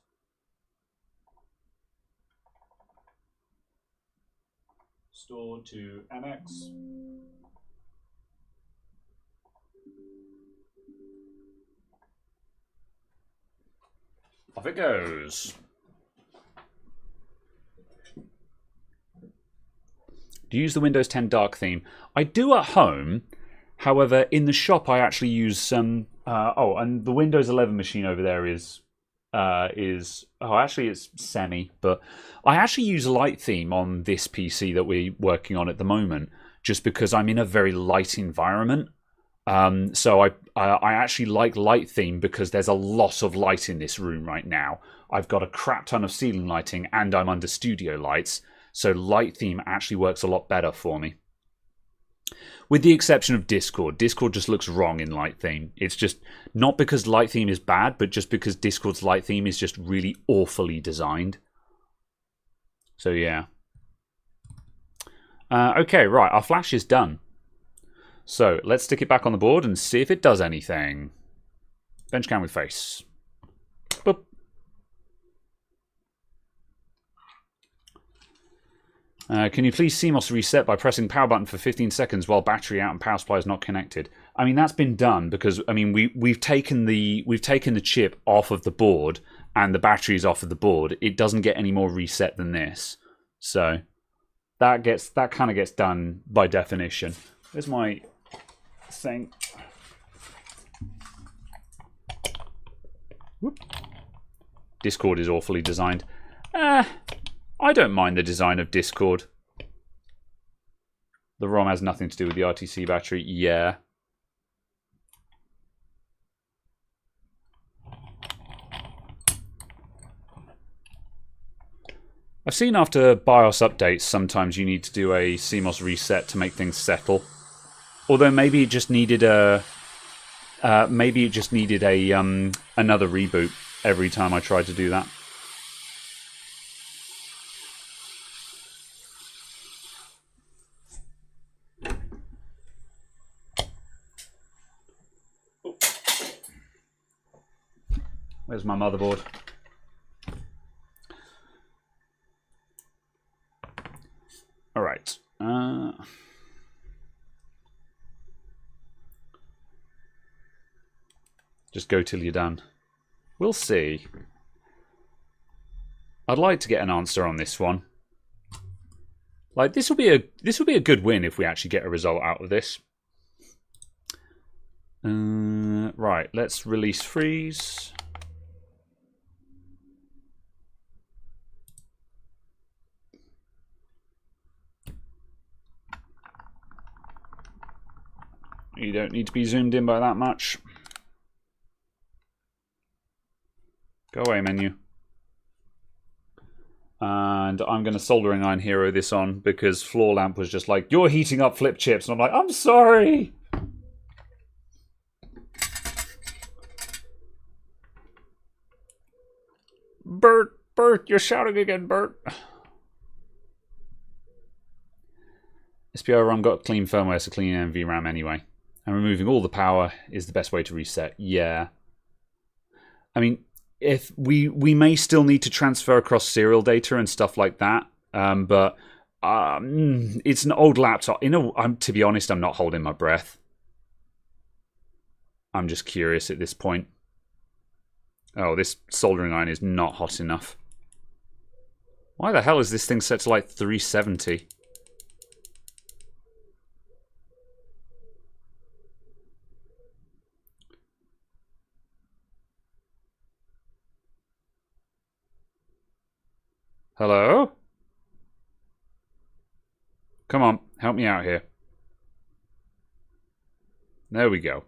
Store to MX. Off it goes. Do you use the Windows 10 dark theme? I do at home. However, in the shop, I actually use some. And the Windows 11 machine over there is. Actually, it's semi, but I actually use light theme on this PC that we're working on at the moment, just because I'm in a very light environment. So I actually like light theme because there's a lot of light in this room right now. I've got a crap ton of ceiling lighting and I'm under studio lights. So light theme actually works a lot better for me. With the exception of Discord. Discord just looks wrong in light theme. It's just not because light theme is bad, but just because Discord's light theme is just really awfully designed. So yeah. Okay, right. Our flash is done. So let's stick it back on the board and see if it does anything. Bench cam with face. Boop. Can you please CMOS reset by pressing power button for 15 seconds while battery out and power supply is not connected? I mean, that's been done because I mean we've taken the chip off of the board and the battery is off of the board. It doesn't get any more reset than this. So that kind of gets done by definition. There's my thing. Whoop. Discord is awfully designed. I don't mind the design of Discord. The ROM has nothing to do with the RTC battery. Yeah. I've seen after BIOS updates, sometimes you need to do a CMOS reset to make things settle. Although maybe it just needed a another reboot every time I tried to do that. Where's my motherboard? All right. Just go till you're done. We'll see. I'd like to get an answer on this one. Like this will be a good win if we actually get a result out of this. Right, let's release freeze. You don't need to be zoomed in by that much. Go away, menu. And I'm going to soldering iron hero this on because Floor Lamp was just like, you're heating up flip chips. And I'm like, I'm sorry. Bert, you're shouting again, Bert. SPI ROM got clean firmware, so clean NVRAM anyway. And removing all the power is the best way to reset. Yeah. I mean, if we may still need to transfer across serial data and stuff like that, but it's an old laptop. You know, to be honest, I'm not holding my breath. I'm just curious at this point. Oh, this soldering iron is not hot enough. Why the hell is this thing set to like 370? Hello? Come on, help me out here. There we go.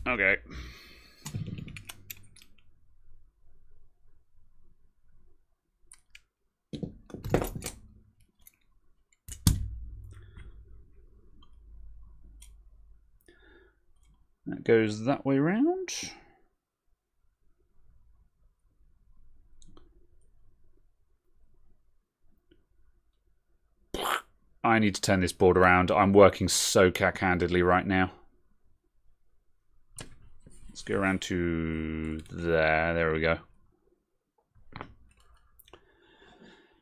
Okay. That goes that way round. I need to turn this board around. I'm working so cack-handedly right now. Let's go around to there. There we go.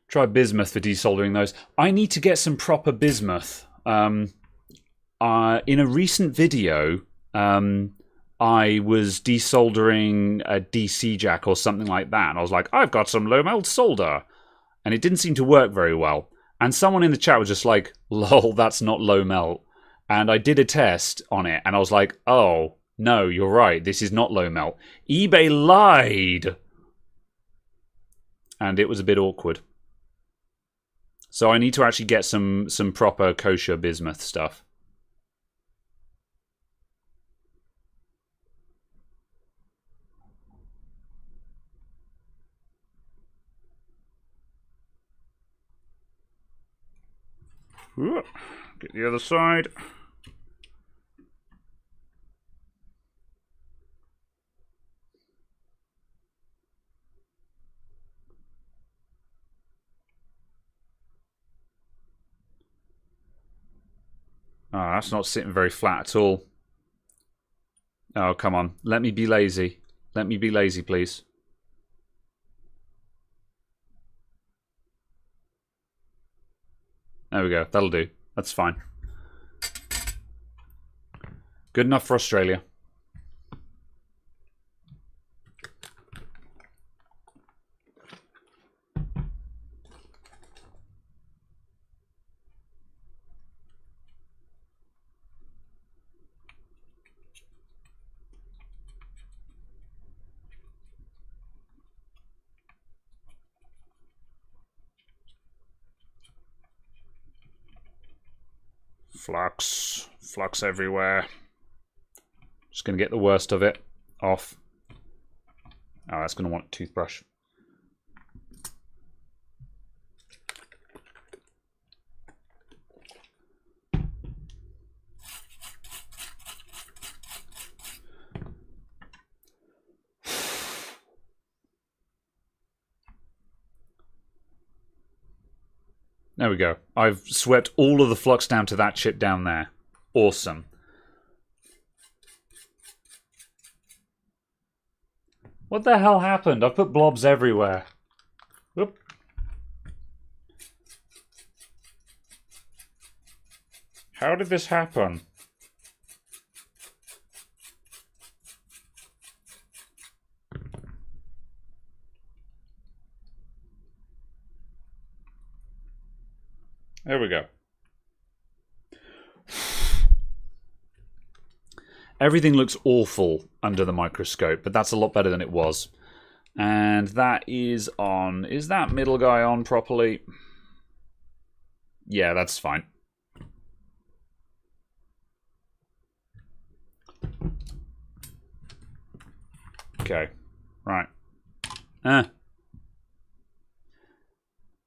Try bismuth for desoldering those. I need to get some proper bismuth. In a recent video, I was desoldering a DC jack or something like that. And I was like, I've got some low melt solder. And it didn't seem to work very well. And someone in the chat was just like, lol, that's not low melt. And I did a test on it, and I was like, oh, no, you're right. This is not low melt. eBay lied. And it was a bit awkward. So I need to actually get some proper kosher bismuth stuff. Get the other side. Oh, that's not sitting very flat at all. Oh, come on. Let me be lazy. Let me be lazy, please. There we go. That'll do. That's fine. Good enough for Australia. Flux. Flux everywhere. Just going to get the worst of it off. Oh, that's going to want a toothbrush. There we go. I've swept all of the flux down to that chip down there. Awesome. What the hell happened? I put blobs everywhere. Oop. How did this happen? There we go. Everything looks awful under the microscope, but that's a lot better than it was. And that is on... Is that middle guy on properly? Yeah, that's fine. Okay. Right.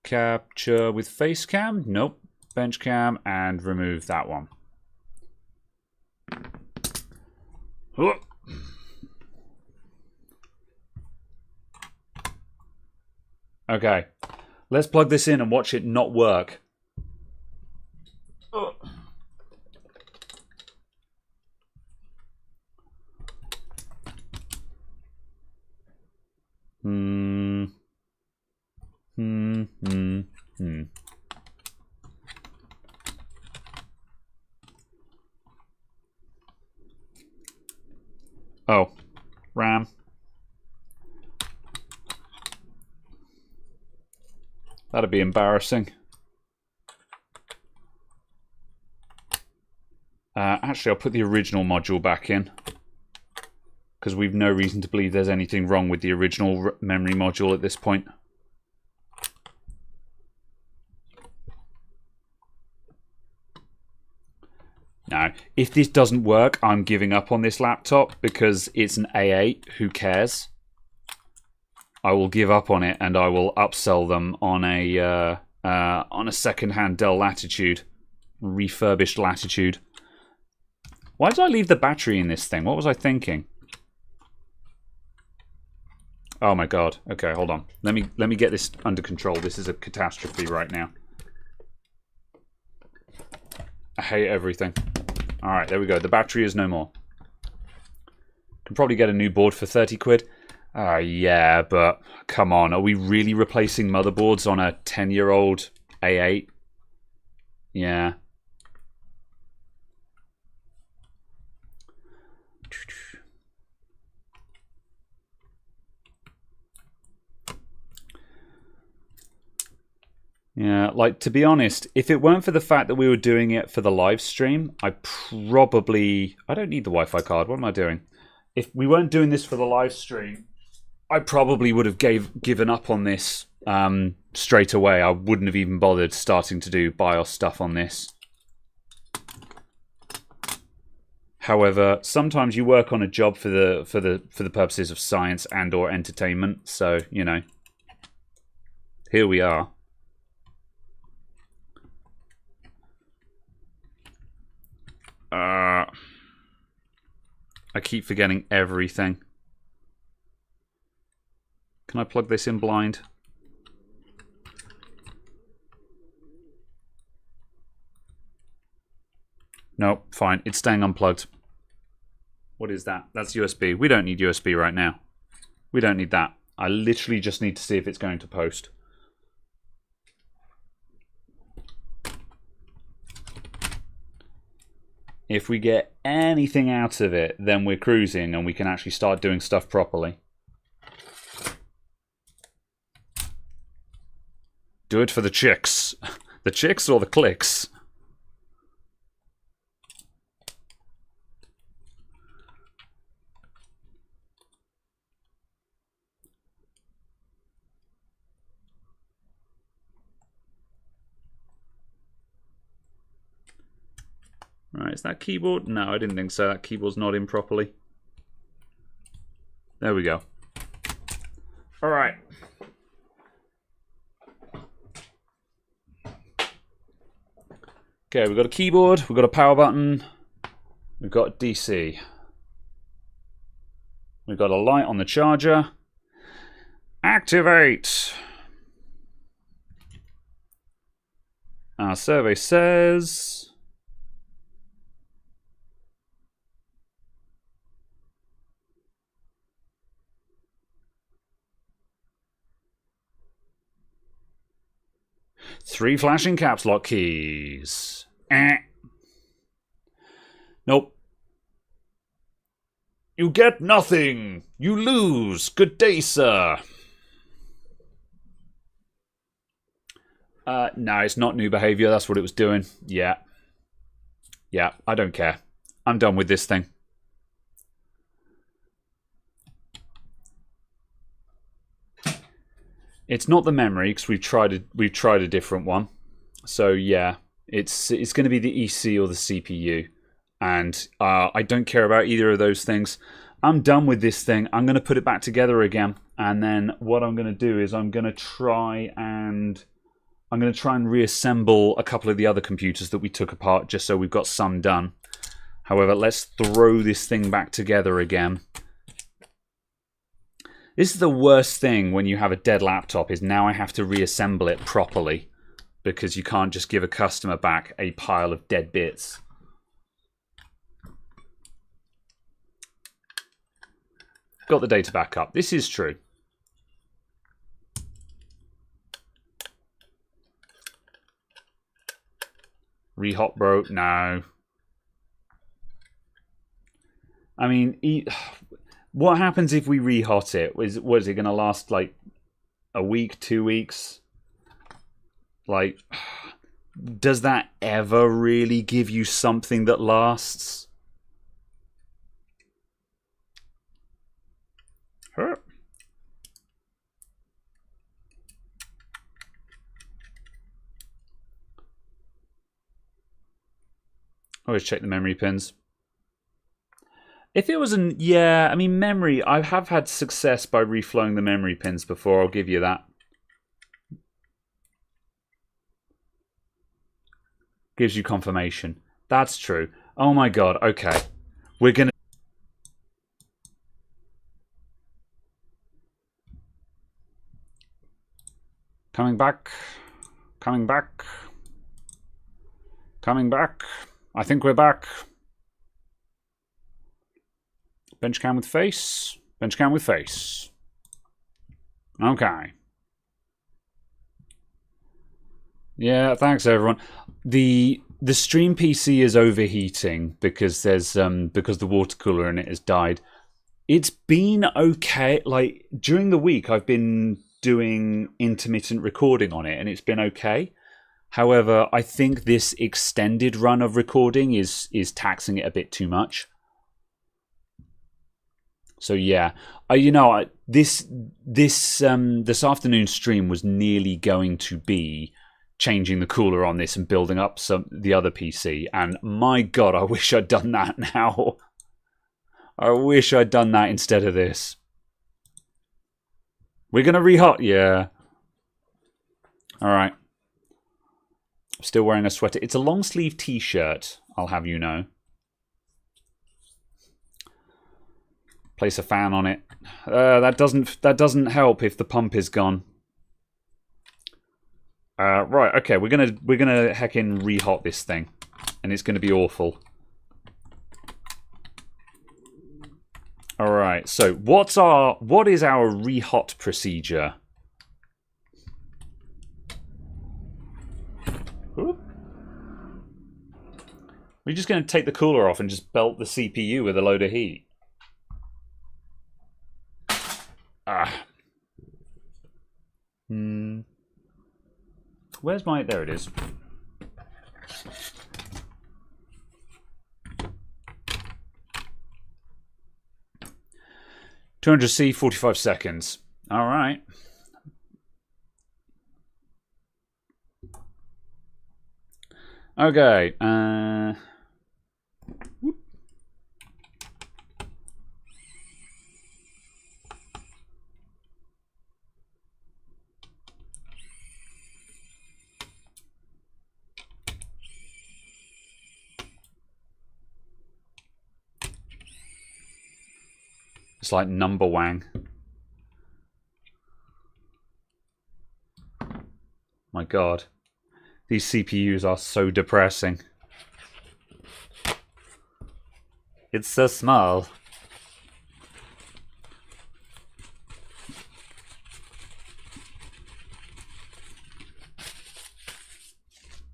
Capture with face cam? Nope. Bench cam and remove that one. Okay. Let's plug this in and watch it not work. Oh, RAM. That'd be embarrassing. Actually, I'll put the original module back in, because we've no reason to believe there's anything wrong with the original memory module at this point. Now, if this doesn't work, I'm giving up on this laptop because it's an A8. Who cares? I will give up on it and I will upsell them on a second-hand Dell Latitude, refurbished Latitude. Why did I leave the battery in this thing? What was I thinking? Oh my god. Okay, hold on. Let me get this under control. This is a catastrophe right now. I hate everything. Alright, there we go. The battery is no more. Can probably get a new board for 30 quid. Yeah, but come on. Are we really replacing motherboards on a 10-year-old A8? Yeah. Yeah, like, to be honest, if it weren't for the fact that we were doing it for the live stream, I don't need the Wi-Fi card. What am I doing? If we weren't doing this for the live stream, I probably would have given up on this straight away. I wouldn't have even bothered starting to do BIOS stuff on this. However, sometimes you work on a job for the purposes of science and or entertainment. So, you know, here we are. I keep forgetting everything. Can I plug this in blind? No, fine. It's staying unplugged. What is that? That's USB. We don't need USB right now. We don't need that. I literally just need to see if it's going to post. If we get anything out of it, then we're cruising and we can actually start doing stuff properly. Do it for the chicks. The chicks or the clicks? Right, is that keyboard? No, I didn't think so. That keyboard's not in properly. There we go. All right. Okay, we've got a keyboard, we've got a power button, we've got DC. We've got a light on the charger. Activate! Our survey says... Three flashing caps lock keys. Nope. You get nothing. You lose. Good day, sir. No, it's not new behavior. That's what it was doing. Yeah. Yeah, I don't care. I'm done with this thing. It's not the memory because we've tried a different one. So yeah, it's going to be the EC or the CPU, and I don't care about either of those things. I'm done with this thing. I'm going to put it back together again, and then what I'm going to do is I'm going to try and reassemble a couple of the other computers that we took apart, just so we've got some done. However, let's throw this thing back together again. This is the worst thing when you have a dead laptop, is now I have to reassemble it properly, because you can't just give a customer back a pile of dead bits. Got the data back up. This is true. Rehot, bro? No. I mean... What happens if we rehot it? Was it going to last like a week, 2 weeks? Like, does that ever really give you something that lasts? Huh. Always check the memory pins. If it was yeah, I mean, memory, I have had success by reflowing the memory pins before, I'll give you that. Gives you confirmation. That's true. Oh my god, okay. We're gonna... Coming back. Coming back. Coming back. I think we're back. Bench cam with face. Bench cam with face. Okay. Yeah, thanks everyone. The stream PC is overheating because there's because the water cooler in it has died. It's been okay. Like during the week, I've been doing intermittent recording on it, and it's been okay. However, I think this extended run of recording is taxing it a bit too much. So yeah, this afternoon stream was nearly going to be changing the cooler on this and building up the other PC, and my God, I wish I'd done that now. I wish I'd done that instead of this. We're gonna rehot, yeah. All right. Still wearing a sweater. It's a long sleeve T-shirt, I'll have you know. Place a fan on it. That doesn't help if the pump is gone. Right, okay, we're gonna heckin' rehot this thing, and it's gonna be awful. All right, so what is our rehot procedure? Ooh. We're just gonna take the cooler off and just belt the CPU with a load of heat. Where's my... There it is. $200C, 45 seconds. All right. Okay. Whoop. It's like number wang. My God. These CPUs are so depressing. It's so small.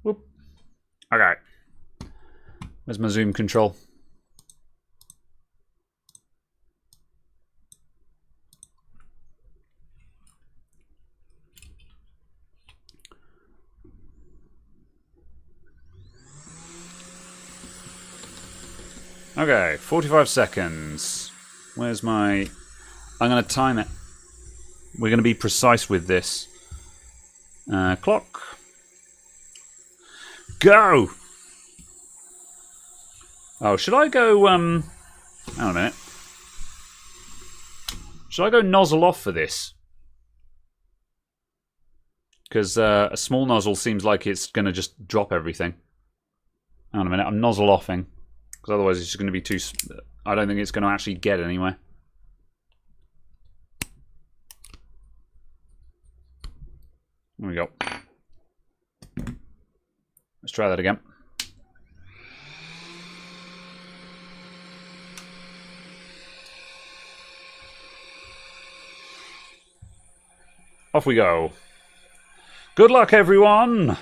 Whoop. Okay. Where's my zoom control? Okay, 45 seconds. Where's my... I'm going to time it. We're going to be precise with this. Clock. Go! Oh, should I go... Hang on a minute. Should I go nozzle off for this? Because a small nozzle seems like it's going to just drop everything. Hang on a minute, I'm nozzle offing. Because otherwise it's just going to be too... I don't think it's going to actually get anywhere. There we go. Let's try that again. Off we go. Good luck, everyone!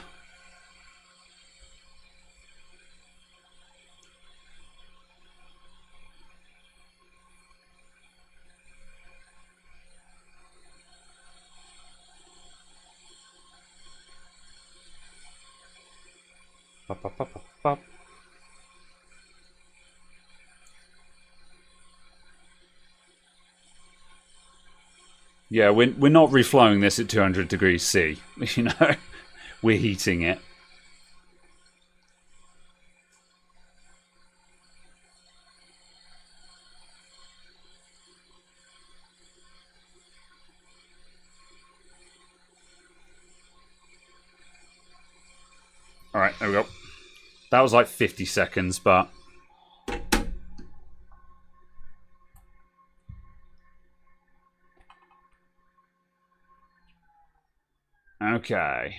Pop, pop, pop, pop, pop. Yeah, we're not reflowing this at 200 degrees C. You know, we're heating it. All right, there we go. That was like 50 seconds, but... Okay.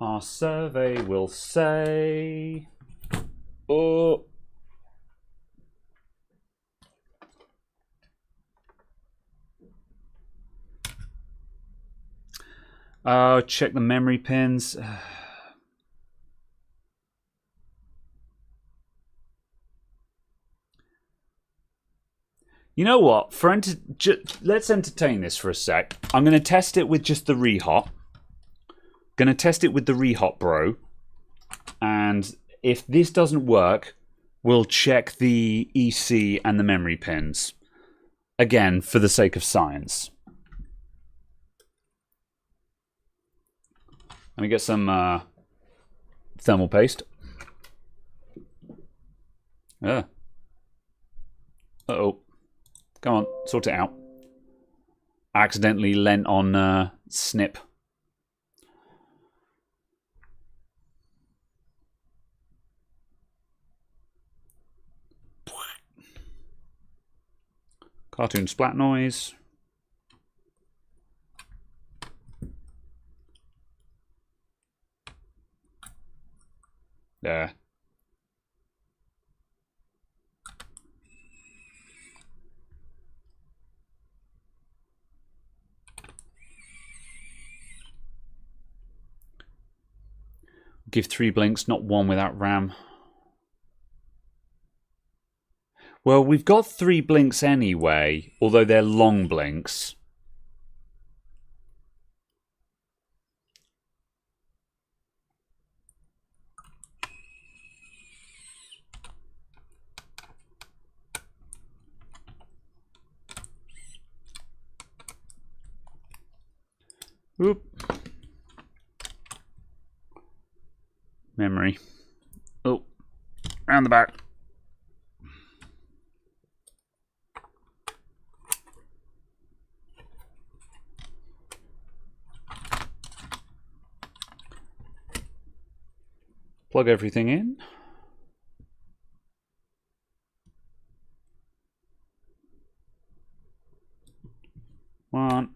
Our survey will say... Oh... check the memory pins. You know what? Let's entertain this for a sec. I'm going to test it with just the rehot. Going to test it with the rehot bro. And if this doesn't work, we'll check the EC and the memory pins. Again, for the sake of science. Let me get some thermal paste. Uh-oh. Come on, sort it out. Accidentally lent on snip. Cartoon splat noise. There. Give 3 blinks, not 1 without RAM. Well, we've got 3 blinks anyway, although they're long blinks. Oop. Memory. Oh, round the back. Plug everything in. One.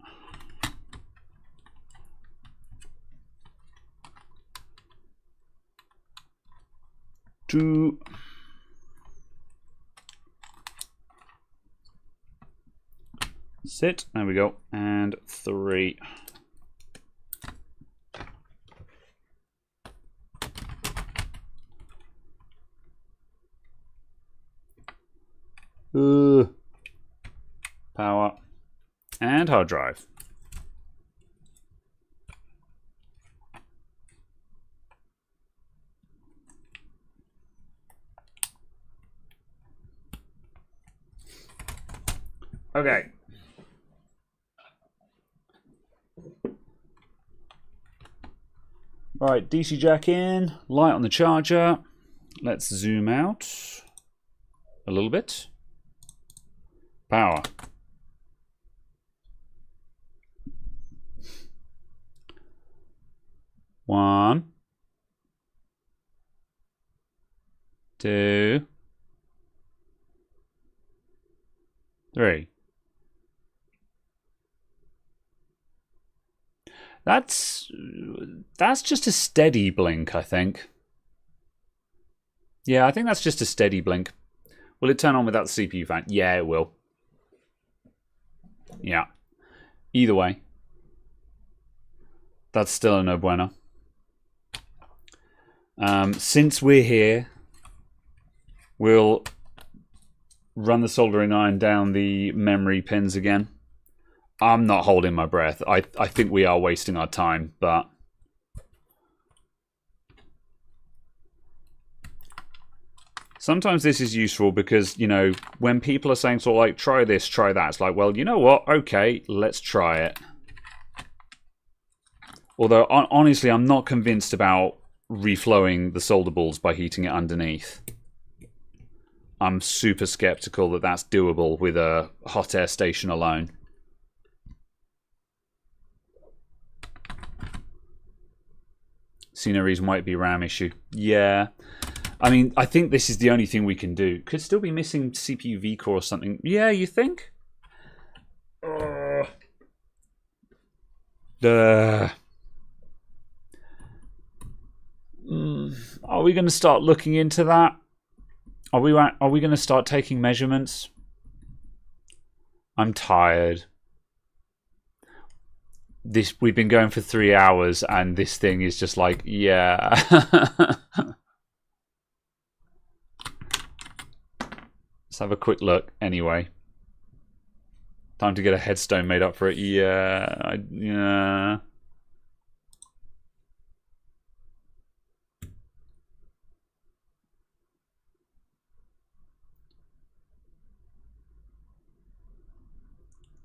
Two. Sit. There we go. And 3. Power and hard drive. Okay. Right, DC jack in, light on the charger. Let's zoom out a little bit. Power. One. 2. 3. That's just a steady blink, I think. Yeah, I think that's just a steady blink. Will it turn on without the CPU fan? Yeah, it will. Yeah. Either way. That's still a no bueno. Since we're here, we'll run the soldering iron down the memory pins again. I'm not holding my breath. I think we are wasting our time, but sometimes this is useful because, you know, when people are saying sort of like, try this, try that, it's like, well, you know what? Okay, let's try it. Although, honestly, I'm not convinced about reflowing the solder balls by heating it underneath. I'm super skeptical that that's doable with a hot air station alone. See no reason why it'd be a RAM issue. Yeah. I mean, I think this is the only thing we can do. Could still be missing CPU V-core or something. Yeah, you think? Are we going to start looking into that? Are we going to start taking measurements? I'm tired. We've been going for 3 hours and this thing is just like, yeah. Let's have a quick look anyway. Time to get a headstone made up for it. Yeah, yeah.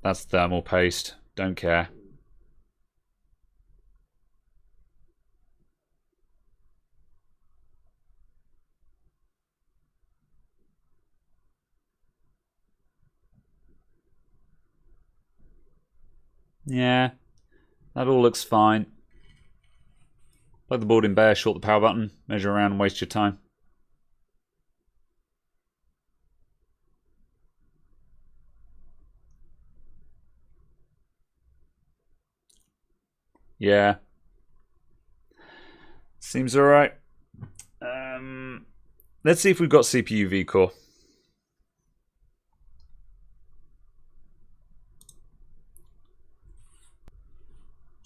That's thermal paste. Don't care. Yeah, that all looks fine. Plug the board in bare, short the power button, measure around and waste your time. Yeah. Seems alright. Let's see if we've got CPU vCore.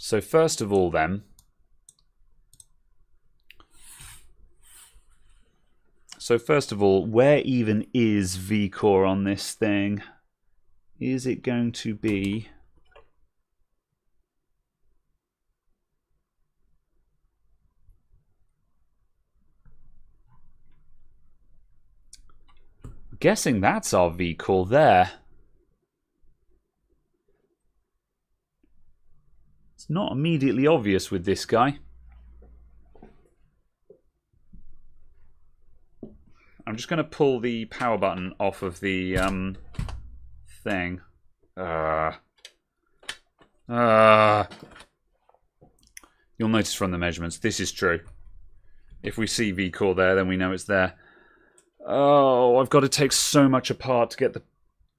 So first of all then, where even is vCore on this thing? Is it going to be... I'm guessing that's our vCore there. It's not immediately obvious with this guy. I'm just going to pull the power button off of the thing. You'll notice from the measurements, this is true. If we see vCore there, then we know it's there. Oh, I've got to take so much apart to get the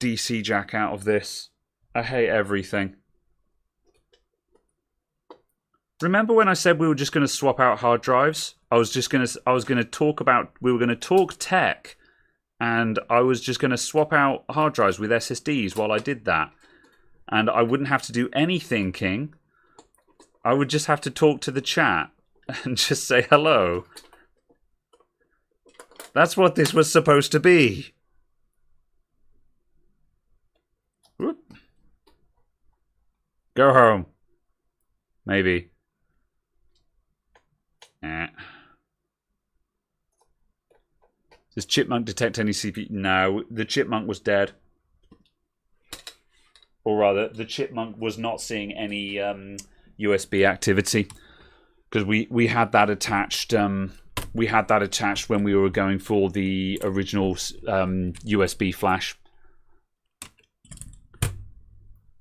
DC jack out of this. I hate everything. Remember when I said we were just going to swap out hard drives? I was going to talk about, we were going to talk tech, and I was just going to swap out hard drives with SSDs while I did that. And I wouldn't have to do any thinking. I would just have to talk to the chat and just say hello. That's what this was supposed to be. Whoop. Go home. Maybe. Does Chipmunk detect any CPU? No, the Chipmunk was dead. Or rather, the Chipmunk was not seeing any USB activity. Because we had that attached. We had that attached when we were going for the original USB flash.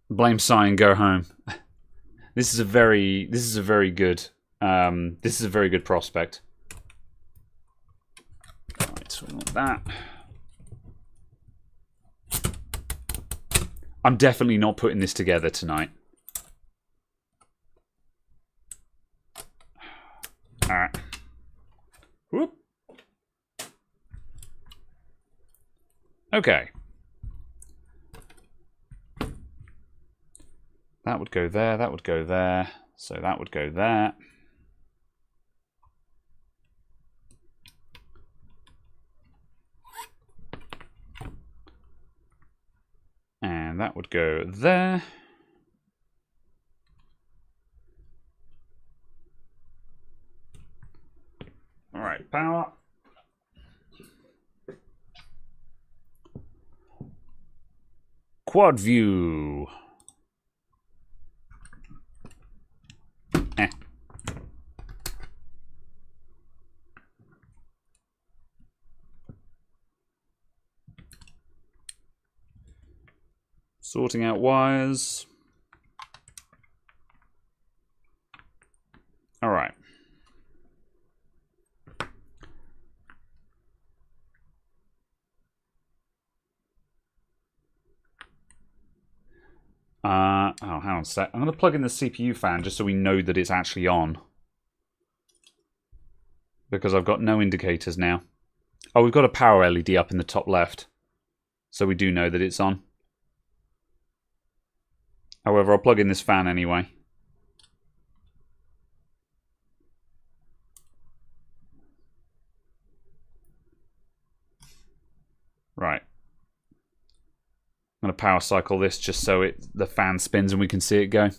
Blame Cyan, go home. This is a very good prospect. Right, so we want that. I'm definitely not putting this together tonight. Alright. Whoop. Okay. That would go there, that would go there, so that would go there. And that would go there. All right, power. Quad view. Sorting out wires. All right. Oh, hang on a sec. I'm going to plug in the CPU fan just so we know that it's actually on. Because I've got no indicators now. Oh, we've got a power LED up in the top left. So we do know that it's on. However, I'll plug in this fan anyway. Right. I'm going to power cycle this just so the fan spins and we can see it go.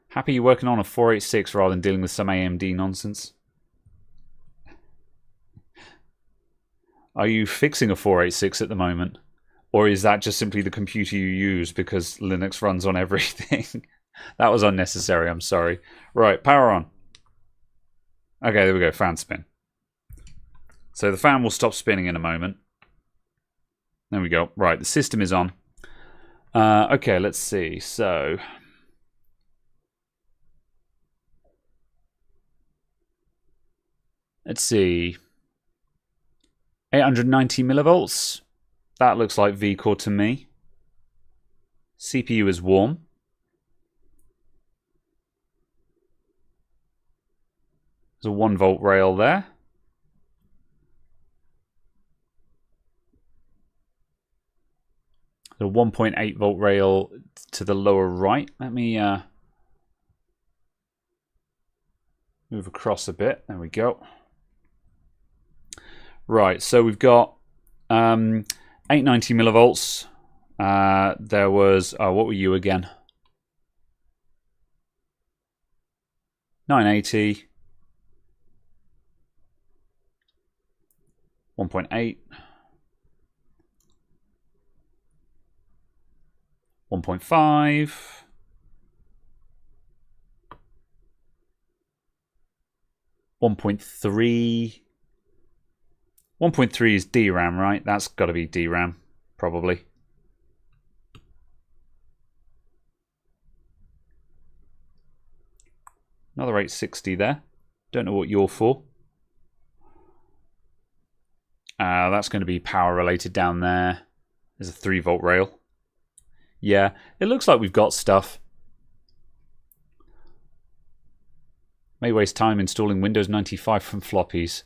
Happy you're working on a 486 rather than dealing with some AMD nonsense. Are you fixing a 486 at the moment? Or is that just simply the computer you use because Linux runs on everything? That was unnecessary, I'm sorry. Right, power on. Okay, there we go, fan spin. So the fan will stop spinning in a moment. There we go. Right, the system is on. Okay, let's see. So let's see. 890 millivolts. That looks like vCore to me. CPU is warm. There's a 1 volt rail there. The 1.8 volt rail to the lower right. Let me move across a bit. There we go. Right, so we've got 890 millivolts. There was, what were you again? 980. 1.8. 1.5. 1.3. 1.3 is DRAM, right? That's got to be DRAM, probably. Another 860 there. Don't know what you're for. That's going to be power related down there. There's a 3 volt rail. Yeah, it looks like we've got stuff. May waste time installing Windows 95 from floppies.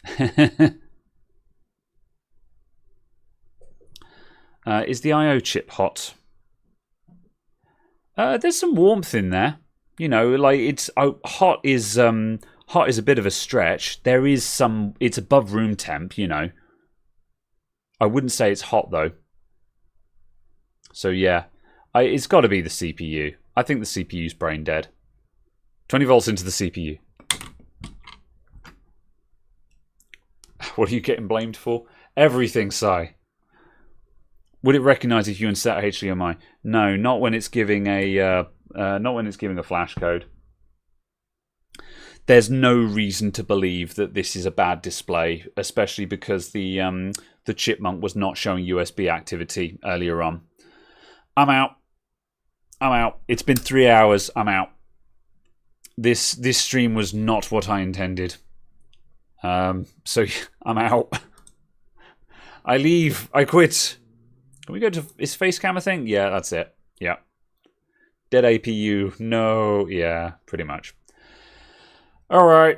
Is the I/O chip hot? There's some warmth in there. You know, like it's hot is a bit of a stretch. There is some. It's above room temp. You know. I wouldn't say it's hot though. So yeah, it's got to be the CPU. I think the CPU's brain dead. 20 volts into the CPU. What are you getting blamed for? Everything, Si. Would it recognize if you insert HDMI? No, not when it's giving a flash code. There's no reason to believe that this is a bad display, especially because the chipmunk was not showing USB activity earlier on. I'm out. It's been 3 hours. I'm out. This stream was not what I intended. So I'm out. I leave. I quit. Can we go to... Is Facecam a thing? Yeah, that's it. Yeah. Dead APU. No. Yeah, pretty much. All right.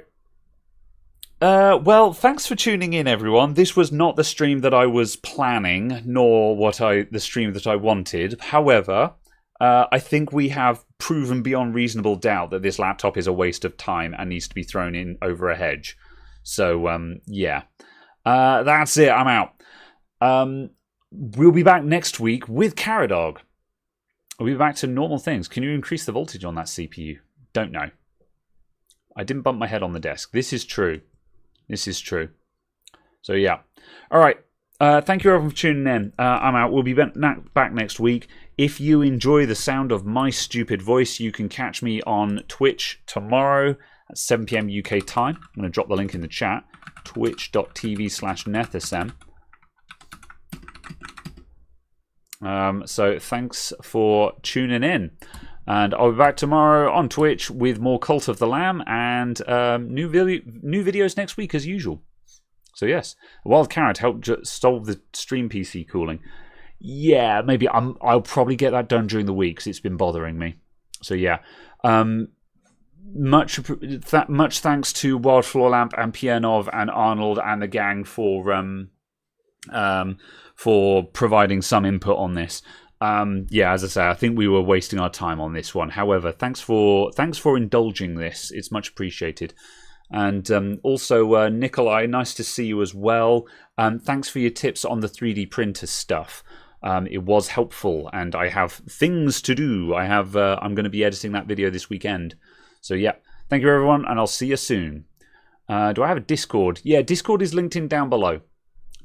Well, thanks for tuning in, everyone. This was not the stream that I was planning, nor the stream that I wanted. However, I think we have proven beyond reasonable doubt that this laptop is a waste of time and needs to be thrown in over a hedge. So, yeah. That's it. I'm out. We'll be back next week with Caradog. We'll be back to normal things. Can you increase the voltage on that CPU? Don't know. I didn't bump my head on the desk. This is true. This is true. So, yeah. All right. Thank you everyone for tuning in. I'm out. We'll be back next week. If you enjoy the sound of my stupid voice, you can catch me on Twitch tomorrow at 7 PM UK time. I'm going to drop the link in the chat. Twitch.tv/NethSM. So thanks for tuning in. And I'll be back tomorrow on Twitch with more Cult of the Lamb and new videos next week as usual. So yes, Wild Carrot helped solve the stream PC cooling. Yeah, maybe I'll probably get that done during the week because it's been bothering me. So yeah, much thanks to Wild Floor Lamp and Pianov and Arnold and the gang for providing some input on this. Yeah, as I say, I think we were wasting our time on this one. However, thanks for indulging this. It's much appreciated. And also, Nikolai, nice to see you as well. Thanks for your tips on the 3D printer stuff. It was helpful, and I have things to do. I'm going to be editing that video this weekend. So yeah, thank you everyone, and I'll see you soon. Do I have a Discord? Yeah, Discord is linked in down below.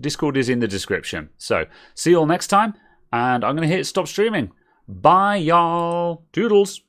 Discord is in the description. So see you all next time, and I'm going to hit stop streaming. Bye, y'all. Toodles.